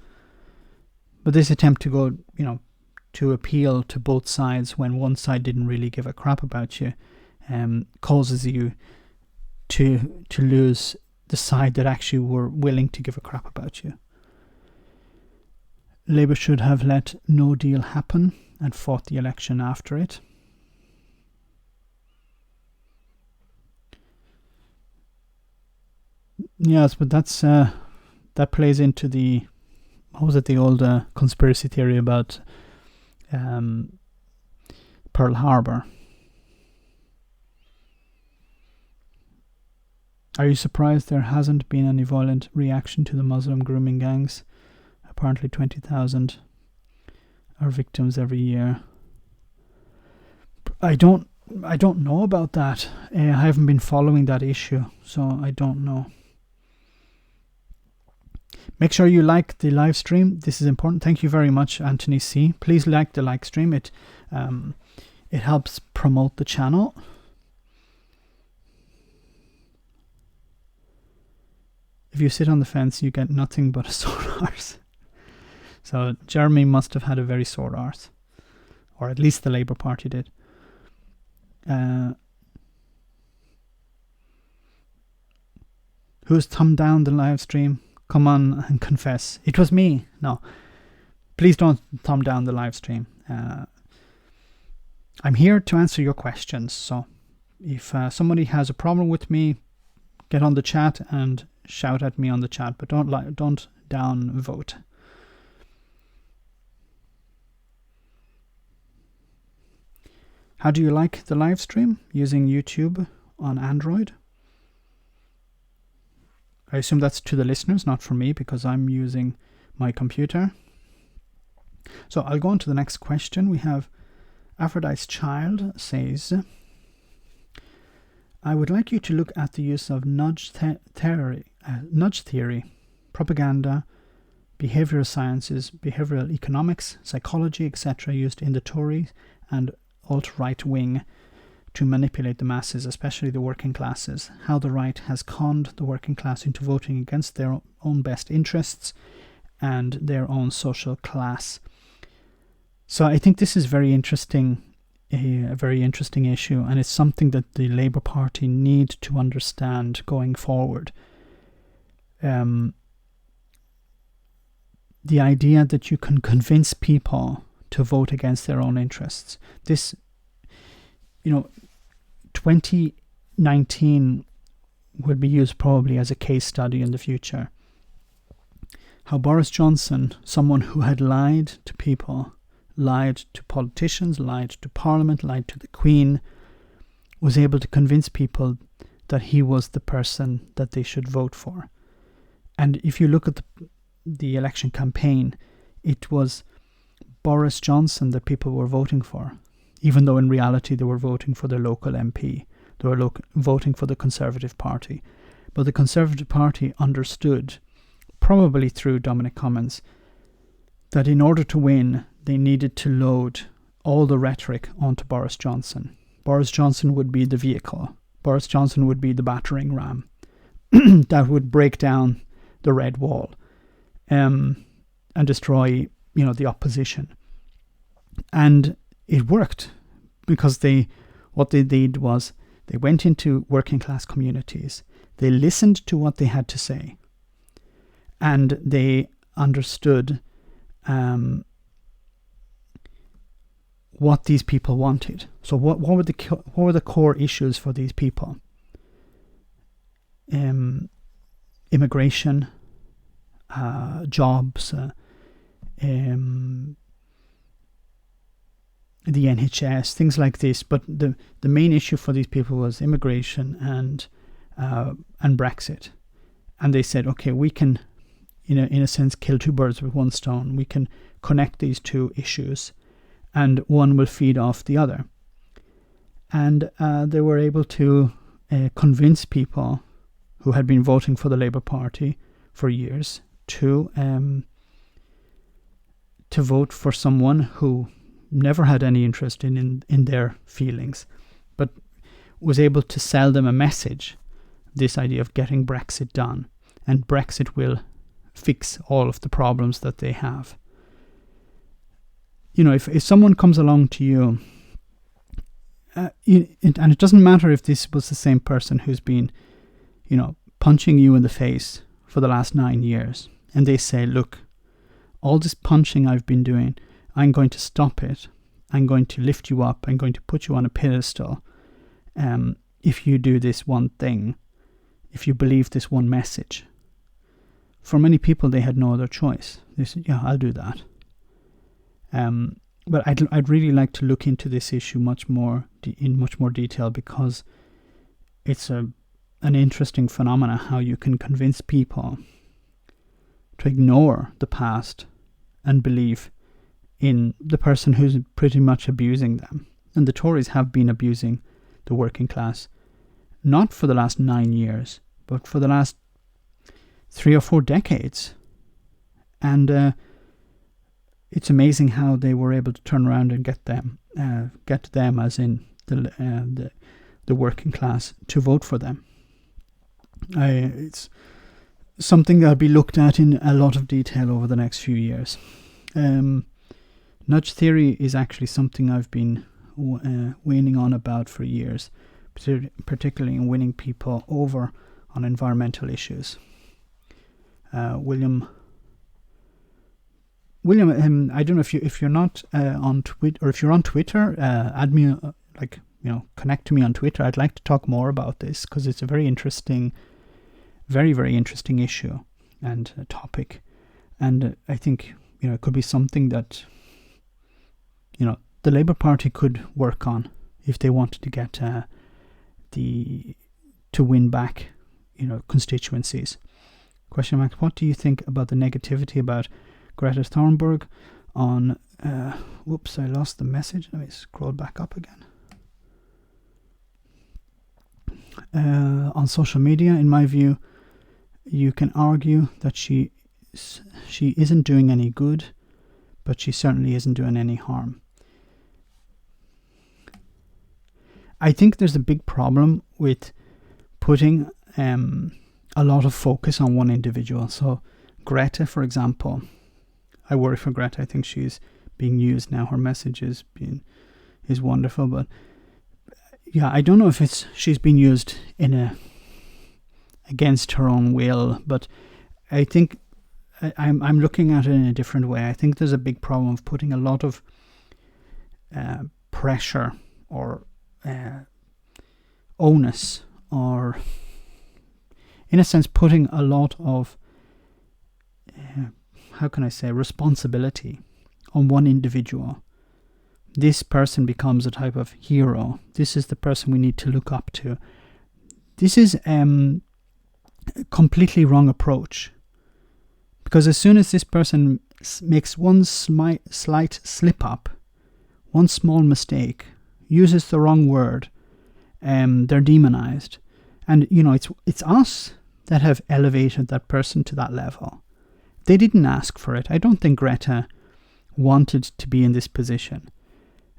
[SPEAKER 1] But this attempt to go, to appeal to both sides when one side didn't really give a crap about you, causes you to lose the side that actually were willing to give a crap about you. Labour should have let no deal happen and fought the election after it. Yes, but that plays into the, what was it, the old conspiracy theory about Pearl Harbor. Are you surprised there hasn't been any violent reaction to the Muslim grooming gangs? Apparently 20,000 are victims every year. I don't know about that. I haven't been following that issue, so I don't know. Make sure you like the live stream. This is important. Thank you very much, Anthony C. Please like the live stream. It helps promote the channel. If you sit on the fence, you get nothing but a sore arse. So Jeremy must have had a very sore arse, or at least the Labour Party did. Who's thumbed down the live stream? Come on and confess. It was me. No, please don't thumb down the live stream. I'm here to answer your questions. So if somebody has a problem with me, get on the chat and shout at me on the chat, but don't down vote. How do you like the live stream using YouTube on Android? I assume that's to the listeners, not for me, because I'm using my computer. So I'll go on to the next question. We have Aphrodite's Child says, I would like you to look at the use of nudge theory, propaganda, behavioral sciences, behavioral economics, psychology, etc. used in the Tory and alt-right wing to manipulate the masses, especially the working classes, how the right has conned the working class into voting against their own best interests and their own social class. So I think this is very interesting, a very interesting issue, and it's something that the Labour Party need to understand going forward. The idea that you can convince people to vote against their own interests. This, 2019 will be used probably as a case study in the future. How Boris Johnson, someone who had lied to people, lied to politicians, lied to Parliament, lied to the Queen, was able to convince people that he was the person that they should vote for. And if you look at the election campaign, it was Boris Johnson that people were voting for, even though in reality they were voting for their local MP. They were voting for the Conservative Party. But the Conservative Party understood, probably through Dominic Cummings, that in order to win, they needed to load all the rhetoric onto Boris Johnson. Boris Johnson would be the vehicle. Boris Johnson would be the battering ram that would break down the red wall and destroy, the opposition. And it worked, because what they did was they went into working class communities. They listened to what they had to say, and they understood what these people wanted. So what were the core issues for these people? Immigration, jobs, the NHS, things like this. But the main issue for these people was immigration and Brexit. And they said, okay, we can, in a sense, kill two birds with one stone. We can connect these two issues, and one will feed off the other. And they were able to convince people who had been voting for the Labour Party for years to vote for someone who never had any interest in their feelings, but was able to sell them a message, this idea of getting Brexit done, and Brexit will fix all of the problems that they have. If someone comes along to you, and it doesn't matter if this was the same person who's been punching you in the face for the last 9 years, and they say, look, all this punching I've been doing, I'm going to stop it. I'm going to lift you up. I'm going to put you on a pedestal. If you do this one thing, if you believe this one message. For many people, they had no other choice. They said, yeah, I'll do that. But I'd really like to look into this issue in much more detail, because it's an interesting phenomena, how you can convince people to ignore the past and believe in the person who's pretty much abusing them. And the Tories have been abusing the working class, not for the last 9 years, but for the last 3 or 4 decades. And it's amazing how they were able to turn around and get them, as in the working class, to vote for them. It's something that'll be looked at in a lot of detail over the next few years. Nudge theory is actually something I've been waning on about for years, particularly in winning people over on environmental issues. William, I don't know if you're not on Twitter, or if you're on Twitter, add me, connect to me on Twitter. I'd like to talk more about this, because it's a very interesting, very, very interesting issue and topic. And I think, it could be something that, the Labour Party could work on if they wanted to get to win back, constituencies. Question mark, what do you think about the negativity about Greta Thunberg on, whoops, I lost the message. Let me scroll back up again. On social media, in my view, you can argue that she isn't doing any good, but she certainly isn't doing any harm. I think there's a big problem with putting a lot of focus on one individual. So Greta, for example, I worry for Greta. I think she's being used now. Her message is wonderful, but yeah, I don't know if she's being used against her own will, but I think I'm looking at it in a different way. I think there's a big problem of putting a lot of pressure or onus, or in a sense putting a lot of responsibility on one individual. This person becomes a type of hero. This is the person we need to look up to. This is a completely wrong approach, because as soon as this person makes one slight slip up, one small mistake, uses the wrong word, they're demonized. And it's us that have elevated that person to that level. They didn't ask for it. I don't think Greta wanted to be in this position.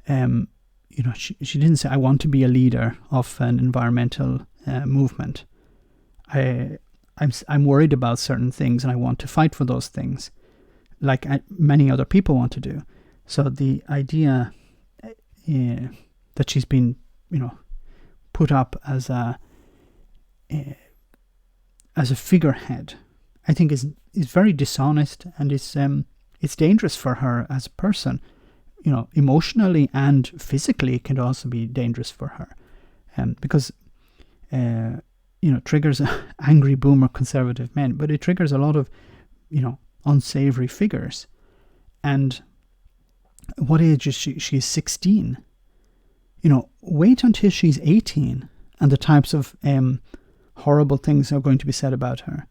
[SPEAKER 1] She didn't say, I want to be a leader of an environmental movement. I'm worried about certain things, and I want to fight for those things, like many other people want to do. So the idea that she's been, put up as a figurehead, I think is very dishonest, and it's dangerous for her as a person. Emotionally and physically, it can also be dangerous for her, because triggers angry boomer conservative men, but it triggers a lot of unsavory figures. And what age is she? She's 16. Wait until she's 18, and the types of horrible things are going to be said about her.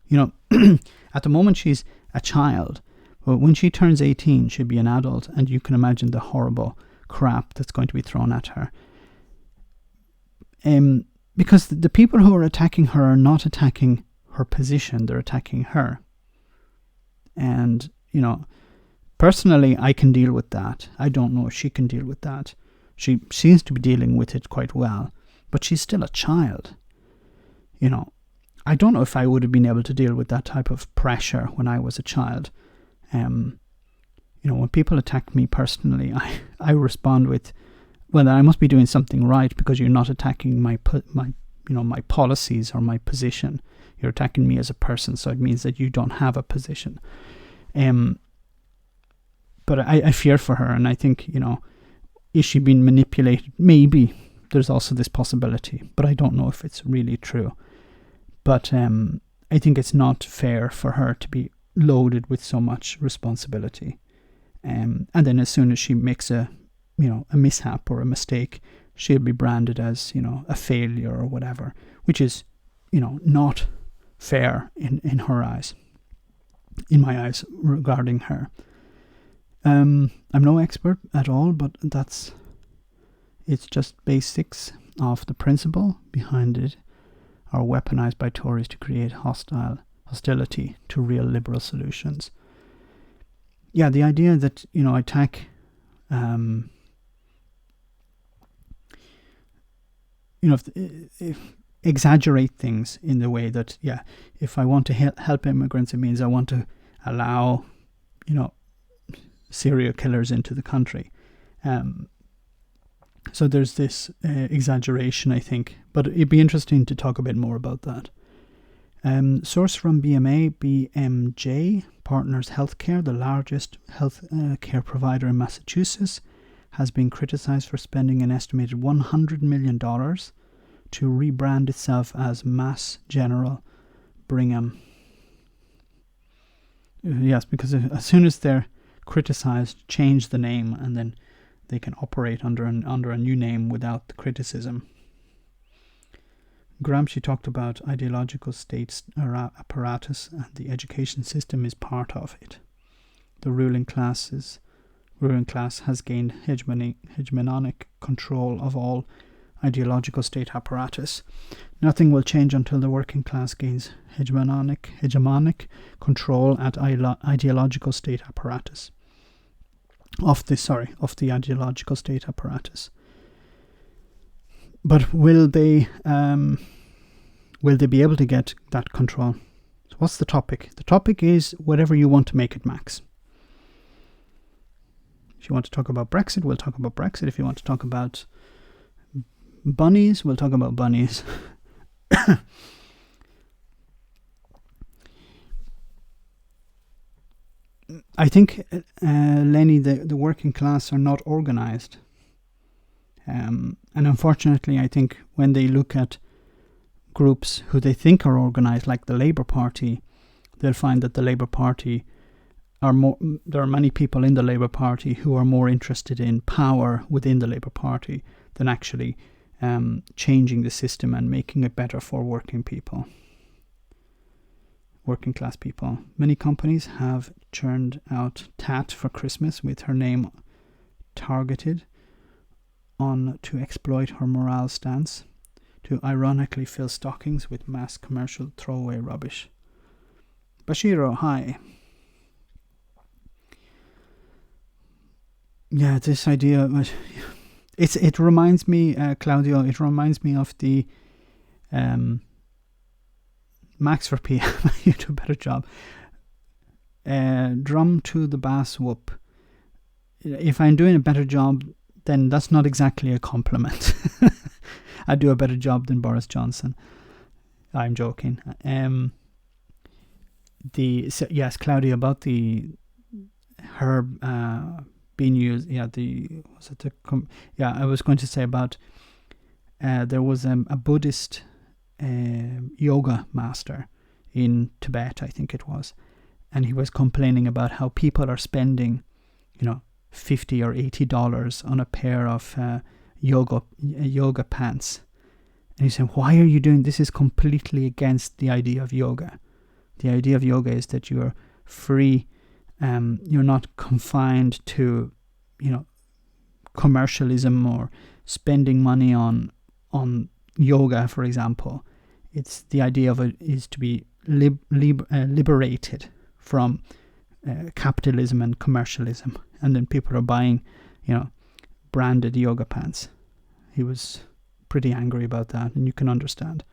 [SPEAKER 1] At the moment she's a child, but when she turns 18, she'll be an adult, and you can imagine the horrible crap that's going to be thrown at her. Because the people who are attacking her are not attacking her position, they're attacking her. And, personally, I can deal with that. I don't know if she can deal with that. She seems to be dealing with it quite well, but she's still a child. I don't know if I would have been able to deal with that type of pressure when I was a child. When people attack me personally, I respond with, well, I must be doing something right, because you're not attacking my my policies or my position. You're attacking me as a person, so it means that you don't have a position. But I fear for her, and I think, is she being manipulated? Maybe. There's also this possibility, but I don't know if it's really true. But I think it's not fair for her to be loaded with so much responsibility. And then as soon as she makes a mishap or a mistake, she'll be branded as, a failure or whatever, which is, not fair in her eyes, in my eyes, regarding her. I'm no expert at all, but it's just basics of the principle behind it are weaponized by Tories to create hostility to real liberal solutions. Yeah, the idea that, attack, if exaggerate things in the way that, if I want to help immigrants, it means I want to allow, serial killers into the country. So there's this exaggeration, I think, but it'd be interesting to talk a bit more about that. Source from BMJ Partners Healthcare, the largest health care provider in Massachusetts, has been criticized for spending an estimated $100 million to rebrand itself as Mass General Brigham. Yes, because as soon as they're criticized, change the name, and then they can operate under a new name without the criticism. Gramsci talked about ideological state apparatus, and the education system is part of it. The ruling class has gained hegemonic control of all ideological state apparatus. Nothing will change until the working class gains hegemonic control at ideological state apparatus. Of the ideological state apparatus. But will they be able to get that control? So what's the topic? The topic is whatever you want to make it, Max. If you want to talk about Brexit, we'll talk about Brexit. If you want to talk about bunnies, we'll talk about bunnies. I think, Lenny, the working class are not organized. And unfortunately, I think when they look at groups who they think are organized, like the Labour Party, they'll find that the Labour Party there are many people in the Labour Party who are more interested in power within the Labour Party than actually changing the system and making it better for working class people. Many companies have churned out Tat for Christmas with her name targeted on to exploit her morale stance, to ironically fill stockings with mass commercial throwaway rubbish. Bashiro, hi. Yeah, this idea, it reminds me, Claudio, it reminds me of the Max for PM. You do a better job. Drum to the bass whoop. If I'm doing a better job, then that's not exactly a compliment. I do a better job than Boris Johnson. I'm joking. Yes, Claudia, about her being used. Yeah, I was going to say about there was a Buddhist yoga master in Tibet, I think it was, and he was complaining about how people are spending, $50 or $80 on a pair of yoga pants. And he said, why are you doing this? Is completely against the idea of yoga. The idea of yoga is that you're free, you're not confined to, commercialism or spending money on yoga, for example. It's the idea of it is to be liberated from capitalism and commercialism, and then people are buying, branded yoga pants. He was pretty angry about that, and you can understand.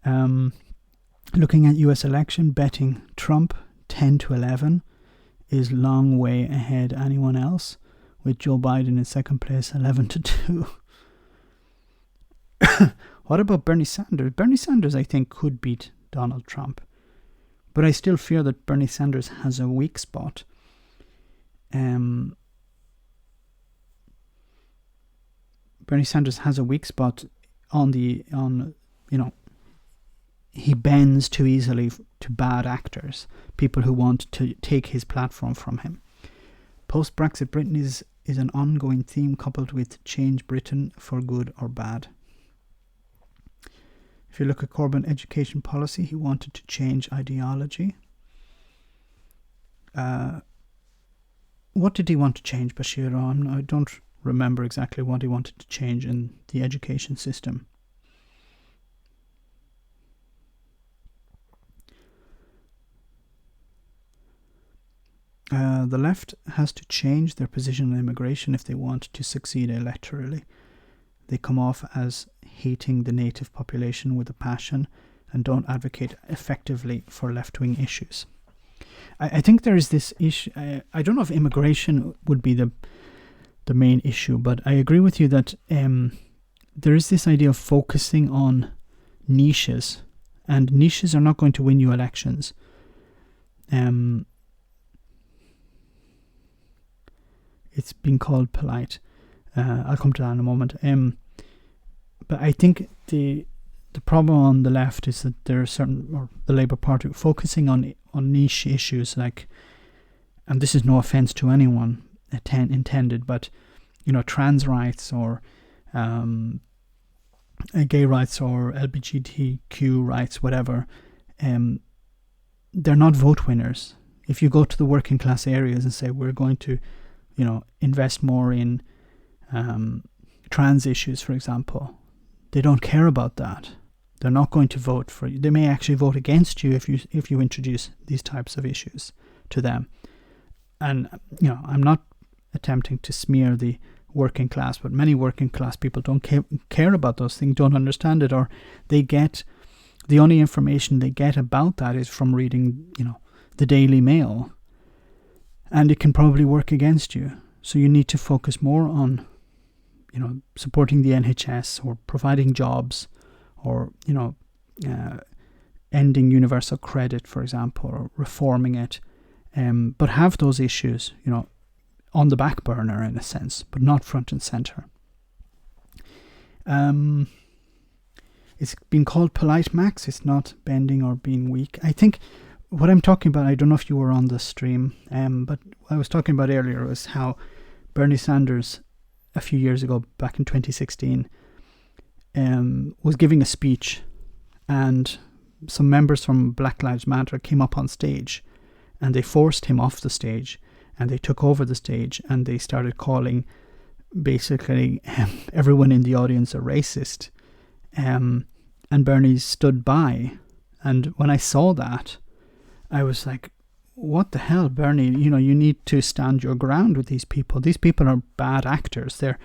[SPEAKER 1] Looking at US election, betting Trump 10-11 is long way ahead anyone else, with Joe Biden in second place 11-2. What about Bernie Sanders? Bernie Sanders, I think, could beat Donald Trump. But I still fear that Bernie Sanders has a weak spot. Bernie Sanders has a weak spot he bends too easily to bad actors, people who want to take his platform from him. Post-Brexit Britain is an ongoing theme coupled with change Britain for good or bad. If you look at Corbyn education policy, he wanted to change ideology. What did he want to change, Bashir? I don't remember exactly what he wanted to change in the education system. The left has to change their position on immigration if they want to succeed electorally. They come off as hating the native population with a passion and don't advocate effectively for left-wing issues. I think there is this issue. I don't know if immigration would be the main issue, but I agree with you that there is this idea of focusing on niches, and niches are not going to win you elections. It's been called polite. I'll come to that in a moment. But I think the problem on the left is that there are or the Labour Party focusing on niche issues like, and this is no offence to anyone intended, but trans rights or gay rights or LGBTQ rights, whatever. They're not vote winners. If you go to the working class areas and say we're going to invest more in trans issues, for example, they don't care about that. They're not going to vote for you. They may actually vote against you if you introduce these types of issues to them. And I'm not attempting to smear the working class, but many working class people don't care about those things, don't understand it, or the only information they get about that is from reading the Daily Mail. And it can probably work against you. So you need to focus more on, supporting the NHS or providing jobs or, ending universal credit, for example, or reforming it. But have those issues, on the back burner in a sense, but not front and center. It's been called polite, Max. It's not bending or being weak. I think what I'm talking about, I don't know if you were on the stream, but what I was talking about earlier was how Bernie Sanders, a few years ago, back in 2016, was giving a speech, and some members from Black Lives Matter came up on stage, and they forced him off the stage, and they took over the stage, and they started calling basically everyone in the audience a racist, and Bernie stood by. And when I saw that, I was like, what the hell, Bernie? You need to stand your ground with these people. These people are bad actors. They're,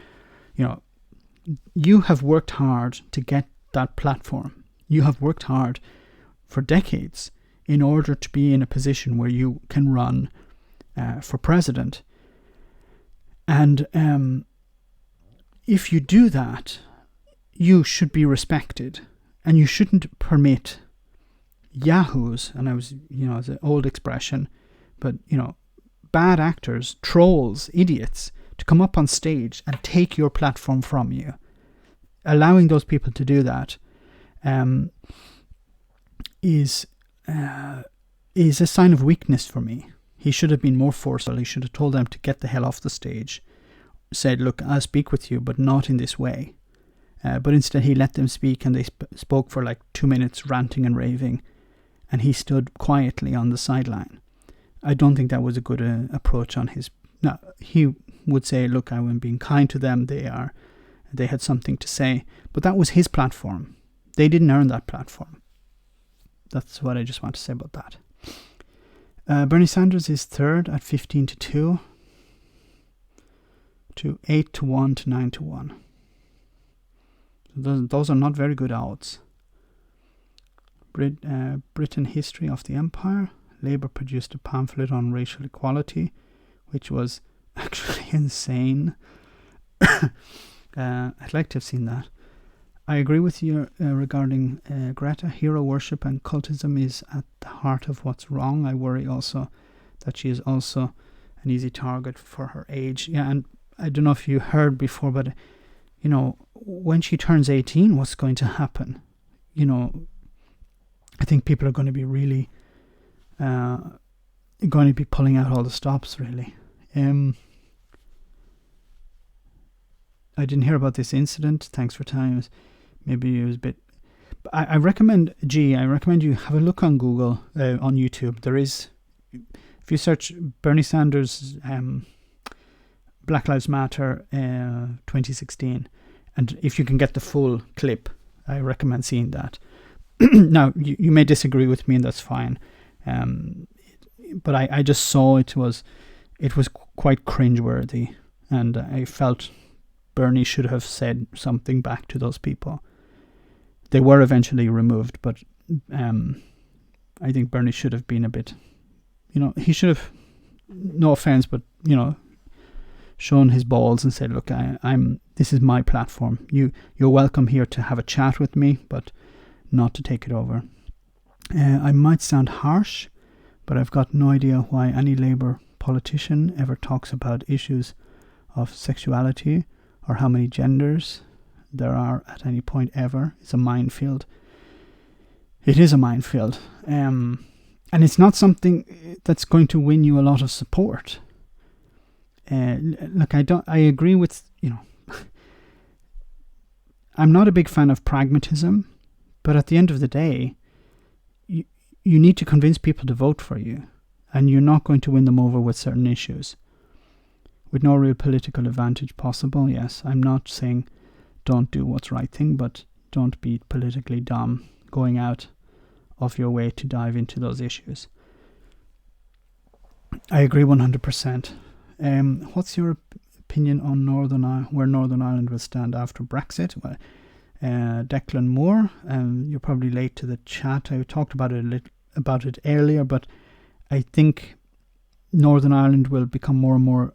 [SPEAKER 1] you have worked hard to get that platform. You have worked hard for decades in order to be in a position where you can run for president. And if you do that, you should be respected, and you shouldn't permit yahoos, and it's an old expression, but bad actors, trolls, idiots, to come up on stage and take your platform from you. Allowing those people to do that is a sign of weakness for me. He should have been more forceful. He should have told them to get the hell off the stage, said, look, I'll speak with you, but not in this way. But instead he let them speak, and they spoke for like 2 minutes ranting and raving, and he stood quietly on the sideline. I don't think that was a good approach on his... No, he would say, look, I am being kind to them. They had something to say. But that was his platform. They didn't earn that platform. That's what I just want to say about that. Bernie Sanders is third at 15-2 to 8-1 to 9-1. Those are not very good odds. Britain History of the Empire. Labour produced a pamphlet on racial equality, which was actually insane. I'd like to have seen that. I agree with you regarding Greta. Hero worship and cultism is at the heart of what's wrong. I worry also that she is also an easy target for her age. Yeah, and I don't know if you heard before, but when she turns 18, what's going to happen? I think people are going to be really going to be pulling out all the stops, really. I didn't hear about this incident. Thanks for time. Maybe it was a bit... I recommend you have a look on Google, on YouTube. There is... If you search Bernie Sanders Black Lives Matter 2016, and if you can get the full clip, I recommend seeing that. Now, you may disagree with me, and that's fine. But I just saw it was quite cringeworthy, and I felt Bernie should have said something back to those people. They were eventually removed, but I think Bernie should have been a bit, he should have, no offense, but shown his balls and said, look, this is my platform. You're welcome here to have a chat with me, but not to take it over. I might sound harsh, but I've got no idea why any Labour politician ever talks about issues of sexuality or how many genders there are at any point ever. It's a minefield. It is a minefield. And it's not something that's going to win you a lot of support. Look, I agree with, I'm not a big fan of pragmatism, but at the end of the day, you need to convince people to vote for you, and you're not going to win them over with certain issues. With no real political advantage possible, yes. I'm not saying don't do what's right thing, but don't be politically dumb going out of your way to dive into those issues. I agree 100%. What's your opinion on where Northern Ireland will stand after Brexit? Well, Declan Moore, you're probably late to the chat. I talked about it earlier, but I think Northern Ireland will become more and more...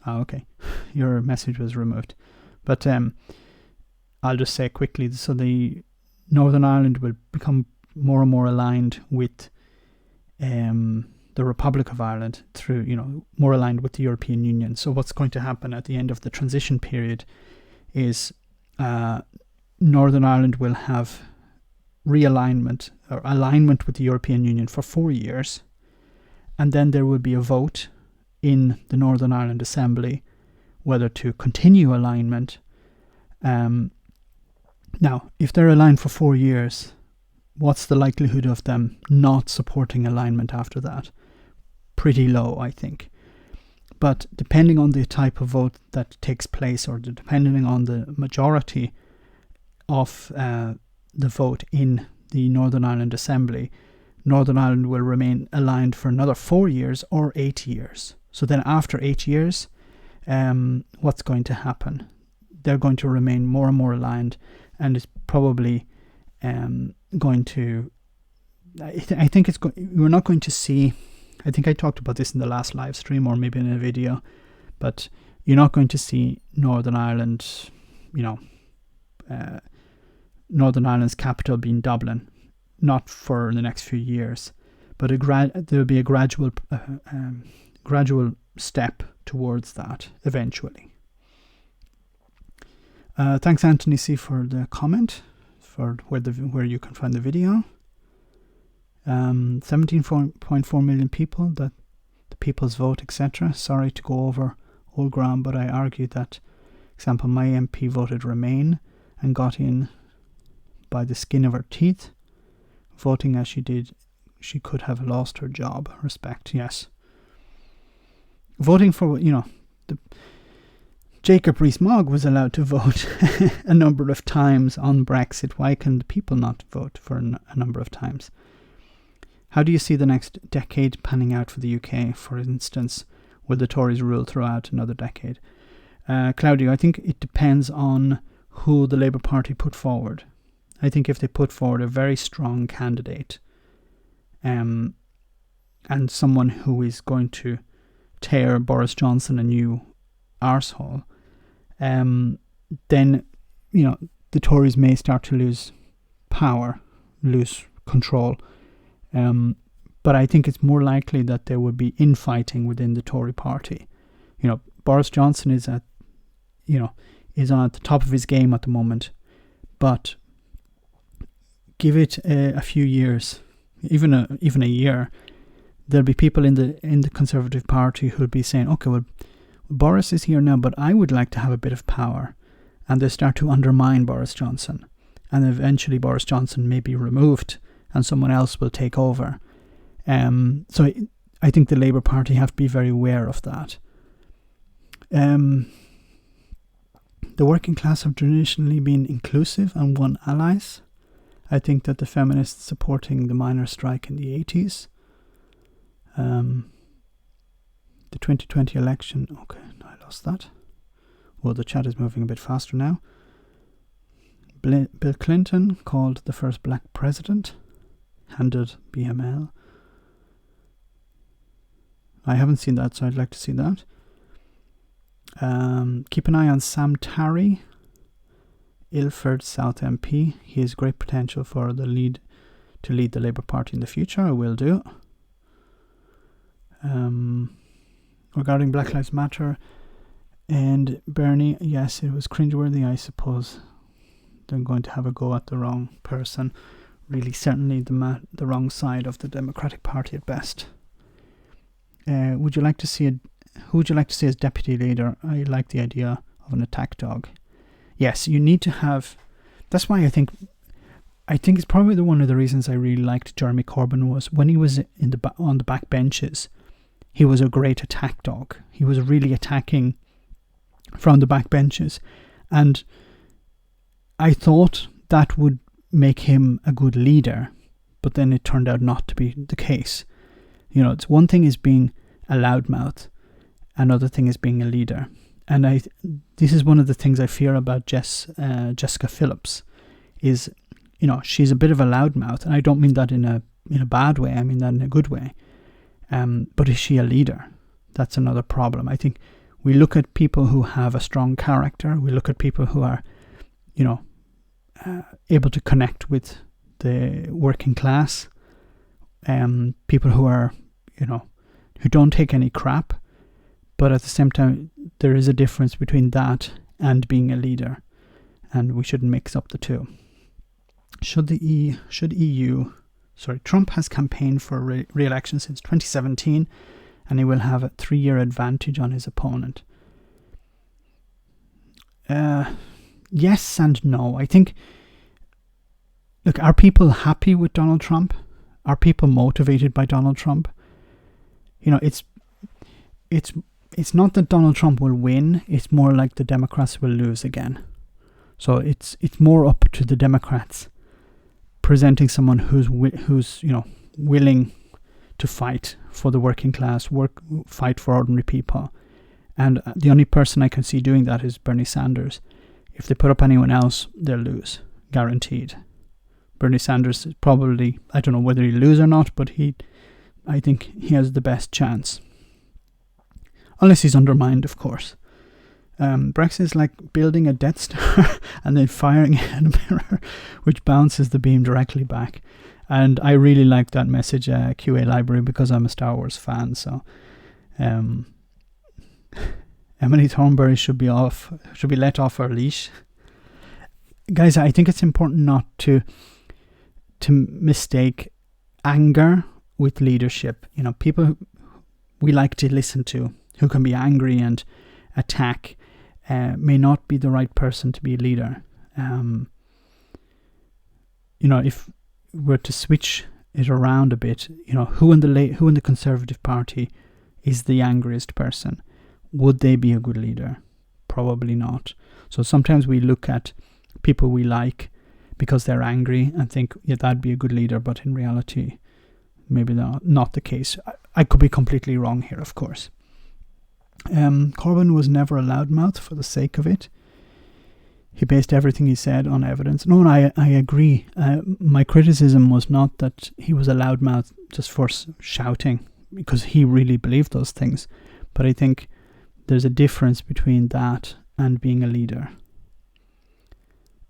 [SPEAKER 1] Oh, okay. Your message was removed. But I'll just say quickly, so the Northern Ireland will become more and more aligned with the Republic of Ireland through, more aligned with the European Union. So what's going to happen at the end of the transition period is Northern Ireland will have realignment or alignment with the European Union for 4 years, and then there will be a vote in the Northern Ireland Assembly whether to continue alignment. Now, if they're aligned for 4 years, what's the likelihood of them not supporting alignment after that? Pretty low, I think. But depending on the type of vote that takes place, or depending on the majority of the vote in the Northern Ireland Assembly, Northern Ireland will remain aligned for another 4 years or 8 years. So then after 8 years, what's going to happen? They're going to remain more and more aligned, and it's probably going to... I think we're not going to see... I think I talked about this in the last live stream or maybe in a video, but you're not going to see Northern Ireland, Northern Ireland's capital being Dublin, not for the next few years, but there'll be a gradual step towards that eventually. Thanks, Anthony C, for the comment, for where you can find the video. 17.4 million people, that the people's vote, etc. Sorry to go over old ground, but I argue that, example, my MP voted Remain and got in by the skin of her teeth. Voting as she did, she could have lost her job. Respect, yes. Voting for, Jacob Rees-Mogg was allowed to vote a number of times on Brexit. Why can the people not vote for a number of times? How do you see the next decade panning out for the UK? For instance, will the Tories rule throughout another decade? Claudio, I think it depends on who the Labour Party put forward. I think if they put forward a very strong candidate, and someone who is going to tear Boris Johnson a new arsehole, then the Tories may start to lose power, lose control. But I think it's more likely that there would be infighting within the Tory party. Boris Johnson is on at the top of his game at the moment, but give it a few years, even a year, there'll be people in the Conservative Party who'll be saying, okay, well, Boris is here now, but I would like to have a bit of power, and they start to undermine Boris Johnson, and eventually Boris Johnson may be removed and someone else will take over. So I think the Labour Party have to be very aware of that. The working class have traditionally been inclusive and won allies. I think that the feminists supporting the miners' strike in the 80s, the 2020 election, okay, I lost that. Well, the chat is moving a bit faster now. Bill Clinton called the first black president, handed BML. I haven't seen that, so I'd like to see that. Keep an eye on Sam Tarry, Ilford South MP. He has great potential to lead the Labour Party in the future. I will do. Regarding Black Lives Matter and Bernie, yes, it was cringeworthy, I suppose. They're going to have a go at the wrong person. Really, certainly the wrong side of the Democratic Party at best. Who would you like to see as deputy leader? I like the idea of an attack dog. Yes, you need to have. That's why I think it's probably one of the reasons I really liked Jeremy Corbyn was when he was on the back benches. He was a great attack dog. He was really attacking from the back benches, and I thought that would make him a good leader, but then it turned out not to be the case. It's one thing is being a loudmouth, another thing is being a leader. And this is one of the things I fear about Jessica Phillips, is, she's a bit of a loudmouth, and I don't mean that in a bad way. I mean that in a good way. But is she a leader? That's another problem. I think we look at people who have a strong character. We look at people who are, able to connect with the working class. People who are, who don't take any crap. But at the same time, there is a difference between that and being a leader, and we shouldn't mix up the two. Trump has campaigned for re-election since 2017, and he will have a 3-year advantage on his opponent. Yes and no. I think, look, are people happy with Donald Trump? Are people motivated by Donald Trump? It's not that Donald Trump will win, it's more like the Democrats will lose again. So it's more up to the Democrats presenting someone who's willing to fight for the working class, fight for ordinary people. And the only person I can see doing that is Bernie Sanders. If they put up anyone else, they'll lose, guaranteed. Bernie Sanders is probably, I don't know whether he'll lose or not, but I think he has the best chance. Unless he's undermined, of course. Brexit is like building a Death Star and then firing it at a mirror, which bounces the beam directly back. And I really like that message, QA Library, because I'm a Star Wars fan. So Emily Thornberry should be let off her leash. Guys, I think it's important not to mistake anger with leadership. People we like to listen to who can be angry and attack may not be the right person to be a leader. If we're to switch it around a bit, who in the Conservative Party is the angriest person? Would they be a good leader? Probably not. So sometimes we look at people we like because they're angry and think, yeah, that'd be a good leader, but in reality, maybe not the case. I could be completely wrong here, of course. Corbyn was never a loudmouth for the sake of it. He based everything he said on evidence. No, and I agree. My criticism was not that he was a loudmouth just for shouting, because he really believed those things. But I think there's a difference between that and being a leader.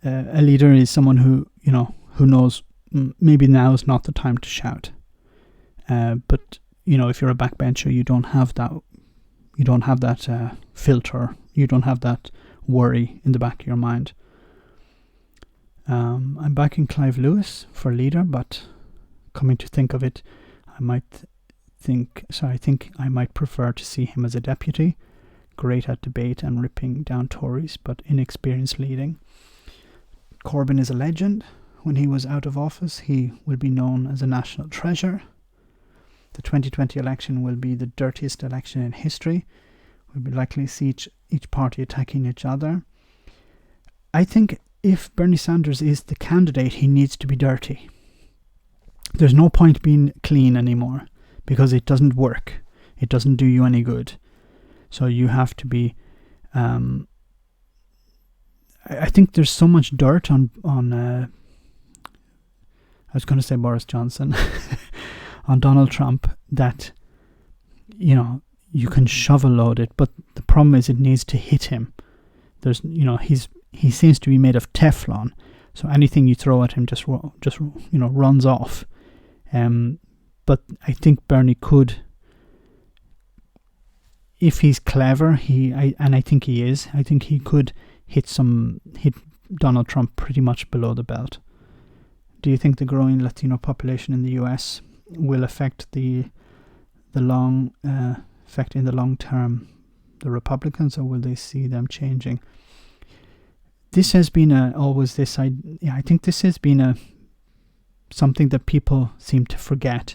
[SPEAKER 1] A leader is someone who knows maybe now is not the time to shout. But if you're a backbencher, you don't have that. You don't have that filter. You don't have that worry in the back of your mind. I'm backing Clive Lewis for leader, but coming to think of it, I think I might prefer to see him as a deputy, great at debate and ripping down Tories, but inexperienced leading. Corbyn is a legend. When he was out of office, he will be known as a national treasure. The 2020 election will be the dirtiest election in history. We'll be likely to see each party attacking each other. I think if Bernie Sanders is the candidate, he needs to be dirty. There's no point being clean anymore because it doesn't work. It doesn't do you any good. So you have to be... I think there's so much dirt on I was going to say Boris Johnson, on Donald Trump, that, you can shovel load it, but the problem is it needs to hit him. There's, he seems to be made of Teflon, so anything you throw at him just runs off. But I think Bernie could, if he's clever, and I think he is, I think he could hit Donald Trump pretty much below the belt. Do you think the growing Latino population in the US will affect in the long term the Republicans, or will they see them changing? This has been I think this has been something that people seem to forget.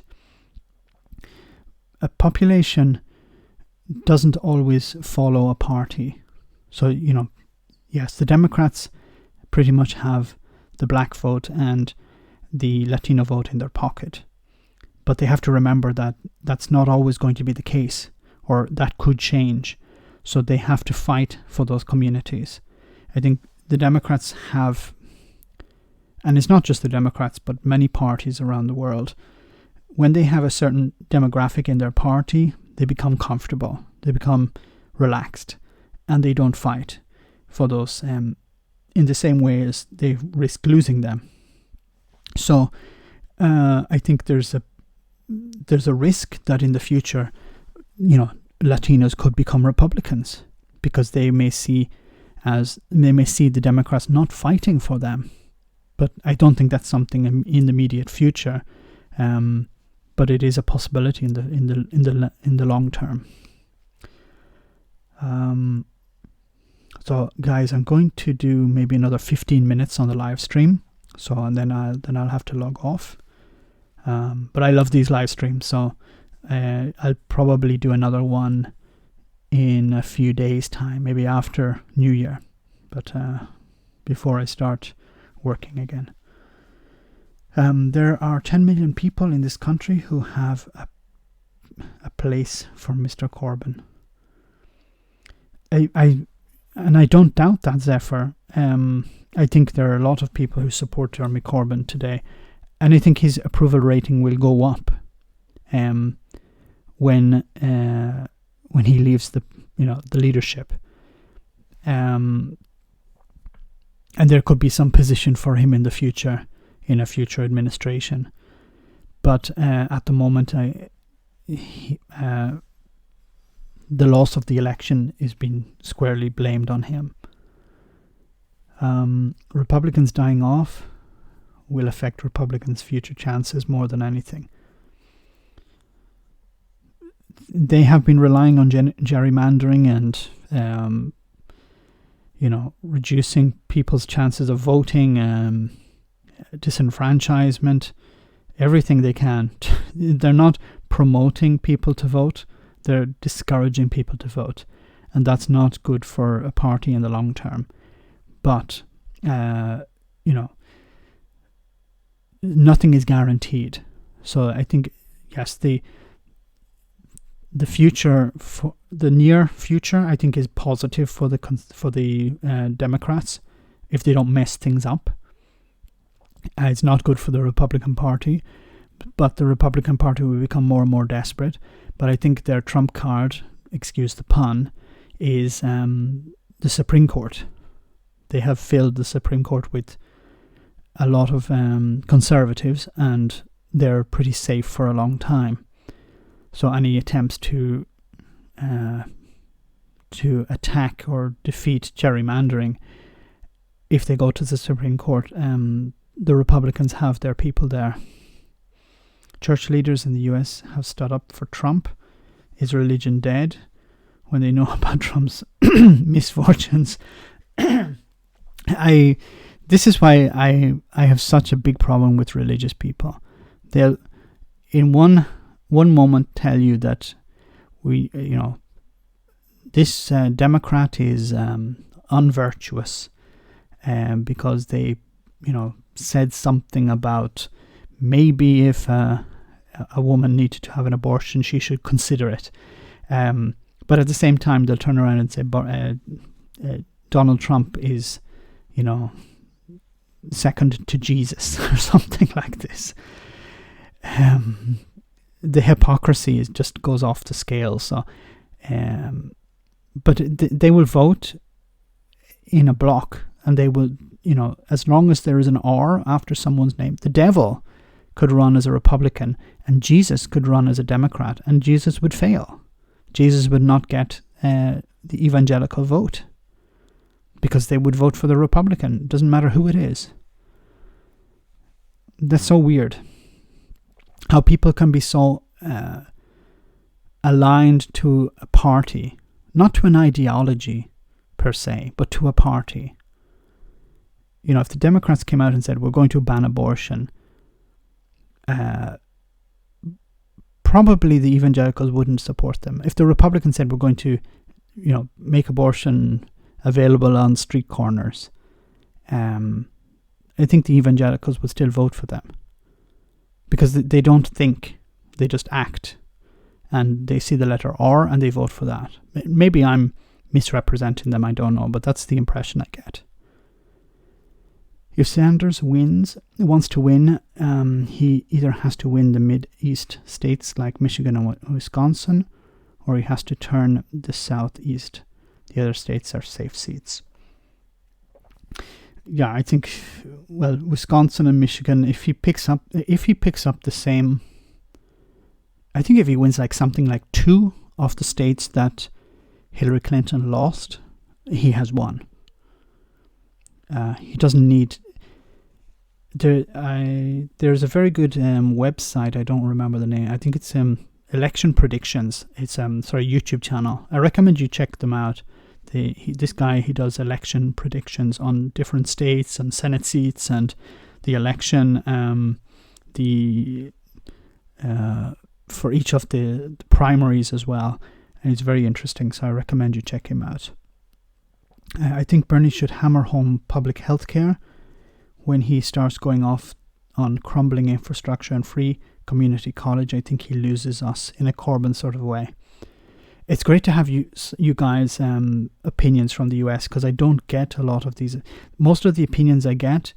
[SPEAKER 1] A population doesn't always follow a party. So, yes, the Democrats pretty much have the black vote and the Latino vote in their pocket. But they have to remember that that's not always going to be the case, or that could change. So they have to fight for those communities. I think the Democrats have, and it's not just the Democrats, but many parties around the world, when they have a certain demographic in their party, they become comfortable, they become relaxed, and they don't fight for those in the same way as they risk losing them. So I think there's a risk that in the future, Latinos could become Republicans because they may see the Democrats not fighting for them. But I don't think that's something in the immediate future. But it is a possibility in the long term. So guys, I'm going to do maybe another 15 minutes on the live stream. So and then I'll have to log off. But I love these live streams, so I'll probably do another one in a few days' time, maybe after New Year, but before I start working again. There are 10 million people in this country who have a place for Mr. Corbyn. I don't doubt that, Zephyr. I think there are a lot of people who support Jeremy Corbyn today, and I think his approval rating will go up when he leaves the leadership. And there could be some position for him in the future, in a future administration. But at the moment, the loss of the election is being squarely blamed on him. Republicans dying off will affect Republicans' future chances more than anything. They have been relying on gerrymandering and reducing people's chances of voting, disenfranchisement, everything they can. They're not promoting people to vote, they're discouraging people to vote. And that's not good for a party in the long term. But, nothing is guaranteed. So I think, yes, the future, for the near future, I think is positive for the Democrats if they don't mess things up. It's not good for the Republican Party, but the Republican Party will become more and more desperate. But I think their trump card, excuse the pun, is the Supreme Court. they have filled the Supreme Court with a lot of conservatives, and they're pretty safe for a long time. So any attempts to attack or defeat gerrymandering, if they go to the Supreme Court, the Republicans have their people there. Church leaders in the US have stood up for Trump. Is religion dead? When they know about Trump's misfortunes. This is why I have such a big problem with religious people. They'll in one moment tell you that this Democrat is unvirtuous because they said something about maybe if a woman needed to have an abortion, she should consider it. But at the same time, they'll turn around and say Donald Trump is, second to Jesus or something like this. The hypocrisy just goes off the scale. So, but they will vote in a block, and they will, as long as there is an R after someone's name. The devil could run as a Republican, and Jesus could run as a Democrat, and Jesus would fail. Jesus would not get the evangelical vote because they would vote for the Republican. It doesn't matter who it is. That's so weird. How people can be so aligned to a party, not to an ideology per se, but to a party. If the Democrats came out and said, we're going to ban abortion, probably the evangelicals wouldn't support them. If the Republicans said we're going to, make abortion available on street corners, I think the evangelicals would still vote for them. Because they don't think, they just act. And they see the letter R and they vote for that. Maybe I'm misrepresenting them, I don't know, but that's the impression I get. If Sanders wants to win, he either has to win the Mid-East states like Michigan and Wisconsin, or he has to turn the Southeast. The other states are safe seats. Yeah, I think, Wisconsin and Michigan, if he picks up the same, I think if he wins something like 2 of the states that Hillary Clinton lost, he has won. He doesn't need. There's a very good website. I don't remember the name. I think it's Election Predictions. It's YouTube channel. I recommend you check them out. This guy, he does election predictions on different states and Senate seats and the election. For each of the primaries as well, and it's very interesting. So I recommend you check him out. I think Bernie should hammer home public health care when he starts going off on crumbling infrastructure and free community college. I think he loses us in a Corbyn sort of way. It's great to have you guys' opinions from the US, because I don't get a lot of these. Most of the opinions I get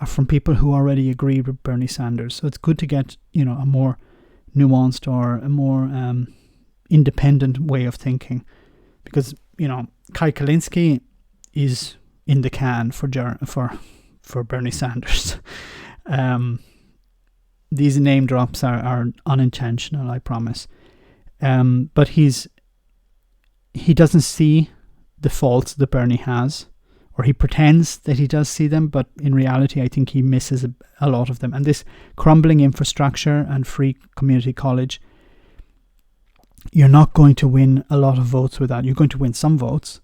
[SPEAKER 1] are from people who already agree with Bernie Sanders. So it's good to get a more nuanced or a more independent way of thinking, because Kai Kalinske is in the can for Bernie Sanders. These name drops are unintentional, I promise. But he doesn't see the faults that Bernie has, or he pretends that he does see them, but in reality I think he misses a lot of them. And this crumbling infrastructure and free community college, you're not going to win a lot of votes with that. You're going to win some votes,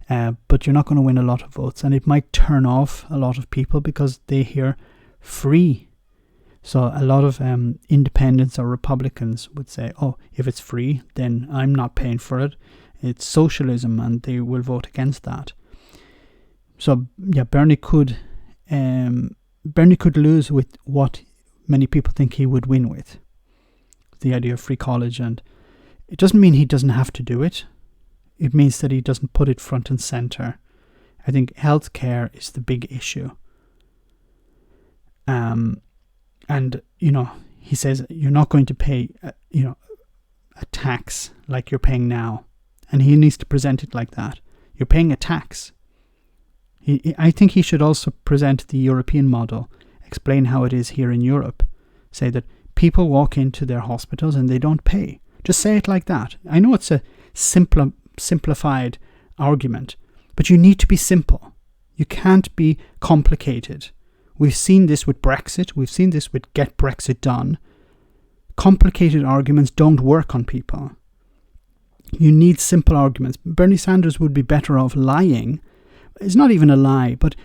[SPEAKER 1] but you're not going to win a lot of votes, and it might turn off a lot of people because they hear free. So a lot of independents or Republicans would say, oh, if it's free, then I'm not paying for it. It's socialism, and they will vote against that. So yeah, Bernie could lose with what many people think he would win with, the idea of free college. And it doesn't mean he doesn't have to do it. It means that he doesn't put it front and center. I think healthcare is the big issue. And he says you're not going to pay a tax like you're paying now, and he needs to present it like that. You're paying a tax. I think he should also present the European model, explain how it is here in Europe. Say that people walk into their hospitals and they don't pay. Just say it like that. I know it's a simplified argument, but you need to be simple. You can't be complicated. We've seen this with Brexit. We've seen this with Get Brexit Done. Complicated arguments don't work on people. You need simple arguments. Bernie Sanders would be better off lying. It's not even a lie, but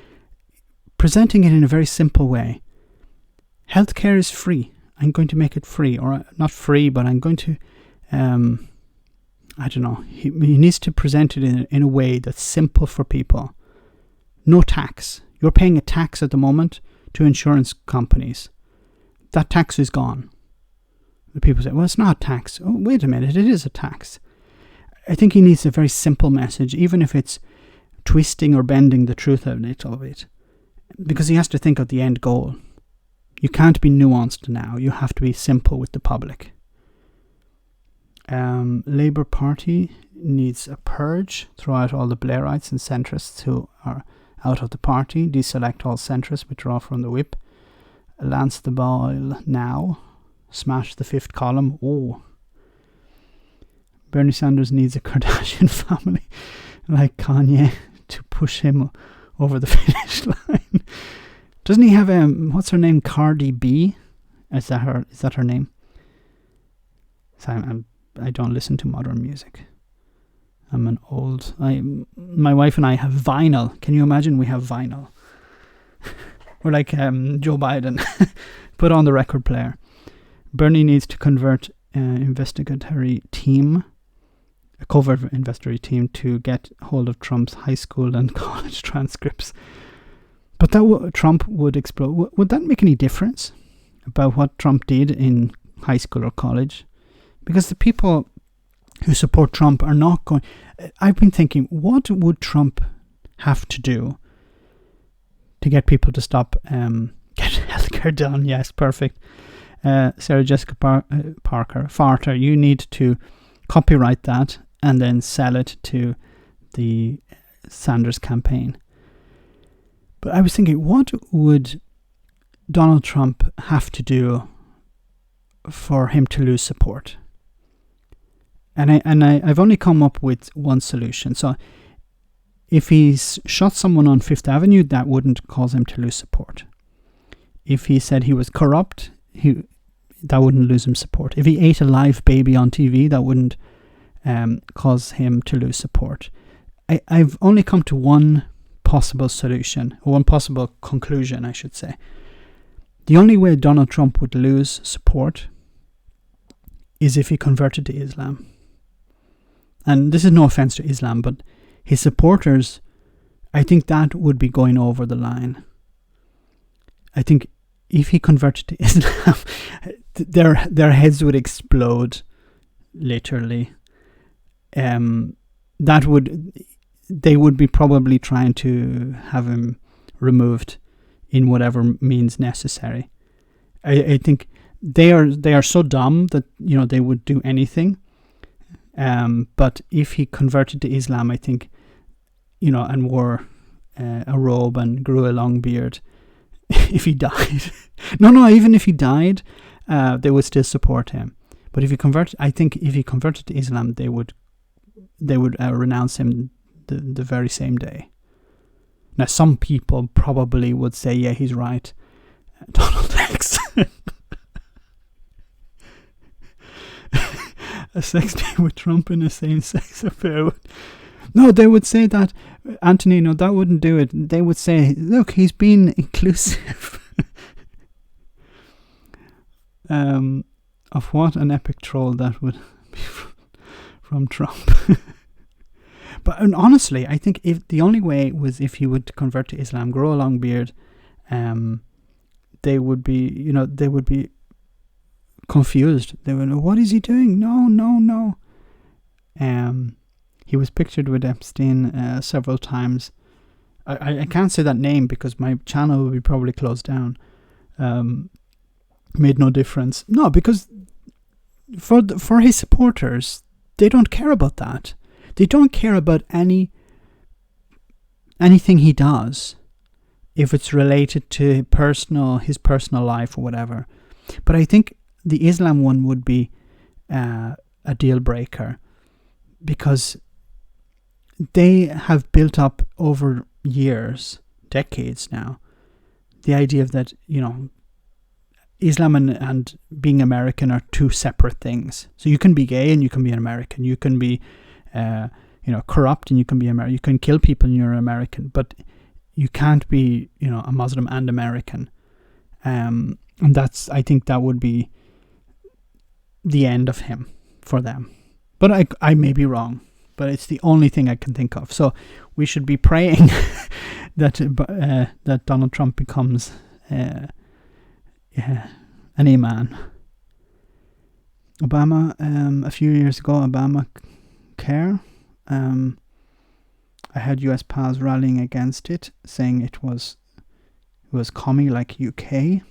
[SPEAKER 1] presenting it in a very simple way. Healthcare is free. I'm going to make it free. Or not free, but I'm going to... I don't know. He needs to present it in a way that's simple for people. No tax. You're paying a tax at the moment to insurance companies. That tax is gone. The people say, well, it's not a tax. Oh, wait a minute, it is a tax. I think he needs a very simple message, even if it's twisting or bending the truth a little bit. Because he has to think of the end goal. You can't be nuanced now. You have to be simple with the public. Labour Party needs a purge. Throw out all the Blairites and centrists who are out of the party. Deselect all centrists. Withdraw from the whip. Lance the Boyle now. Smash the fifth column. Oh. Bernie Sanders needs a Kardashian family like Kanye to push him over the finish line. Doesn't he have what's her name? Cardi B? Is that her name? So I don't listen to modern music. I'm an old... my wife and I have vinyl. Can you imagine we have vinyl? We're like Joe Biden. Put on the record player. Bernie needs to convert investigatory team, a covert investigatory team, to get hold of Trump's high school and college transcripts. But that Trump would explode. Would that make any difference about what Trump did in high school or college? Because the people who support Trump are not going... I've been thinking, what would Trump have to do to get people to stop... get healthcare done? Yes, perfect. Sarah Jessica Parker, Farter, you need to copyright that and then sell it to the Sanders campaign. But I was thinking, what would Donald Trump have to do for him to lose support? And I've only come up with one solution. So if he's shot someone on Fifth Avenue, that wouldn't cause him to lose support. If he said he was corrupt, that wouldn't lose him support. If he ate a live baby on TV, that wouldn't cause him to lose support. I've only come to one possible solution, or one possible conclusion, I should say. The only way Donald Trump would lose support is if he converted to Islam. And this is no offense to Islam, but his supporters, I think that would be going over the line. I think if he converted to Islam, their heads would explode, literally. They would be probably trying to have him removed in whatever means necessary. I think they are so dumb that they would do anything. But if he converted to Islam, I think, and wore a robe and grew a long beard, if he died, even if he died, they would still support him. But if he converted to Islam, they would renounce him the very same day. Now, some people probably would say, yeah, he's right. Donald X. A sex day with Trump in a same-sex affair. No, they would say that, Anthony, no, that wouldn't do it. They would say, look, he's being inclusive. Of what an epic troll that would be from Trump. But honestly, I think if the only way was if he would convert to Islam, grow a long beard, they would be confused. They would know, what is he doing? No. He was pictured with Epstein several times. I can't say that name because my channel will be probably closed down. Made no difference. No, because for his supporters, they don't care about that. They don't care about any anything he does, if it's related to his personal life or whatever. But I think the Islam one would be a deal breaker, because they have built up over years, decades now, the idea of that, Islam and being American are two separate things. So you can be gay and you can be an American. You can be, corrupt and you can be American. You can kill people and you're American, but you can't be, a Muslim and American. And I think that would be the end of him for them. But I may be wrong, but it's the only thing I can think of. So we should be praying that Donald Trump becomes an imam. Obama, a few years ago, Obamacare, I had US pals rallying against it, saying it was commie like UK.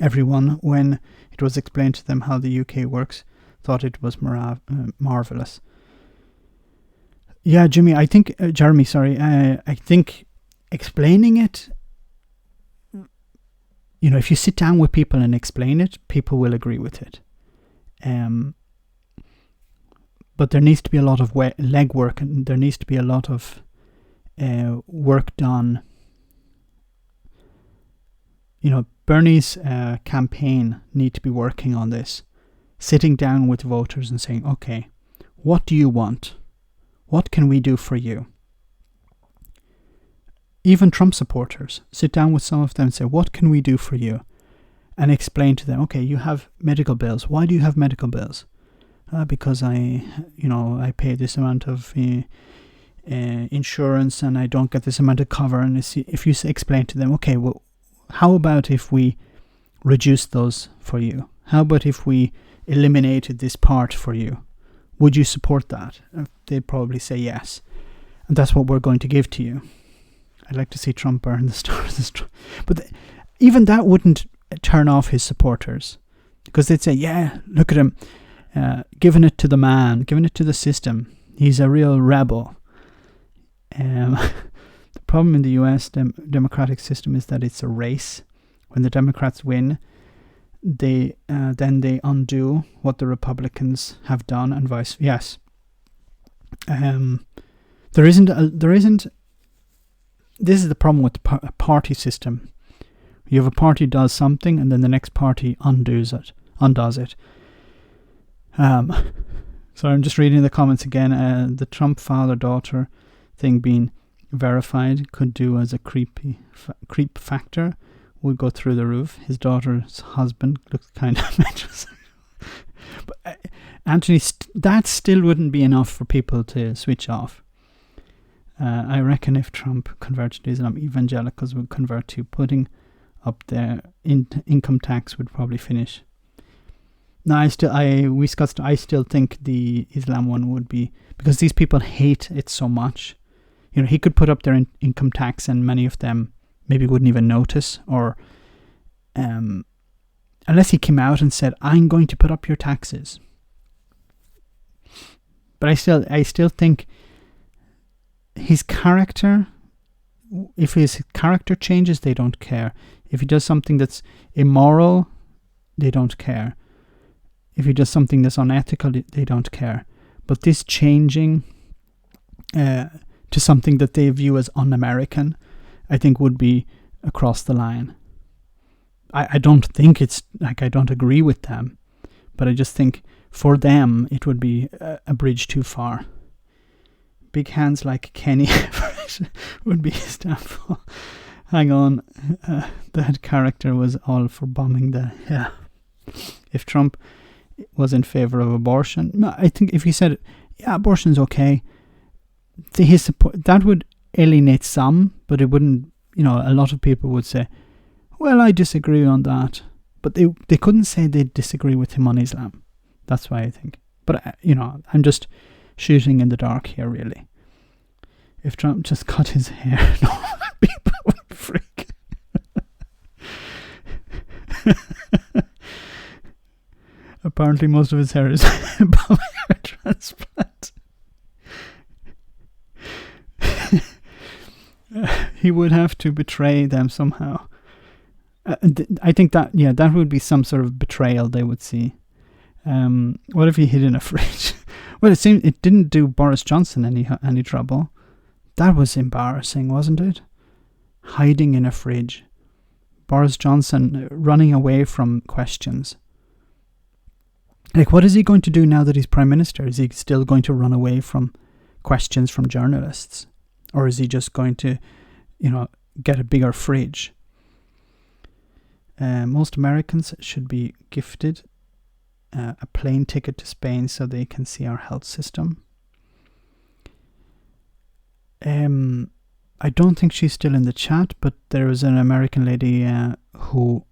[SPEAKER 1] Everyone, when it was explained to them how the UK works, thought it was marvelous. Yeah, Jeremy, I think explaining it, if you sit down with people and explain it, people will agree with it. But there needs to be a lot of legwork, and there needs to be a lot of work done. Bernie's campaign need to be working on this, sitting down with voters and saying, okay, what do you want? What can we do for you? Even Trump supporters, sit down with some of them and say, what can we do for you? And explain to them, okay, you have medical bills. Why do you have medical bills? Because I pay this amount of insurance and I don't get this amount of cover. And if you explain to them, okay, well, how about if we reduce those for you? How about if we eliminated this part for you? Would you support that? They'd probably say yes. And that's what we're going to give to you. I'd like to see Trump burn the stars. But even that wouldn't turn off his supporters, because they'd say, yeah, look at him, giving it to the man, giving it to the system. He's a real rebel. The problem in the US democratic system is that it's a race. When the Democrats win, then they undo what the Republicans have done, and vice versa. Yes. There isn't. This is the problem with the party system. You have a party does something, and then the next party undoes it. So I'm just reading the comments again. The Trump father-daughter thing being verified could do as a creep factor. Would go through the roof. His daughter's husband looks kind of metrosexual. But Anthony, that still wouldn't be enough for people to switch off. I reckon if Trump converted to Islam, evangelicals would convert to putting up their income tax would probably finish. No, I still think the Islam one would be, because these people hate it so much. He could put up their income tax, and many of them maybe wouldn't even notice, or unless he came out and said, I'm going to put up your taxes. But I still think his character, if his character changes, they don't care. If he does something that's immoral, they don't care. If he does something that's unethical, they don't care. But this changing to something that they view as un-American, I think would be across the line. I don't think it's like, I don't agree with them, but I just think for them it would be a bridge too far. Big hands like Kenny would be his downfall. Hang on, that character was all for bombing yeah. If Trump was in favor of abortion, I think if he said, yeah, abortion's okay, his support, that would alienate some, but it wouldn't, a lot of people would say, well, I disagree on that. But they couldn't say they disagree with him on Islam. That's why I think. But, I'm just shooting in the dark here, really. If Trump just cut his hair, people would freak. Apparently most of his hair is bone hair transplant. He would have to betray them somehow. I think that would be some sort of betrayal they would see. What if he hid in a fridge? Well, it seemed it didn't do Boris Johnson any trouble. That was embarrassing, wasn't it? Hiding in a fridge. Boris Johnson running away from questions. Like, what is he going to do now that he's Prime Minister? Is he still going to run away from questions from journalists? Or is he just going to, get a bigger fridge? Most Americans should be gifted a plane ticket to Spain so they can see our health system. I don't think she's still in the chat, but there was an American lady who,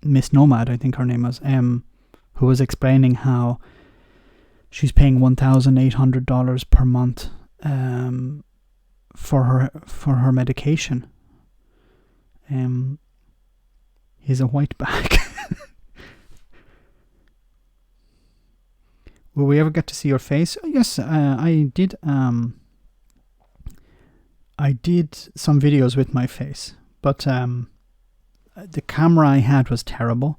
[SPEAKER 1] Miss Nomad, I think her name was, who was explaining how she's paying $1,800 per month for her medication. He's a white bag. Will we ever get to see your face? Yes, I did. I did some videos with my face, but the camera I had was terrible.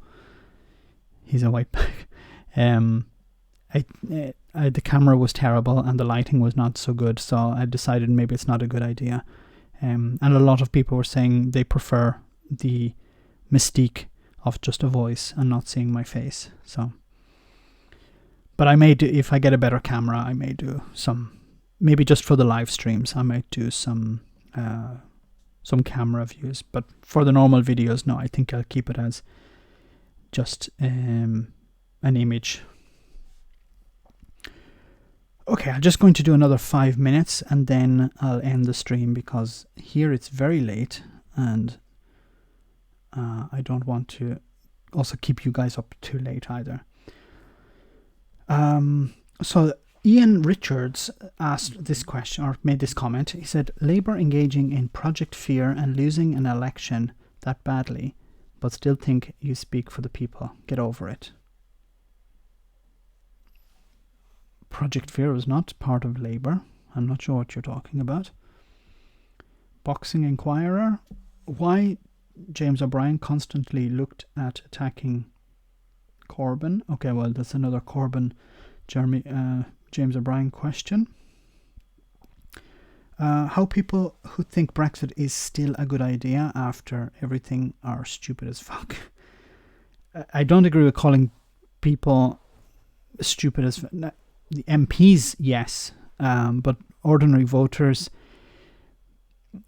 [SPEAKER 1] He's a white bag. The camera was terrible and the lighting was not so good, so I decided maybe it's not a good idea. And a lot of people were saying they prefer the mystique of just a voice and not seeing my face. So, but I may do, if I get a better camera, I may do some, maybe just for the live streams, I might do some camera views. But for the normal videos, no, I think I'll keep it as just an image. Okay, I'm just going to do another 5 minutes and then I'll end the stream, because here it's very late and I don't want to also keep you guys up too late either. So Ian Richards asked this question, or made this comment. He said, Labour engaging in Project Fear and losing an election that badly, but still think you speak for the people. Get over it. Project Fear was not part of Labour. I'm not sure what you're talking about. Boxing Inquirer. Why James O'Brien constantly looked at attacking Corbyn. Okay, well, that's another Corbyn, James O'Brien question. How people who think Brexit is still a good idea after everything are stupid as fuck. I don't agree with calling people stupid as fuck. The MPs, yes, but ordinary voters,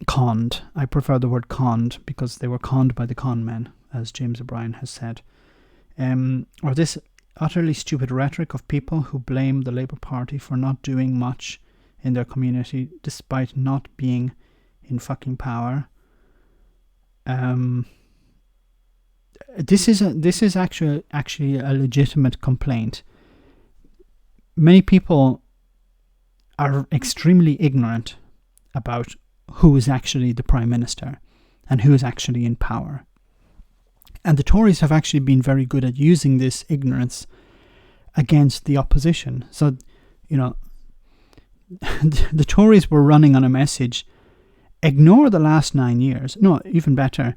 [SPEAKER 1] conned. I prefer the word conned because they were conned by the con men, as James O'Brien has said. Or this utterly stupid rhetoric of people who blame the Labour Party for not doing much in their community despite not being in fucking power. This is actually a legitimate complaint. Many people are extremely ignorant about who is actually the Prime Minister and who is actually in power. And the Tories have actually been very good at using this ignorance against the opposition. So, the Tories were running on a message, ignore the last 9 years. No, even better,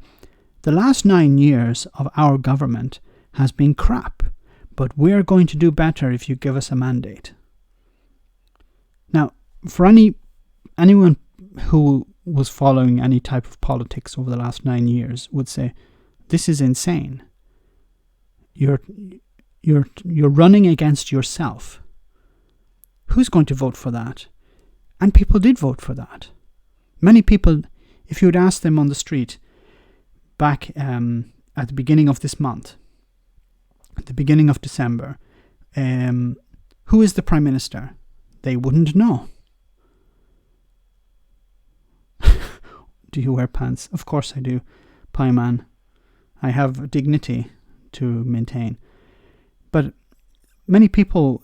[SPEAKER 1] the last 9 years of our government has been crap, but we're going to do better if you give us a mandate. Now, for anyone who was following any type of politics over the last 9 years would say, this is insane. You're running against yourself. Who's going to vote for that? And people did vote for that. Many people, if you would ask them on the street back at the beginning of this month, at the beginning of December, who is the Prime Minister? They wouldn't know. Do you wear pants? Of course I do, Pie Man. I have dignity to maintain. But many people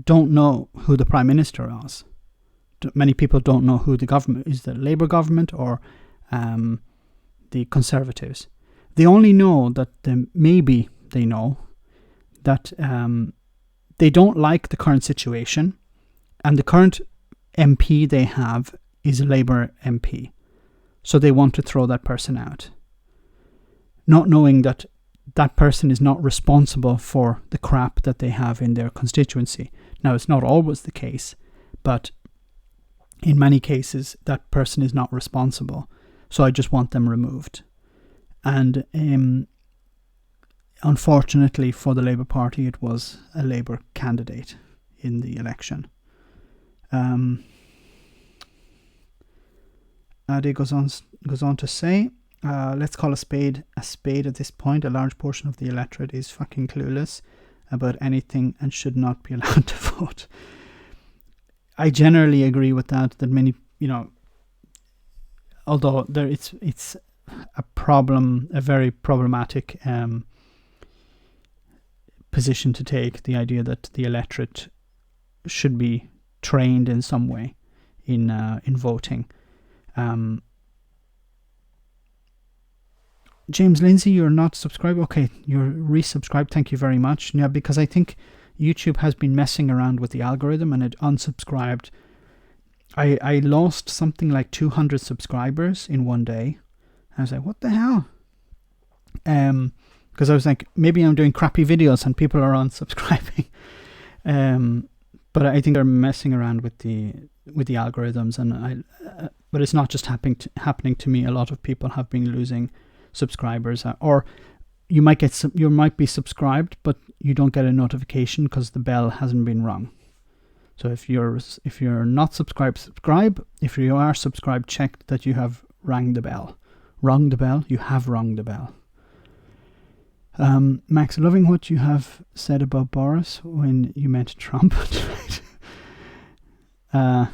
[SPEAKER 1] don't know who the Prime Minister is. Many people don't know who the government is, the Labour government or the Conservatives. They only know that maybe they know that they don't like the current situation, and the current MP they have is a Labour MP. So they want to throw that person out, not knowing that that person is not responsible for the crap that they have in their constituency. Now, it's not always the case, but in many cases, that person is not responsible. So I just want them removed. And unfortunately for the Labour Party, it was a Labour candidate in the election. Ade goes on to say, let's call a spade at this point. A large portion of the electorate is fucking clueless about anything and should not be allowed to vote. I generally agree with that many, although it's a problem, a very problematic position to take, the idea that the electorate should be trained in some way in voting. James Lindsay, you're not subscribed. Okay, you're resubscribed. Thank you very much. Yeah, because I think YouTube has been messing around with the algorithm and it unsubscribed. I lost something like 200 subscribers in one day. I was like, what the hell? Because I was like, maybe I'm doing crappy videos and people are unsubscribing. But I think they're messing around with the algorithms, and but it's not just happening to me. A lot of people have been losing subscribers, or you might be subscribed, but you don't get a notification because the bell hasn't been rung. So if you're not subscribed, subscribe. If you are subscribed, check that you have rung the bell. Rung the bell. You have rung the bell. Max, loving what you have said about Boris when you meant Trump. I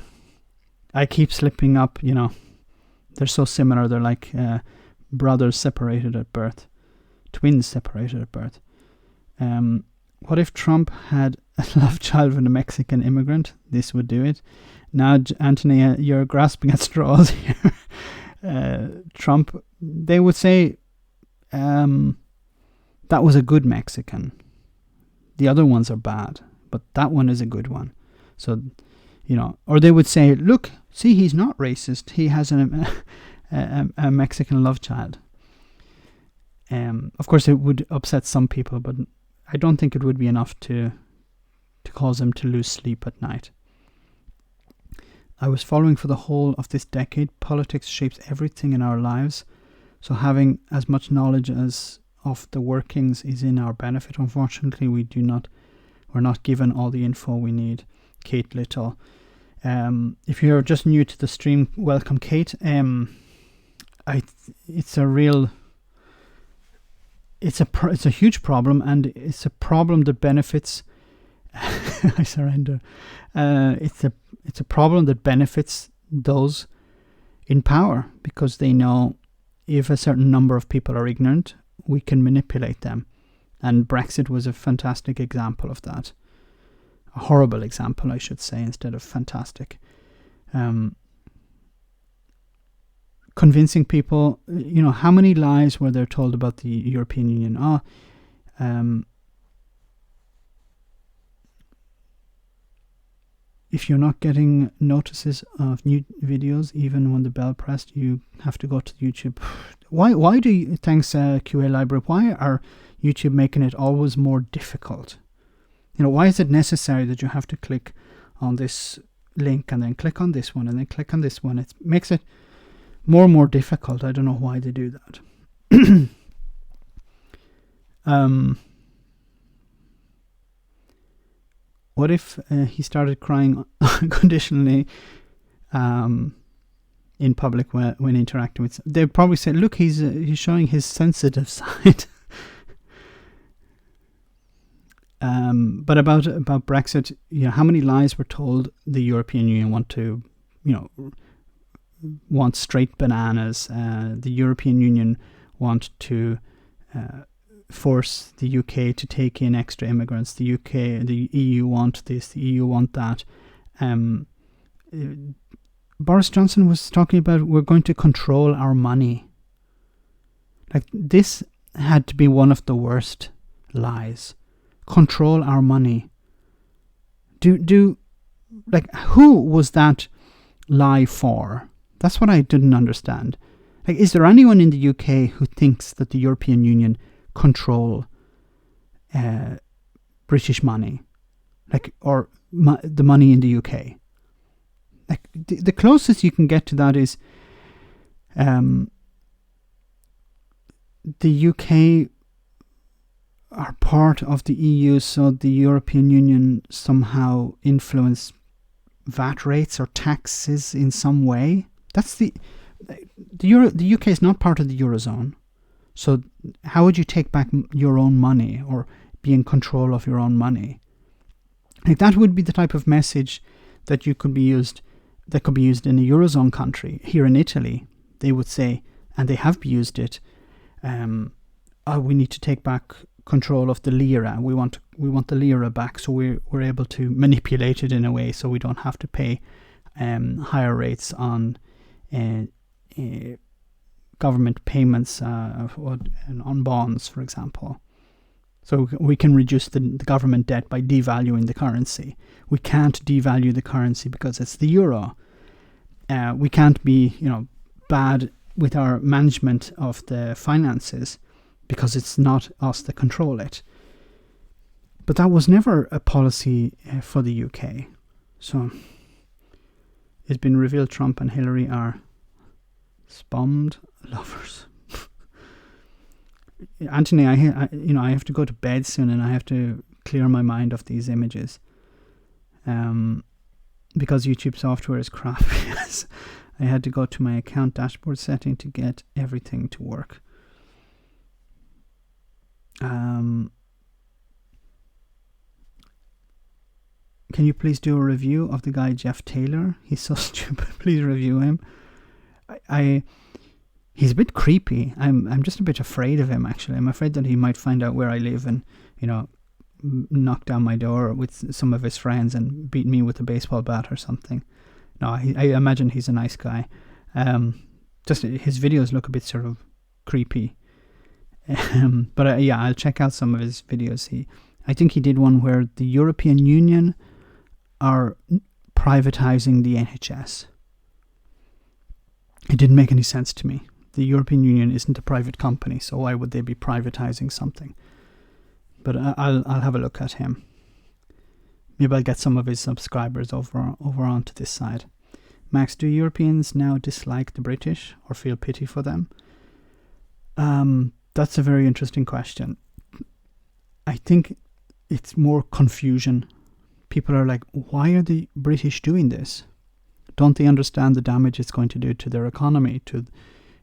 [SPEAKER 1] keep slipping up, they're so similar. They're like brothers separated at birth, twins separated at birth. What if Trump had a love child with a Mexican immigrant? This would do it. Now, Anthony, you're grasping at straws here. Trump, they would say that was a good Mexican. The other ones are bad, but that one is a good one. So, or they would say, look, see, he's not racist. He has a Mexican love child. Of course, it would upset some people, but I don't think it would be enough to cause them to lose sleep at night. I was following for the whole of this decade. Politics shapes everything in our lives. So having as much knowledge as of the workings is in our benefit. Unfortunately, we're not given all the info we need. Kate Little. If you're just new to the stream, welcome, Kate. It's a huge problem, and it's a problem that benefits. I surrender. It's a problem that benefits those in power, because they know if a certain number of people are ignorant, we can manipulate them. And Brexit was a fantastic example of that. A horrible example, I should say, instead of fantastic. Convincing people, how many lies were there told about the European Union? If you're not getting notices of new videos, even when the bell pressed, you have to go to YouTube. Why do you, thanks QA Library, why are YouTube making it always more difficult? Why is it necessary that you have to click on this link and then click on this one and then click on this one? It makes it more and more difficult. I don't know why they do that. What if he started crying unconditionally in public when interacting with? They'd probably say, "Look, he's showing his sensitive side." But about Brexit, how many lies were told? The European Union want straight bananas. The European Union want to force the UK to take in extra immigrants. The EU want this, the EU want that. Boris Johnson was talking about, we're going to control our money. Like, this had to be one of the worst lies. Control our money. Who was that lie for? That's what I didn't understand. Like, is there anyone in the UK who thinks that the European Union control British money, like, or the money in the UK? Like, the closest you can get to that is the UK are part of the EU, so the European Union somehow influence VAT rates or taxes in some way. That's the UK is not part of the Eurozone, so how would you take back your own money or be in control of your own money? Like, that would be the type of message that could be used in a Eurozone country. Here in Italy, they would say, and they have used it, we need to take back control of the lira. We want the lira back, so we're able to manipulate it in a way so we don't have to pay higher rates on government payments on bonds, for example. So we can reduce the government debt by devaluing the currency. We can't devalue the currency because it's the euro. We can't be, bad with our management of the finances because it's not us that control it. But that was never a policy for the UK. So it's been revealed Trump and Hillary are spummed lovers. Anthony, I have to go to bed soon, and I have to clear my mind of these images, because YouTube software is crap. I had to go to my account dashboard setting to get everything to work. Can you please do a review of the guy Jeff Taylor? He's so stupid. Please review him. He's a bit creepy. I'm just a bit afraid of him, actually. I'm afraid that he might find out where I live and, knock down my door with some of his friends and beat me with a baseball bat or something. No, I imagine he's a nice guy. Just his videos look a bit sort of creepy. But I'll check out some of his videos. I think he did one where the European Union are privatizing the NHS. It didn't make any sense to me. The European Union isn't a private company, so why would they be privatizing something? But I'll have a look at him. Maybe I'll get some of his subscribers over onto this side. Max, do Europeans now dislike the British or feel pity for them? That's a very interesting question. I think it's more confusion. People are like, why are the British doing this? Don't they understand the damage it's going to do to their economy?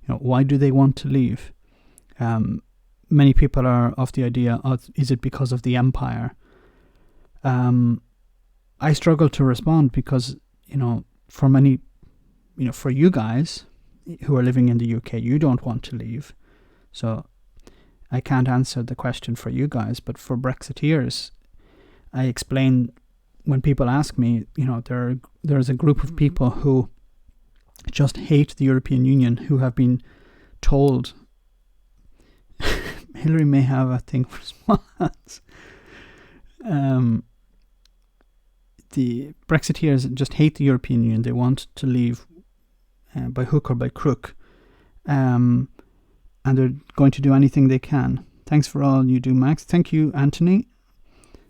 [SPEAKER 1] Why do they want to leave? Many people are of the idea, is it because of the empire? I struggle to respond because, for many, for you guys who are living in the UK, you don't want to leave. So I can't answer the question for you guys, but for Brexiteers, I explain when people ask me, there's a group of people who just hate the European Union, who have been told Hillary may have a thing for swans. The Brexiteers just hate the European Union. They want to leave by hook or by crook. And they're going to do anything they can. Thanks for all you do, Max. Thank you, Anthony.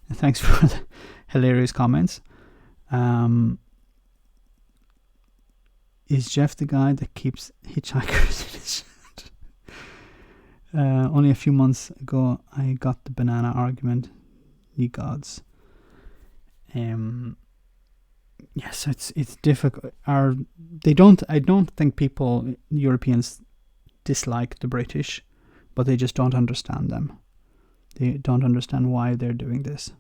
[SPEAKER 1] And thanks for the hilarious comments. Is Jeff the guy that keeps hitchhikers in his only a few months ago, I got the banana argument. Ye gods. Yes, it's difficult. I don't think Europeans dislike the British, but they just don't understand them. They don't understand why they're doing this.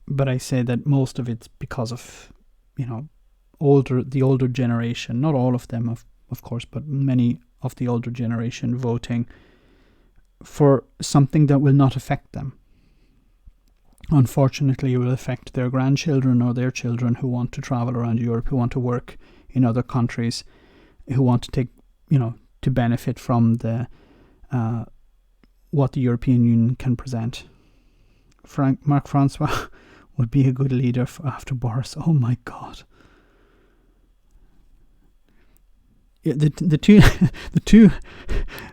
[SPEAKER 1] But I say that most of it's because of, the older generation, not all of them, of course, but many of the older generation voting for something that will not affect them. Unfortunately, it will affect their grandchildren or their children who want to travel around Europe, who want to work in other countries, who want to take, to benefit from the what the European Union can present. Mark Francois would be a good leader after Boris. Oh my God. the two.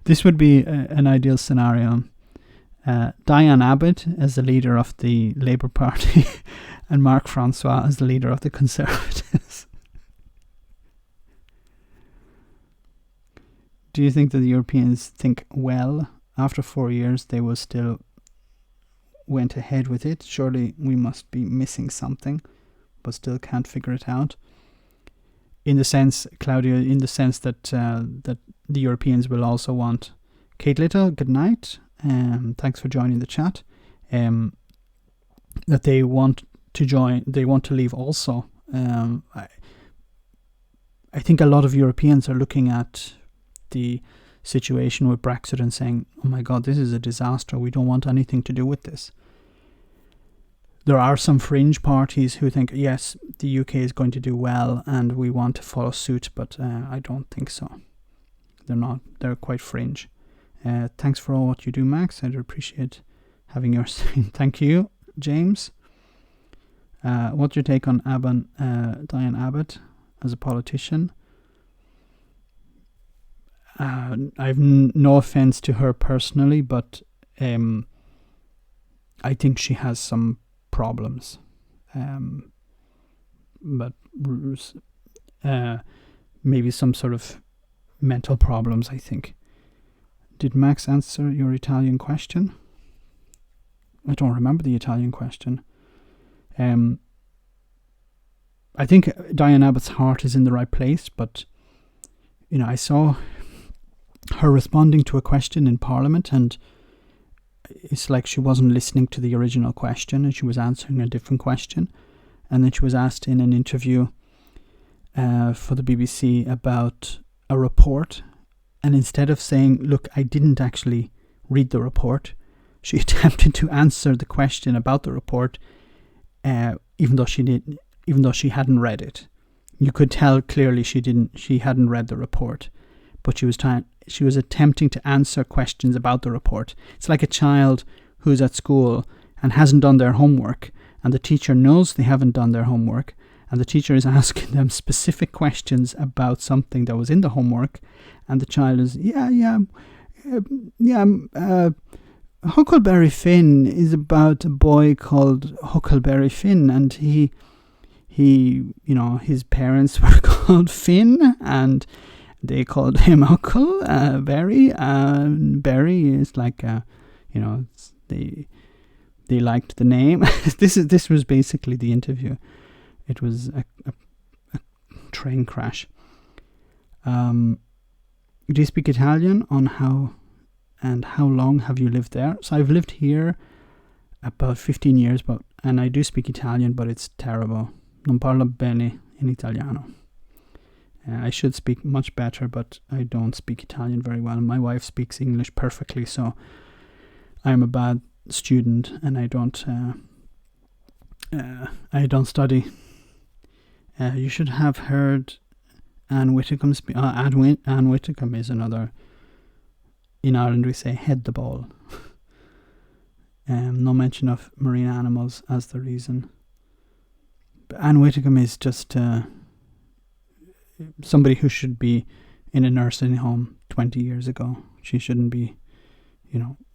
[SPEAKER 1] This would be an ideal scenario. Diane Abbott as the leader of the Labour Party, and Mark Francois as the leader of the Conservatives. Do you think that the Europeans think, well, after 4 years they will still went ahead with it? Surely we must be missing something, but still can't figure it out. In the sense, Claudia, in the sense that that the Europeans will also want. Kate Little, good night. Thanks for joining the chat. That they want to join, they want to leave also. I think a lot of Europeans are looking at the situation with Brexit and saying, oh my God, this is a disaster. We don't want anything to do with this. There are some fringe parties who think, yes, the UK is going to do well and we want to follow suit, but I don't think so. They're not. They're quite fringe. Thanks for all what you do, Max. I'd appreciate having your saying. Thank you, James. What's your take on Diane Abbott as a politician? I've no offense to her personally, but I think she has some problems. But maybe some sort of mental problems, I think. Did Max answer your Italian question? I don't remember the Italian question. I think Diane Abbott's heart is in the right place, but I saw her responding to a question in Parliament, and it's like she wasn't listening to the original question and she was answering a different question. And then she was asked in an interview for the BBC about a report, and instead of saying, look, I didn't actually read the report, she attempted to answer the question about the report, even though she hadn't read it. You could tell clearly she hadn't read the report, but she was attempting to answer questions about the report. It's like a child who's at school and hasn't done their homework, and the teacher knows they haven't done their homework, and the teacher is asking them specific questions about something that was in the homework, and the child is, Huckleberry Finn is about a boy called Huckleberry Finn, and he his parents were called Finn, and they called him Huckle, Berry. Berry is like, they liked the name. This was basically the interview. It was a train crash. Do you speak Italian? How long have you lived there? So I've lived here about 15 years, and I do speak Italian, but it's terrible. Non parlo bene in italiano. I should speak much better, but I don't speak Italian very well. My wife speaks English perfectly, so I'm a bad student, and I don't study. You should have heard Anne Whitcomb speak. Anne Whitcomb is another. In Ireland, we say head the ball. No mention of marine animals as the reason. But Anne Whitcomb is just somebody who should be in a nursing home 20 years ago. She shouldn't be,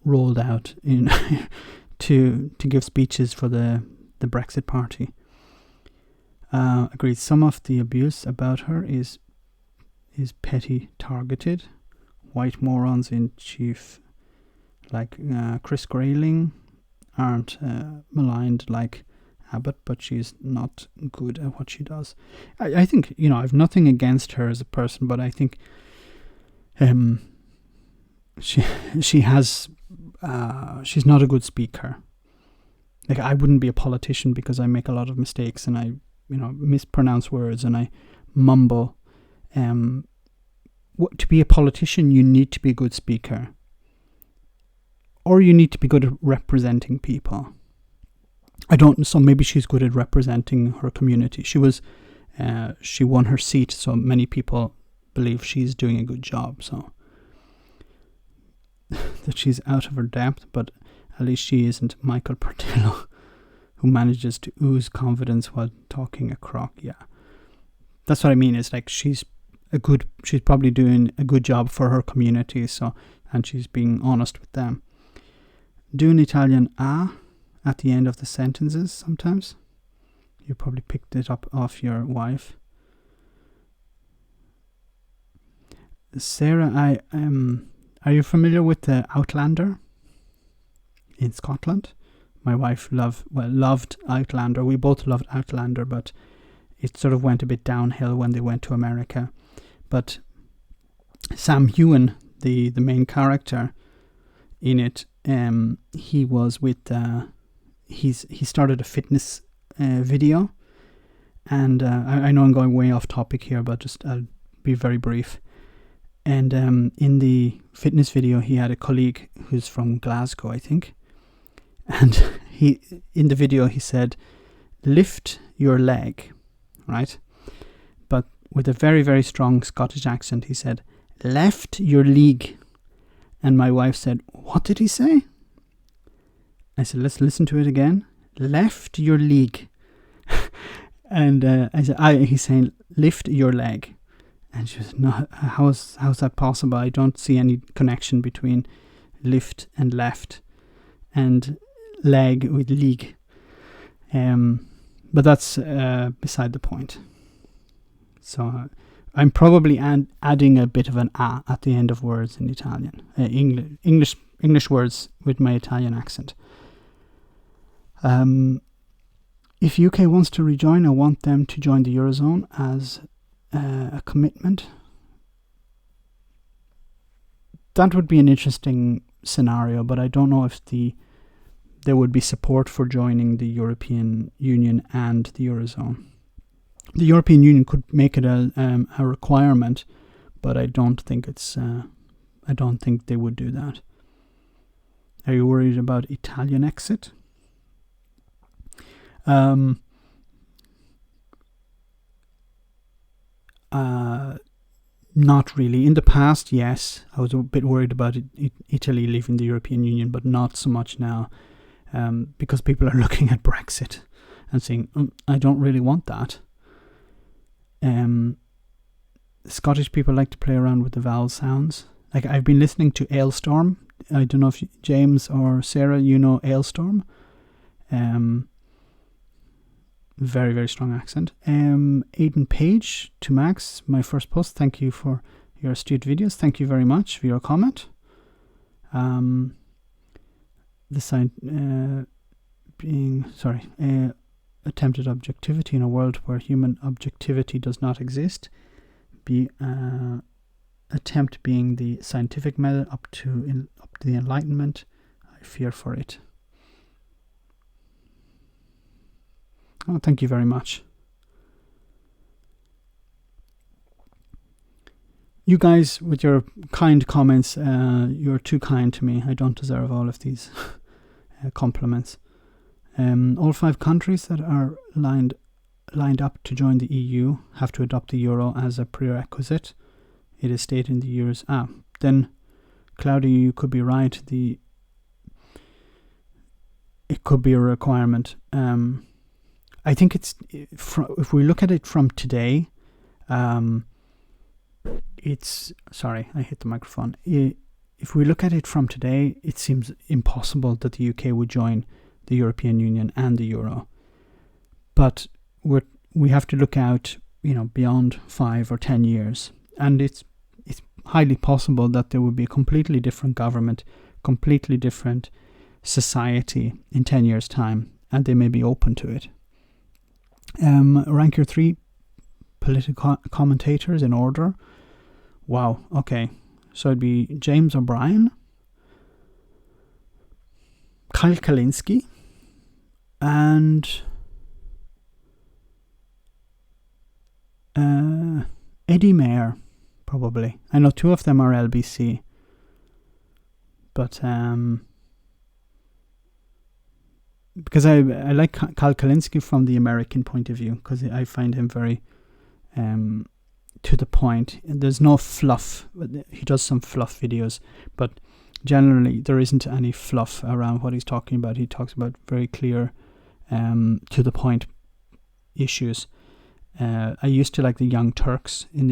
[SPEAKER 1] rolled out in to give speeches for the Brexit Party. Agreed. Some of the abuse about her is petty, targeted. White morons in chief, like Chris Grayling, aren't maligned like Abbott, but she's not good at what she does. I think, I've nothing against her as a person, but I think she has she's not a good speaker. Like, I wouldn't be a politician because I make a lot of mistakes and I mispronounce words and I mumble. To be a politician, you need to be a good speaker, or you need to be good at representing people. So maybe she's good at representing her community. She won her seat, so many people believe she's doing a good job. So that she's out of her depth, but at least she isn't Michael Portillo, who manages to ooze confidence while talking a crock. Yeah, that's what I mean. It's like she's she's probably doing a good job for her community. So, and she's being honest with them. Do an Italian at the end of the sentences sometimes. You probably picked it up off your wife. Sarah, are you familiar with the Outlander in Scotland? My wife loved Outlander. We both loved Outlander, but it sort of went a bit downhill when they went to America. But Sam Heughan, the main character in it, he was with he started a fitness video, and I know I'm going way off topic here, but I'll be very brief. And in the fitness video, he had a colleague who's from Glasgow, I think, and in the video he said, "Lift your leg," right? But with a very, very strong Scottish accent, he said, "Left your league." And my wife said, "What did he say?" I said, "Let's listen to it again. Left your league." And I said, he's saying, "Lift your leg." And she was, "No, how's that possible? I don't see any connection between lift and left and leg with league." But that's beside the point. So I'm probably adding a bit of an "a" at the end of words in Italian. English words with my Italian accent. If UK wants to rejoin, I want them to join the Eurozone as a commitment. That would be an interesting scenario, but I don't know if there would be support for joining the European Union and the Eurozone. The European Union could make it a requirement, but I don't think they would do that. Are you worried about Italian exit? Not really. In the past, yes, I was a bit worried about Italy leaving the European Union, but not so much now, because people are looking at Brexit and saying, "I don't really want that." Scottish people like to play around with the vowel sounds. Like, I've been listening to Ailstorm. I don't know if James or Sarah, you know Ailstorm. Very, very strong accent. Aidan Page to Max, my first post. Thank you for your astute videos. Thank you very much for your comment. Attempted objectivity in a world where human objectivity does not exist. Attempt being the scientific method up to the Enlightenment. I fear for it. Oh, thank you very much. You guys, with your kind comments, you're too kind to me. I don't deserve all of these compliments. All 5 countries that are lined up to join the EU have to adopt the euro as a prerequisite. It is stated in the years. Then, Claudia, you could be right. It could be a requirement. I think if we look at it from today, sorry, I hit the microphone. If we look at it from today, it seems impossible that the UK would join the European Union and the euro. But we have to look out, beyond 5 or 10 years, and it's highly possible that there would be a completely different government, completely different society in 10 years' time, and they may be open to it. Rank your 3 political commentators in order. Wow, okay. So it'd be James O'Brien, Kyle Kalinske, and Eddie Mayer, probably. I know 2 of them are LBC, but because I like Kyle Kalinske from the American point of view, because I find him very to the point. There's no fluff. He does some fluff videos, but generally there isn't any fluff around what he's talking about. He talks about very clear, to the point issues. I used to like the Young Turks in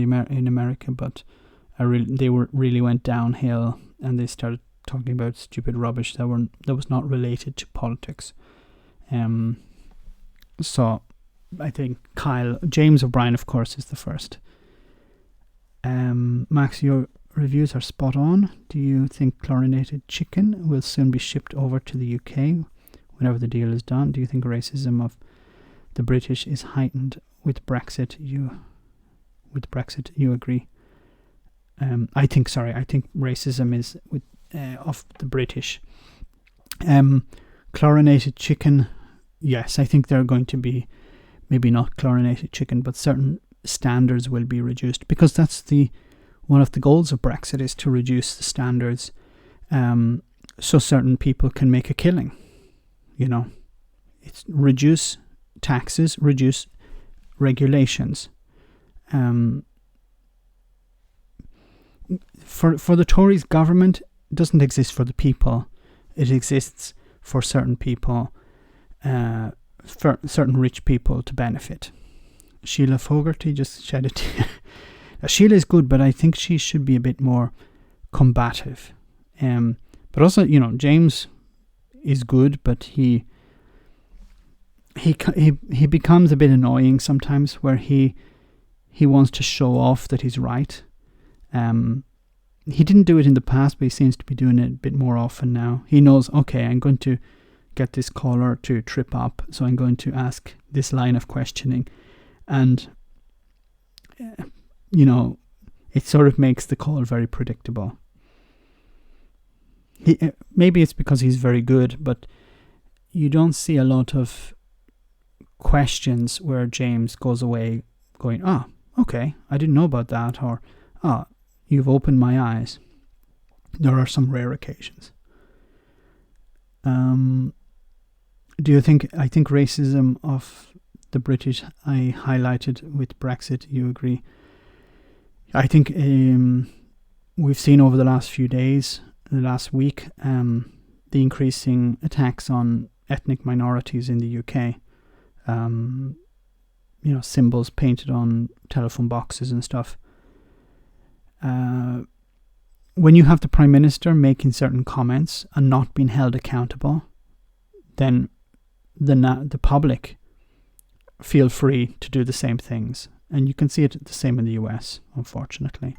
[SPEAKER 1] America, but they really went downhill, and they started talking about stupid rubbish that was not related to politics. So I think James O'Brien, of course, is the first. Max, your reviews are spot on. Do you think chlorinated chicken will soon be shipped over to the UK whenever the deal is done? Do you think racism of the British is heightened with Brexit? You agree? I think racism is with of the British. Chlorinated chicken, yes, I think there are going to be, maybe not chlorinated chicken, but certain standards will be reduced, because that's one of the goals of Brexit, is to reduce the standards, so certain people can make a killing. It's reduce taxes, reduce regulations. For the Tories, government doesn't exist for the people. It exists for certain people, for certain rich people to benefit. Sheila Fogarty just shed a tear. Sheila is good, but I think she should be a bit more combative. But also, James is good, but he becomes a bit annoying sometimes, where he wants to show off that he's right. He didn't do it in the past, but he seems to be doing it a bit more often now. He knows, okay, I'm going to get this caller to trip up, so I'm going to ask this line of questioning. And, it sort of makes the call very predictable. Maybe it's because he's very good, but you don't see a lot of questions where James goes away going, okay, I didn't know about that, or, you've opened my eyes. There are some rare occasions. Do you think, I think racism of the British, I highlighted with Brexit, you agree? I think we've seen over the last few days, the last week, the increasing attacks on ethnic minorities in the UK. Symbols painted on telephone boxes and stuff. When you have the Prime Minister making certain comments and not being held accountable, then the public feel free to do the same things. And you can see it the same in the US, unfortunately.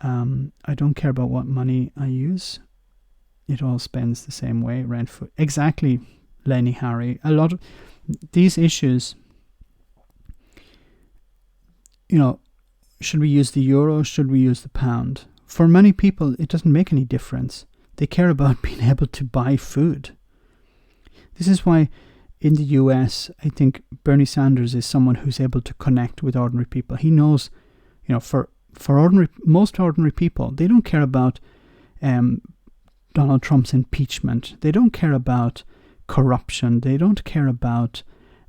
[SPEAKER 1] I don't care about what money I use. It all spends the same way, rent, food. Exactly, Lenny Harry. A lot of these issues, should we use the euro? Should we use the pound? For many people, it doesn't make any difference. They care about being able to buy food. This is why in the US, I think Bernie Sanders is someone who's able to connect with ordinary people. He knows, for most ordinary people, they don't care about Donald Trump's impeachment. They don't care about corruption. They don't care about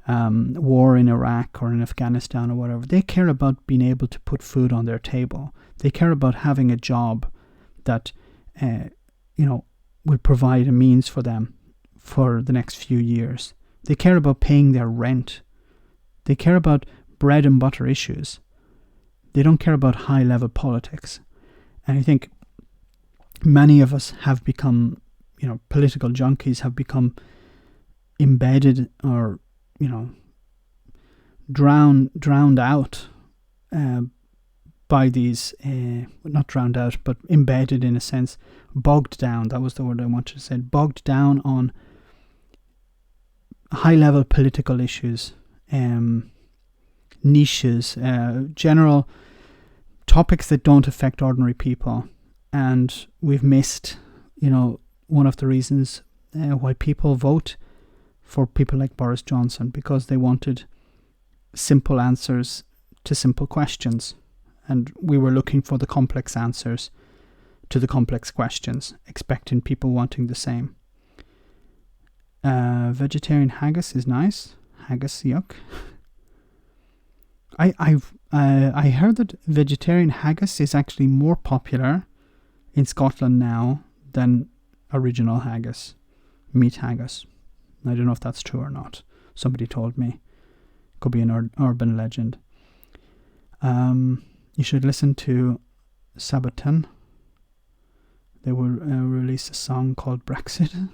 [SPEAKER 1] war in Iraq or in Afghanistan or whatever. They care about being able to put food on their table. They care about having a job that, will provide a means for them for the next few years. They care about paying their rent. They care about bread and butter issues. They don't care about high-level politics. And I think many of us have become, political junkies, have become embedded or, drowned out by these, not drowned out, but embedded in a sense, bogged down, that was the word I wanted to say, bogged down on high-level political issues, niches, general topics that don't affect ordinary people. And we've missed, one of the reasons why people vote for people like Boris Johnson, because they wanted simple answers to simple questions. And we were looking for the complex answers to the complex questions, expecting people wanting the same. Vegetarian haggis is nice. Haggis, yuck. I heard that vegetarian haggis is actually more popular in Scotland now than original haggis, meat haggis. I don't know if that's true or not. Somebody told me. Could be an urban legend. You should listen to Sabaton. They will release a song called Brexit.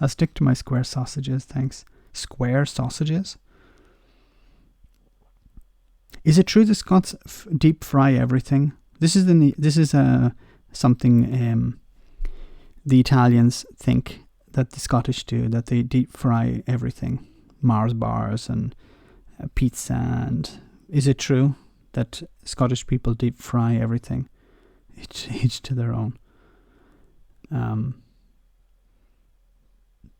[SPEAKER 1] I'll stick to my square sausages, thanks. Square sausages? Is it true the Scots deep fry everything? This is something the Italians think that the Scottish do, that they deep fry everything. Mars bars and pizza. And is it true that Scottish people deep fry everything? Each to their own.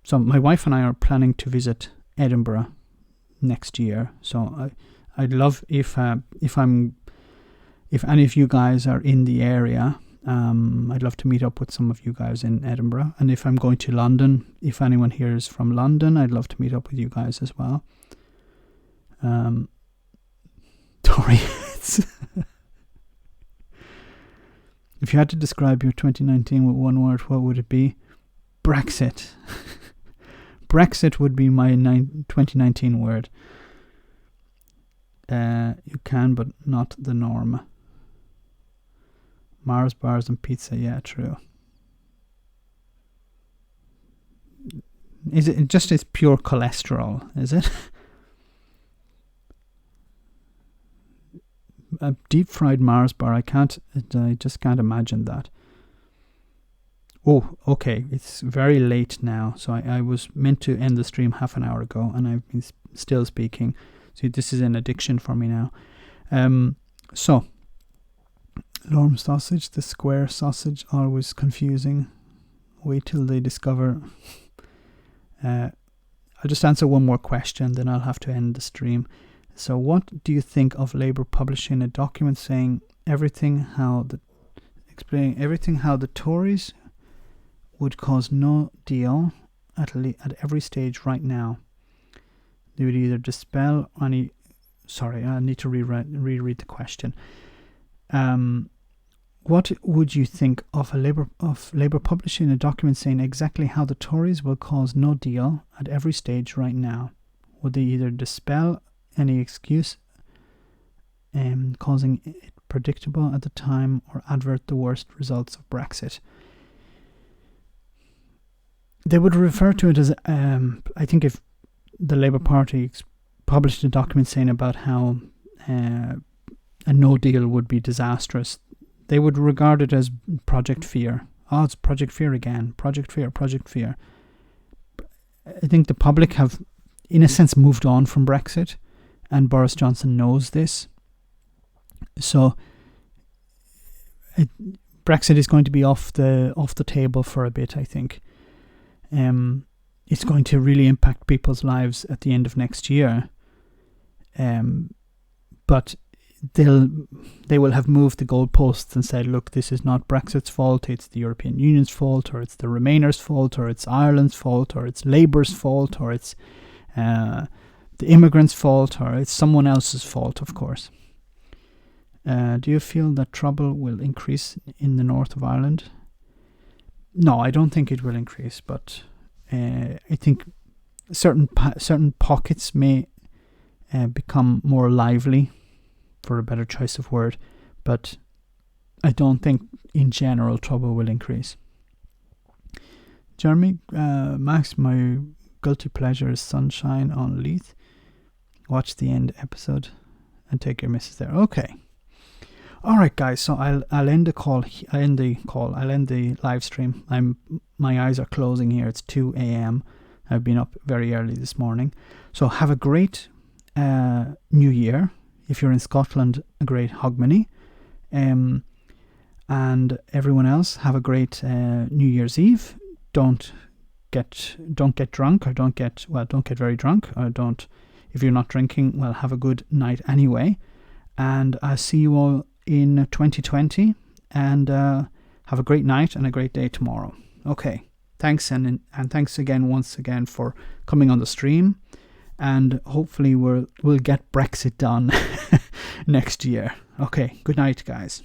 [SPEAKER 1] So my wife and I are planning to visit Edinburgh next year. So I'd love if any of you guys are in the area. I'd love to meet up with some of you guys in Edinburgh. And if I'm going to London, if anyone here is from London, I'd love to meet up with you guys as well. Tory. If you had to describe your 2019 with one word, what would it be? Brexit. Brexit would be my 2019 word. You can, but not the norm. Mars bars and pizza, yeah, true. Is it just is pure cholesterol, is it? A deep fried Mars bar, I just can't imagine that. Oh, okay, it's very late now, so I was meant to end the stream half an hour ago, and I've been still speaking. See, this is an addiction for me now. So, Lorm sausage, the square sausage, always confusing. Wait till they discover. I'll just answer one more question, then I'll have to end the stream. So, what do you think of Labour publishing a document saying explaining everything how the Tories would cause no deal at every stage right now? They would either dispel any. Sorry, I need to reread the question. What would you think of Labour publishing a document saying exactly how the Tories will cause no deal at every stage right now? Would they either dispel any excuse, causing it predictable at the time, or avert the worst results of Brexit? They would refer to it as, I think if the Labour Party published a document saying about how a no deal would be disastrous, they would regard it as Project Fear. Oh, it's Project Fear again. Project Fear. I think the public have, in a sense, moved on from Brexit, and Boris Johnson knows this. So Brexit is going to be off the table for a bit, I think. It's going to really impact people's lives at the end of next year. But they will have moved the goalposts and said, look, this is not Brexit's fault, it's the European Union's fault, or it's the Remainers' fault, or it's Ireland's fault, or it's Labour's fault, or it's the immigrants' fault, or it's someone else's fault, of course. Do you feel that trouble will increase in the north of Ireland? No, I don't think it will increase, but I think certain pockets may become more lively, for a better choice of word, but I don't think in general trouble will increase. Jeremy, Max, my guilty pleasure is Sunshine on Leith. Watch the end episode and take your missus there. Okay. All right, guys. So I'll end the call. I'll end the live stream. My eyes are closing here. It's 2 a.m. I've been up very early this morning. So have a great New Year. If you're in Scotland, a great Hogmanay. And everyone else, have a great New Year's Eve. Don't get drunk, or don't get very drunk, or don't. If you're not drinking, well, have a good night anyway. And I'll see you all in 2020, and have a great night and a great day tomorrow. Okay, thanks, and thanks again once again for coming on the stream, and hopefully we'll get Brexit done next year. Okay, good night, guys.